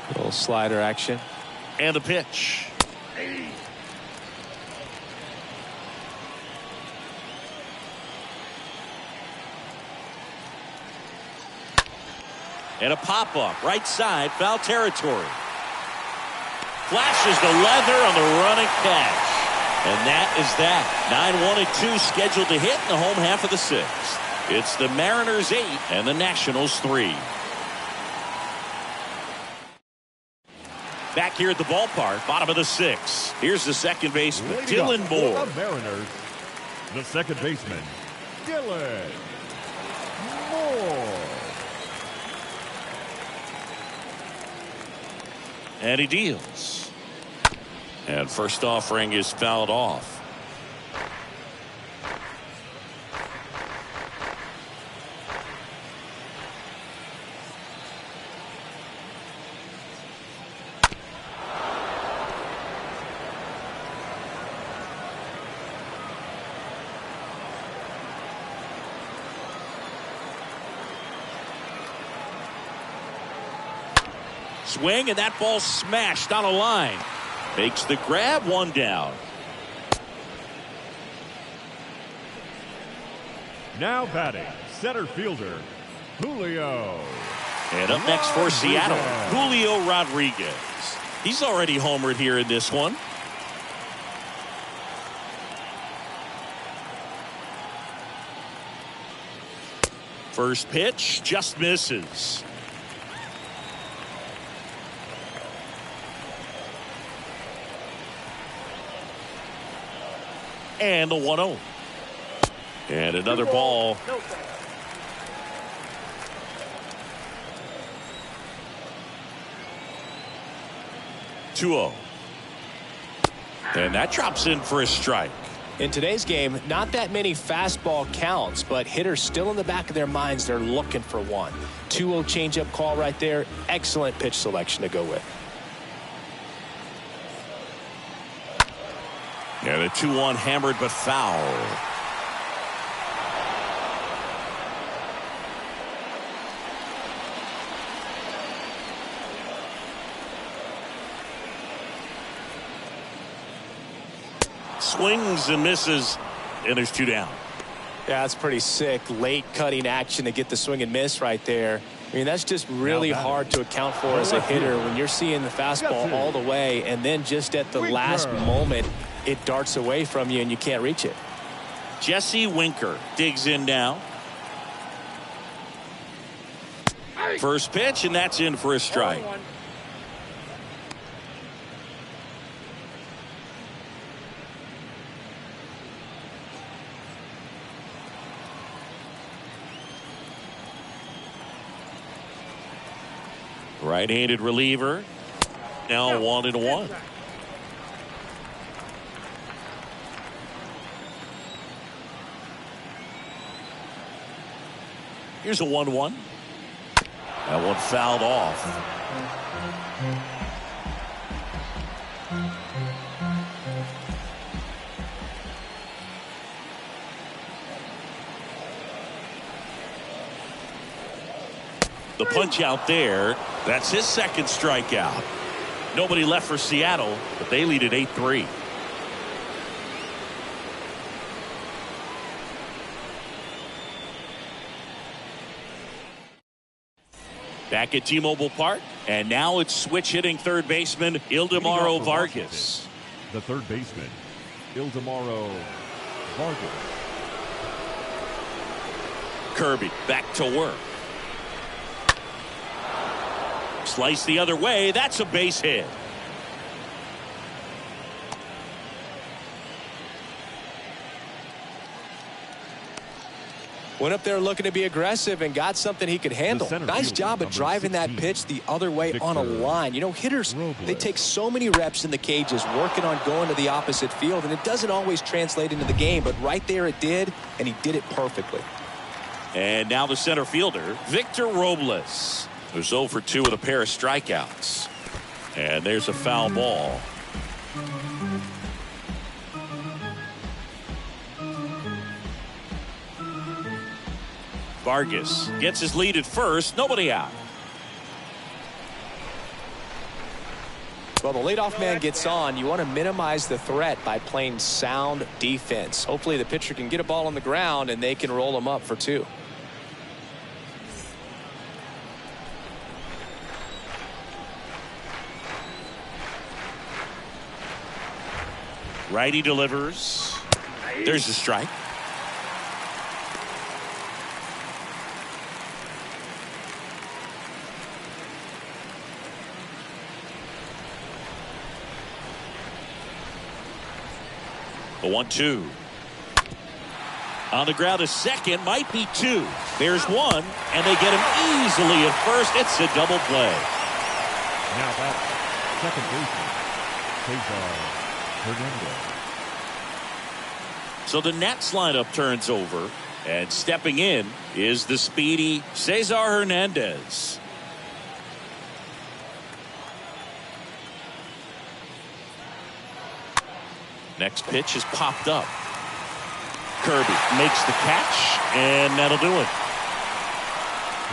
A little slider action. And the pitch. And a pop-up, right side, foul territory. Flashes the leather on the running catch. And that is that. 9-1-2 scheduled to hit in the home half of the sixth. It's the Mariners 8 and the Nationals 3. Back here at the ballpark, bottom of the sixth. Here's the second baseman, Dylan Moore. The Mariners, the second baseman, Dylan Moore. And he deals. And first offering is fouled off. Swing, and that ball smashed on a line. Makes the grab, one down. Now batting, center fielder, Julio. And up next for Seattle, Julio Rodriguez. He's already homered here in this one. First pitch just misses. And the 1-0. And another ball. (2-0). And that drops in for a strike. In today's game, not that many fastball counts, but hitters still in the back of their minds, they're looking for one. 2-0 changeup call right there. Excellent pitch selection to go with. And a 2-1 hammered but foul. Swings and misses, and there's two down. Yeah, that's pretty sick. Late cutting action to get the swing and miss right there. I mean, that's just really hard to account for as a hitter when you're seeing the fastball all the way, and then just at the last moment, it darts away from you and you can't reach it. Jesse Winker digs in now. First pitch, and that's in for a strike. Right-handed reliever. Now 1-1. Here's a 1-1. That one fouled off. The punch out there. That's his second strikeout. Nobody left for Seattle, but they lead at 8-3. Back at T-Mobile Park, and now it's switch hitting third baseman Ildemaro Vargas. The third baseman, Ildemaro Vargas. Kirby back to work. Slice the other way. That's a base hit. Went up there looking to be aggressive and got something he could handle. Nice job of driving that pitch the other way on a line. You know, hitters, they take so many reps in the cages working on going to the opposite field, and it doesn't always translate into the game, but right there it did, and he did it perfectly. And now the center fielder, Victor Robles, who's 0 for 2 with a pair of strikeouts. And there's a foul ball. Vargas gets his lead at first. Nobody out. Well, the leadoff man gets on. You want to minimize the threat by playing sound defense. Hopefully the pitcher can get a ball on the ground and they can roll him up for 2. Righty delivers. There's the strike. The 1-2. On the ground to second, might be 2. There's 1, and they get him easily at first. It's a double play. Now that's second baseman, Cesar Hernandez. So the Nats lineup turns over, and stepping in is the speedy Cesar Hernandez. Next pitch is popped up. Kirby makes the catch, and that'll do it.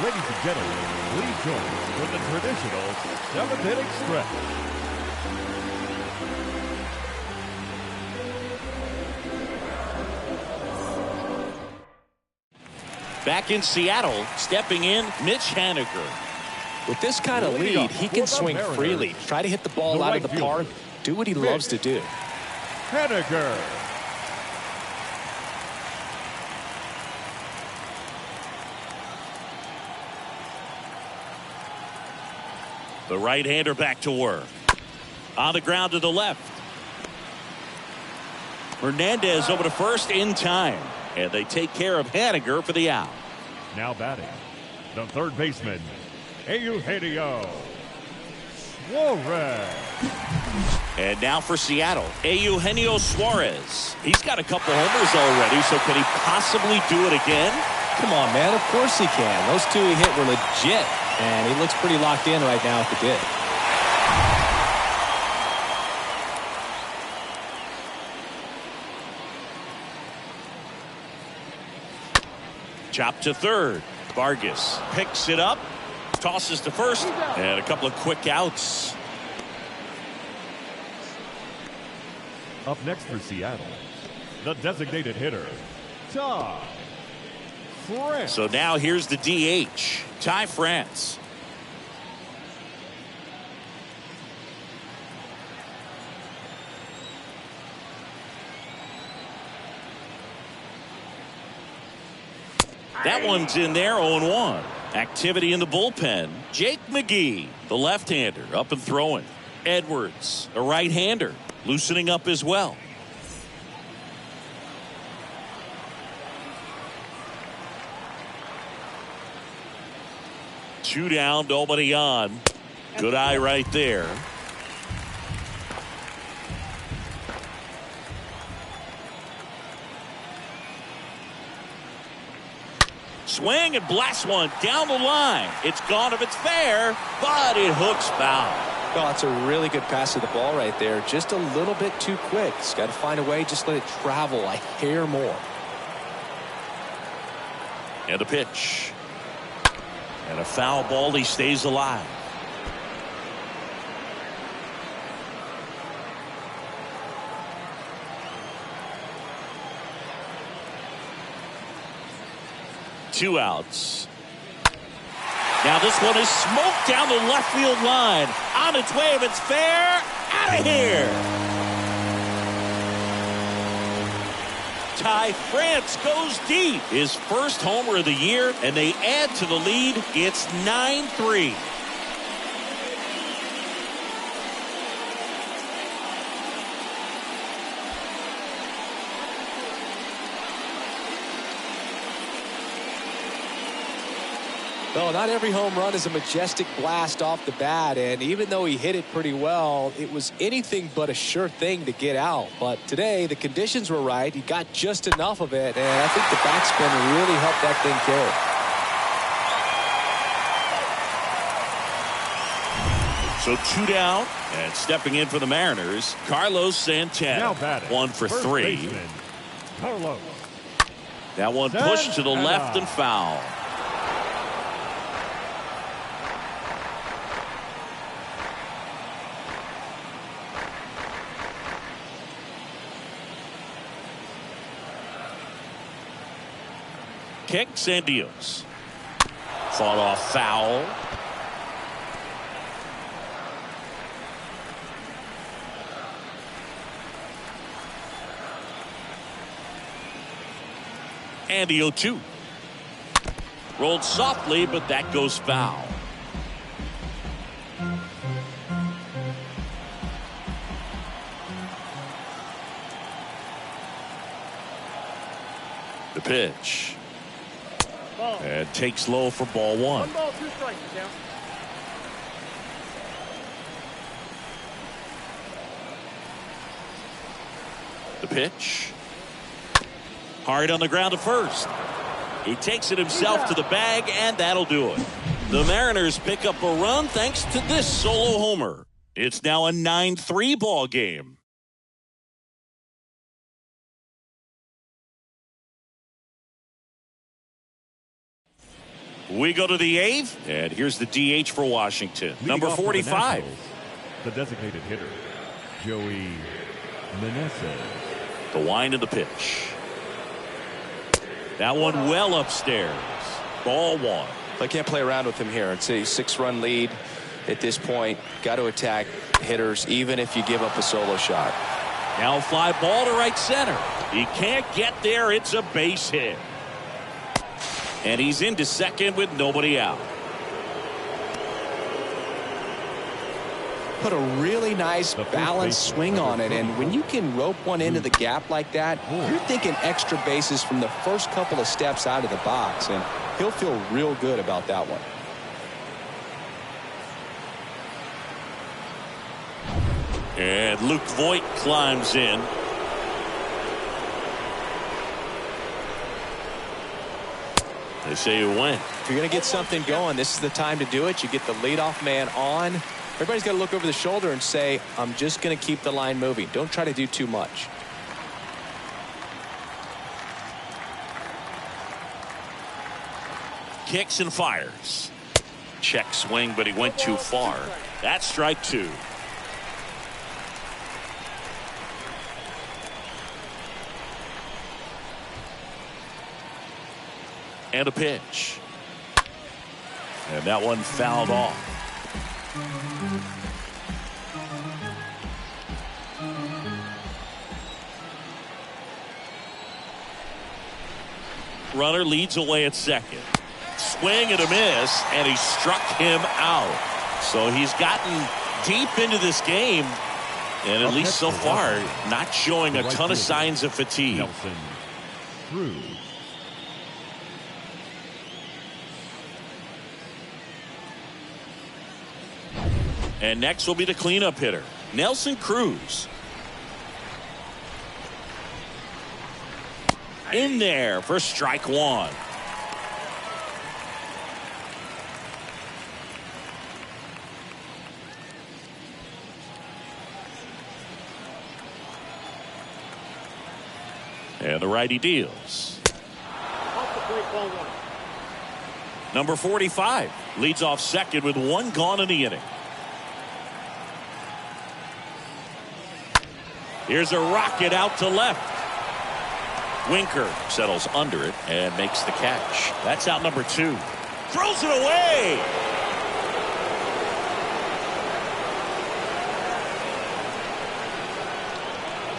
Ladies and gentlemen, please join us for the traditional 7th-inning stretch. Back in Seattle, stepping in, Mitch Haniger. With this kind of lead, he can swing freely, try to hit the ball out of the park, do what he loves to do. Haniger. The right-hander back to work. On the ground to the left. Hernandez over to first in time. And they take care of Haniger for the out. Now batting, the third baseman, Eugenio Suarez. And now for Seattle, Eugenio Suarez. He's got a couple homers already, so can he possibly do it again? Come on, man. Of course he can. Those 2 he hit were legit, and he looks pretty locked in right now at the dish. Chop to third. Vargas picks it up, tosses to first, and a couple of quick outs. Up next for Seattle, the designated hitter, Ty France. So now here's the DH, Ty France. That one's in there, 0-1. Activity in the bullpen. Jake McGee, the left-hander, up and throwing. Edwards, a right-hander, loosening up as well. Two down, nobody on. Good eye right there. Swing and blast one down the line. It's gone if it's fair, but it hooks foul. Well, it's a really good pass to the ball right there. Just a little bit too quick. He's got to find a way. Just let it travel a hair more. And a pitch. And a foul ball. He stays alive. Two outs. Now this one is smoked down the left field line. On its way, if it's fair, out of here. Ty France goes deep. His first homer of the year, and they add to the lead. It's 9-3. Well, not every home run is a majestic blast off the bat, and even though he hit it pretty well, it was anything but a sure thing to get out. But today, the conditions were right. He got just enough of it, and I think the backspin really helped that thing carry. So 2 down, and stepping in for the Mariners, Carlos Santana. Now batting, 1 for first 3. baseman, Carlos. That one pushed to the left and foul. Kicks and deals. Fought off foul. And the 0-2. Rolled softly, but that goes foul. The pitch. And takes low for ball 1. 1 ball, 2 strikes, down. The pitch. Hard on the ground to first. He takes it himself to the bag, and that'll do it. The Mariners pick up a run thanks to this solo homer. It's now a 9-3 ball game. We go to the 8th, and here's the DH for Washington. Number 45. The designated hitter, Joey Meneses. The wind of the pitch. That one well upstairs. Ball 1. I can't play around with him here. It's a 6-run lead at this point. Got to attack hitters, even if you give up a solo shot. Now fly ball to right center. He can't get there. It's a base hit. And he's into second with nobody out. Put a really nice balanced swing on it, and when you can rope one into the gap like that, you're thinking extra bases from the first couple of steps out of the box, and he'll feel real good about that one. And Luke Voit climbs in. They say you win. If you're going to get something going, this is the time to do it. You get the leadoff man on. Everybody's got to look over the shoulder and say, I'm just going to keep the line moving. Don't try to do too much. Kicks and fires. Check swing, but he went too far. That's strike 2. And a pitch. And that one fouled off. Runner leads away at second. Swing and a miss, and he struck him out. So he's gotten deep into this game, and at least so far, not showing a ton of signs of fatigue. Cruz. And next will be the cleanup hitter, Nelson Cruz. In there for strike 1. And the righty deals. Off the plate, ball one. Number 45 leads off second with one gone in the inning. Here's a rocket out to left. Winker settles under it and makes the catch. That's out number 2. Throws it away.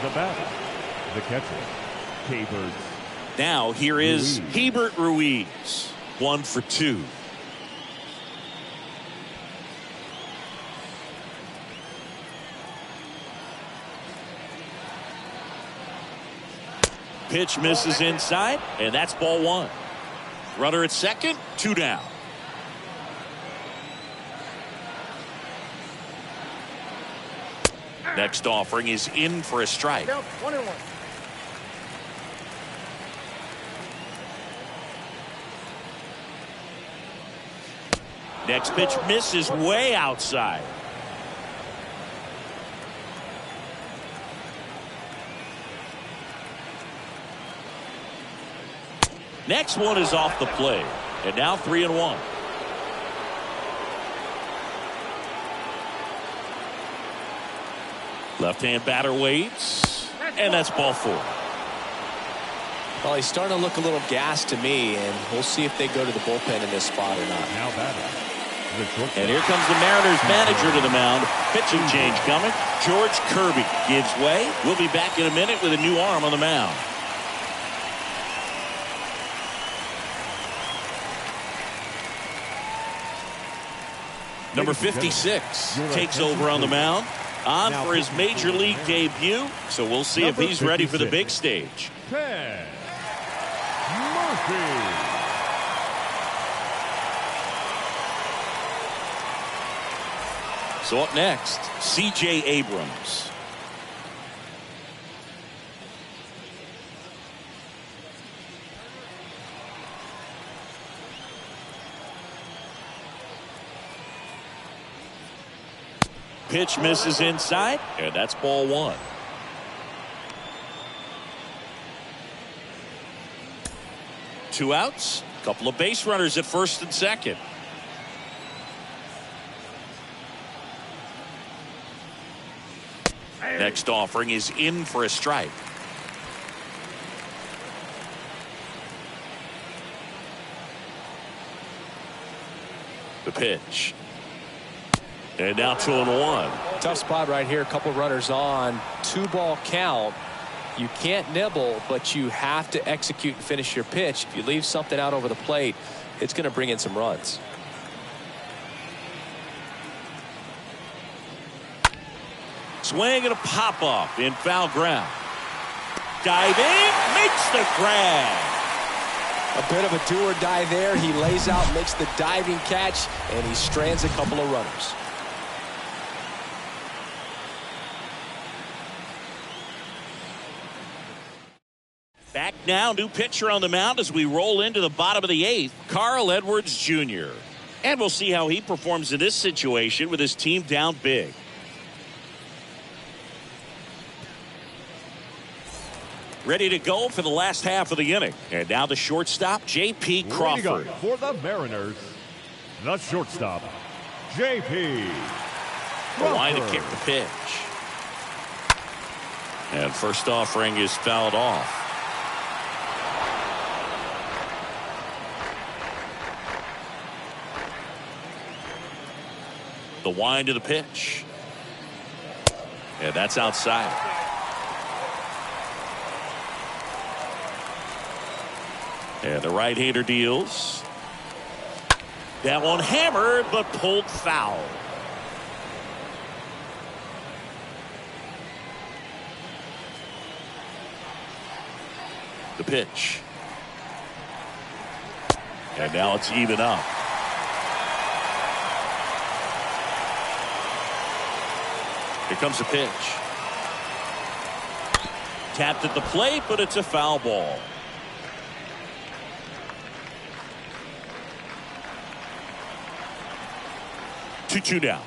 The batter, the catcher, Hebert. Now here is Ruiz. Hebert Ruiz. 1 for 2. Pitch misses inside, and that's ball 1. Runner at second, 2 down. Next offering is in for a strike. Count 1-1. Next pitch misses way outside. Next one is off the plate, and now 3-1. Left-hand batter waits, and that's ball 4. Well, he's starting to look a little gassed to me, and we'll see if they go to the bullpen in this spot or not. Now batting, the shortstop. And here comes the Mariners manager to the mound. Pitching change coming. George Kirby gives way. We'll be back in a minute with a new arm on the mound. Number 56 takes over on the mound. On for his major league debut. So we'll see if he's ready for the big stage. Ted Murphy. So up next, C.J. Abrams. Pitch misses inside, and that's ball 1. Two outs, couple of base runners at first and second. Next offering is in for a strike. The pitch. And now 2-1. Tough spot right here. A couple runners on. 2-ball count. You can't nibble, but you have to execute and finish your pitch. If you leave something out over the plate, it's going to bring in some runs. Swing and a pop-up in foul ground. Diving, makes the grab. A bit of a do-or-die there. He lays out, makes the diving catch, and he strands a couple of runners. Back now, new pitcher on the mound as we roll into the bottom of the 8th, Carl Edwards Jr. And we'll see how he performs in this situation with his team down big. Ready to go for the last half of the inning. And now the shortstop, Jp Crawford. For the Mariners, the shortstop, Jp The line to Crawford. kick the pitch. And first offering is fouled off. The wind to the pitch. And that's outside. And the right-hander deals. That one hammered, but pulled foul. The pitch. And now it's even up. Here comes the pitch. Tapped at the plate, but it's a foul ball. Two down.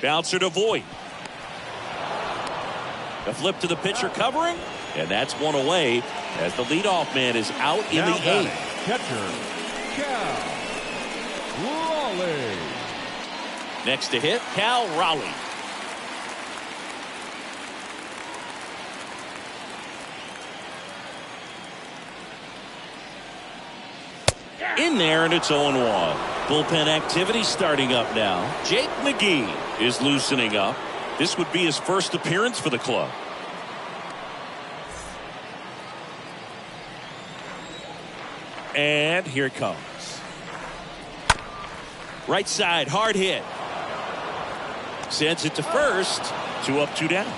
Bouncer to Voit. A flip to the pitcher covering, and that's one away as the leadoff man is out in Now the eighth. Catcher, Cal Raleigh. Next to hit, Cal Raleigh. In there, and it's 0-1. Bullpen activity starting up now. Jake McGee is loosening up. This would be his first appearance for the club. And here it comes. Right side, hard hit. Sends it to first. 2 up, 2 down.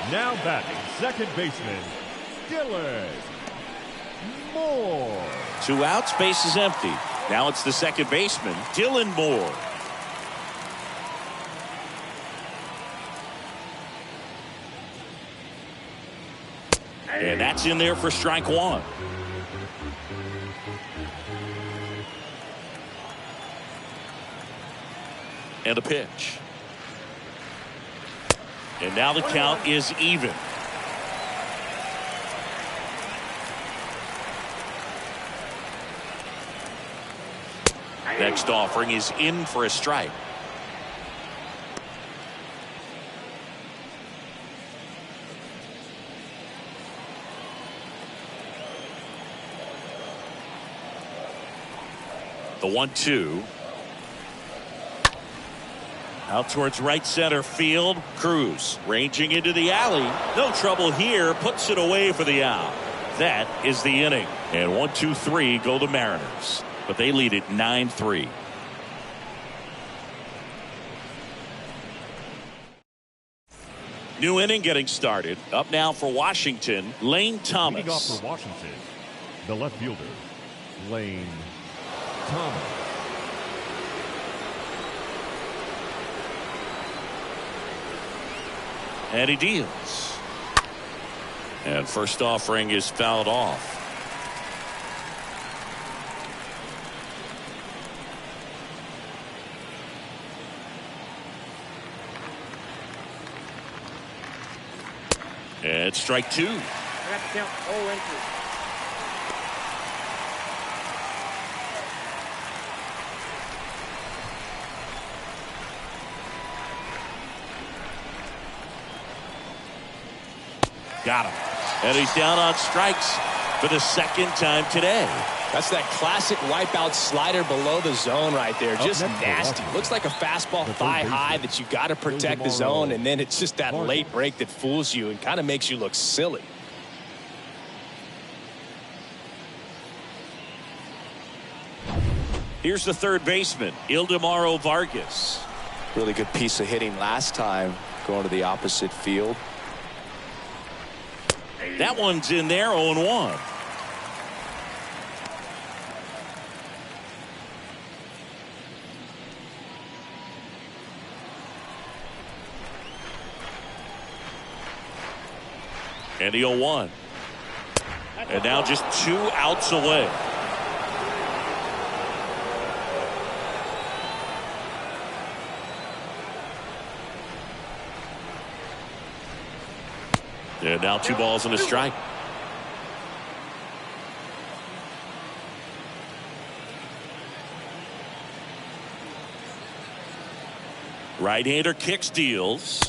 Now batting, second baseman, Dylan Moore. 2 outs, base is empty. Now it's the second baseman, Dylan Moore. And that's in there for strike 1. And a pitch. And now the count is even. Next offering is in for a strike. The 1-2. Out towards right center field. Cruz ranging into the alley. No trouble here. Puts it away for the out. That is the inning. And 1-2-3 go the Mariners. But they lead it 9-3. New inning getting started. Up now for Washington, Lane Thomas. Leading off for Washington, the left fielder, Lane Thomas. And he deals. And first offering is fouled off. And strike 2. I got to count 0-2. Got him. And he's down on strikes for the second time today. That's that classic wipeout slider below the zone right there. Just nasty. Looks like a fastball thigh high that you got to protect the zone, and then it's just that late break that fools you and kind of makes you look silly. Here's the third baseman, Ildemaro Vargas. Really good piece of hitting last time going to the opposite field. That one's in there, 0-1. And the 0-1. And now just 2 outs away. And now 2 balls and a strike. Right-hander kicks, deals.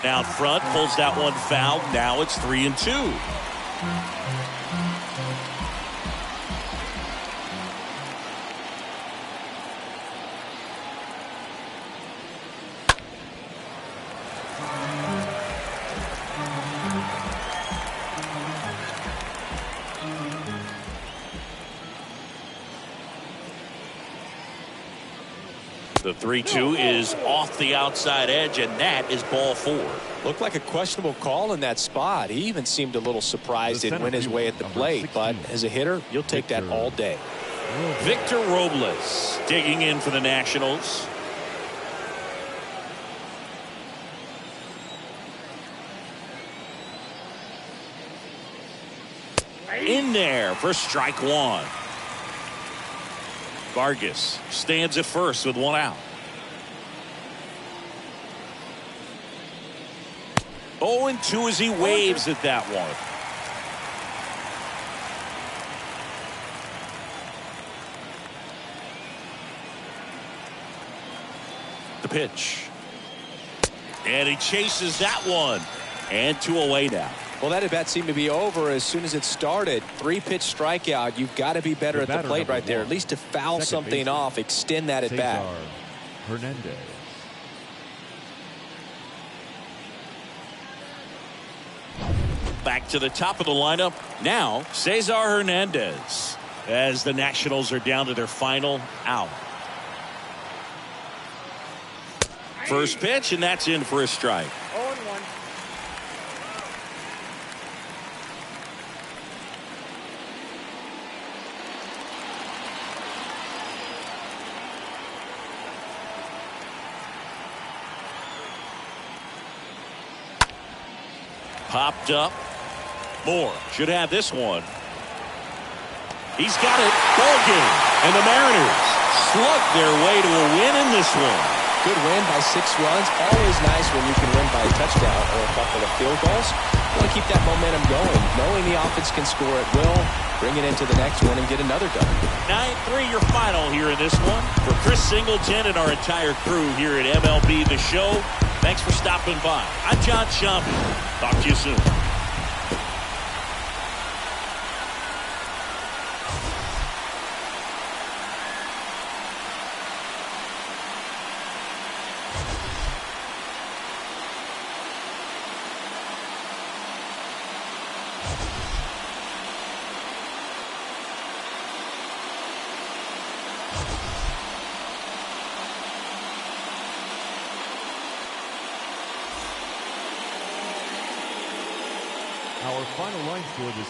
Down front, pulls that one foul. Now it's 3-2. The 3-2 is off the outside edge, and that is ball 4. Looked like a questionable call in that spot. He even seemed a little surprised it went his way at the plate, but as a hitter, you'll take that all day. Victor Robles digging in for the Nationals. in there for strike one. Vargas stands at first with one out. 0-2 as he waves at that one. The pitch. And he chases that one. And 2 away now. Well, that at bat seemed to be over as soon as it started. 3-pitch strikeout. You've got to be better at the plate right there. At least to foul something off, extend that at bat. Cesar Hernandez. Back to the top of the lineup. Now, Cesar Hernandez. As the Nationals are down to their final out. First pitch, and that's in for a strike. 0-1. Popped up. Moore should have this one. He's got it. Ball game. And the Mariners slug their way to a win in this one. Good win by 6 runs. Always nice when you can win by a touchdown or a couple of field goals. You want to keep that momentum going. Knowing the offense can score at will, bring it into the next one and get another done. 9-3 your final here in this one. For Chris Singleton and our entire crew here at MLB The Show, thanks for stopping by. I'm John Shambi. Talk to you soon. Our final line score this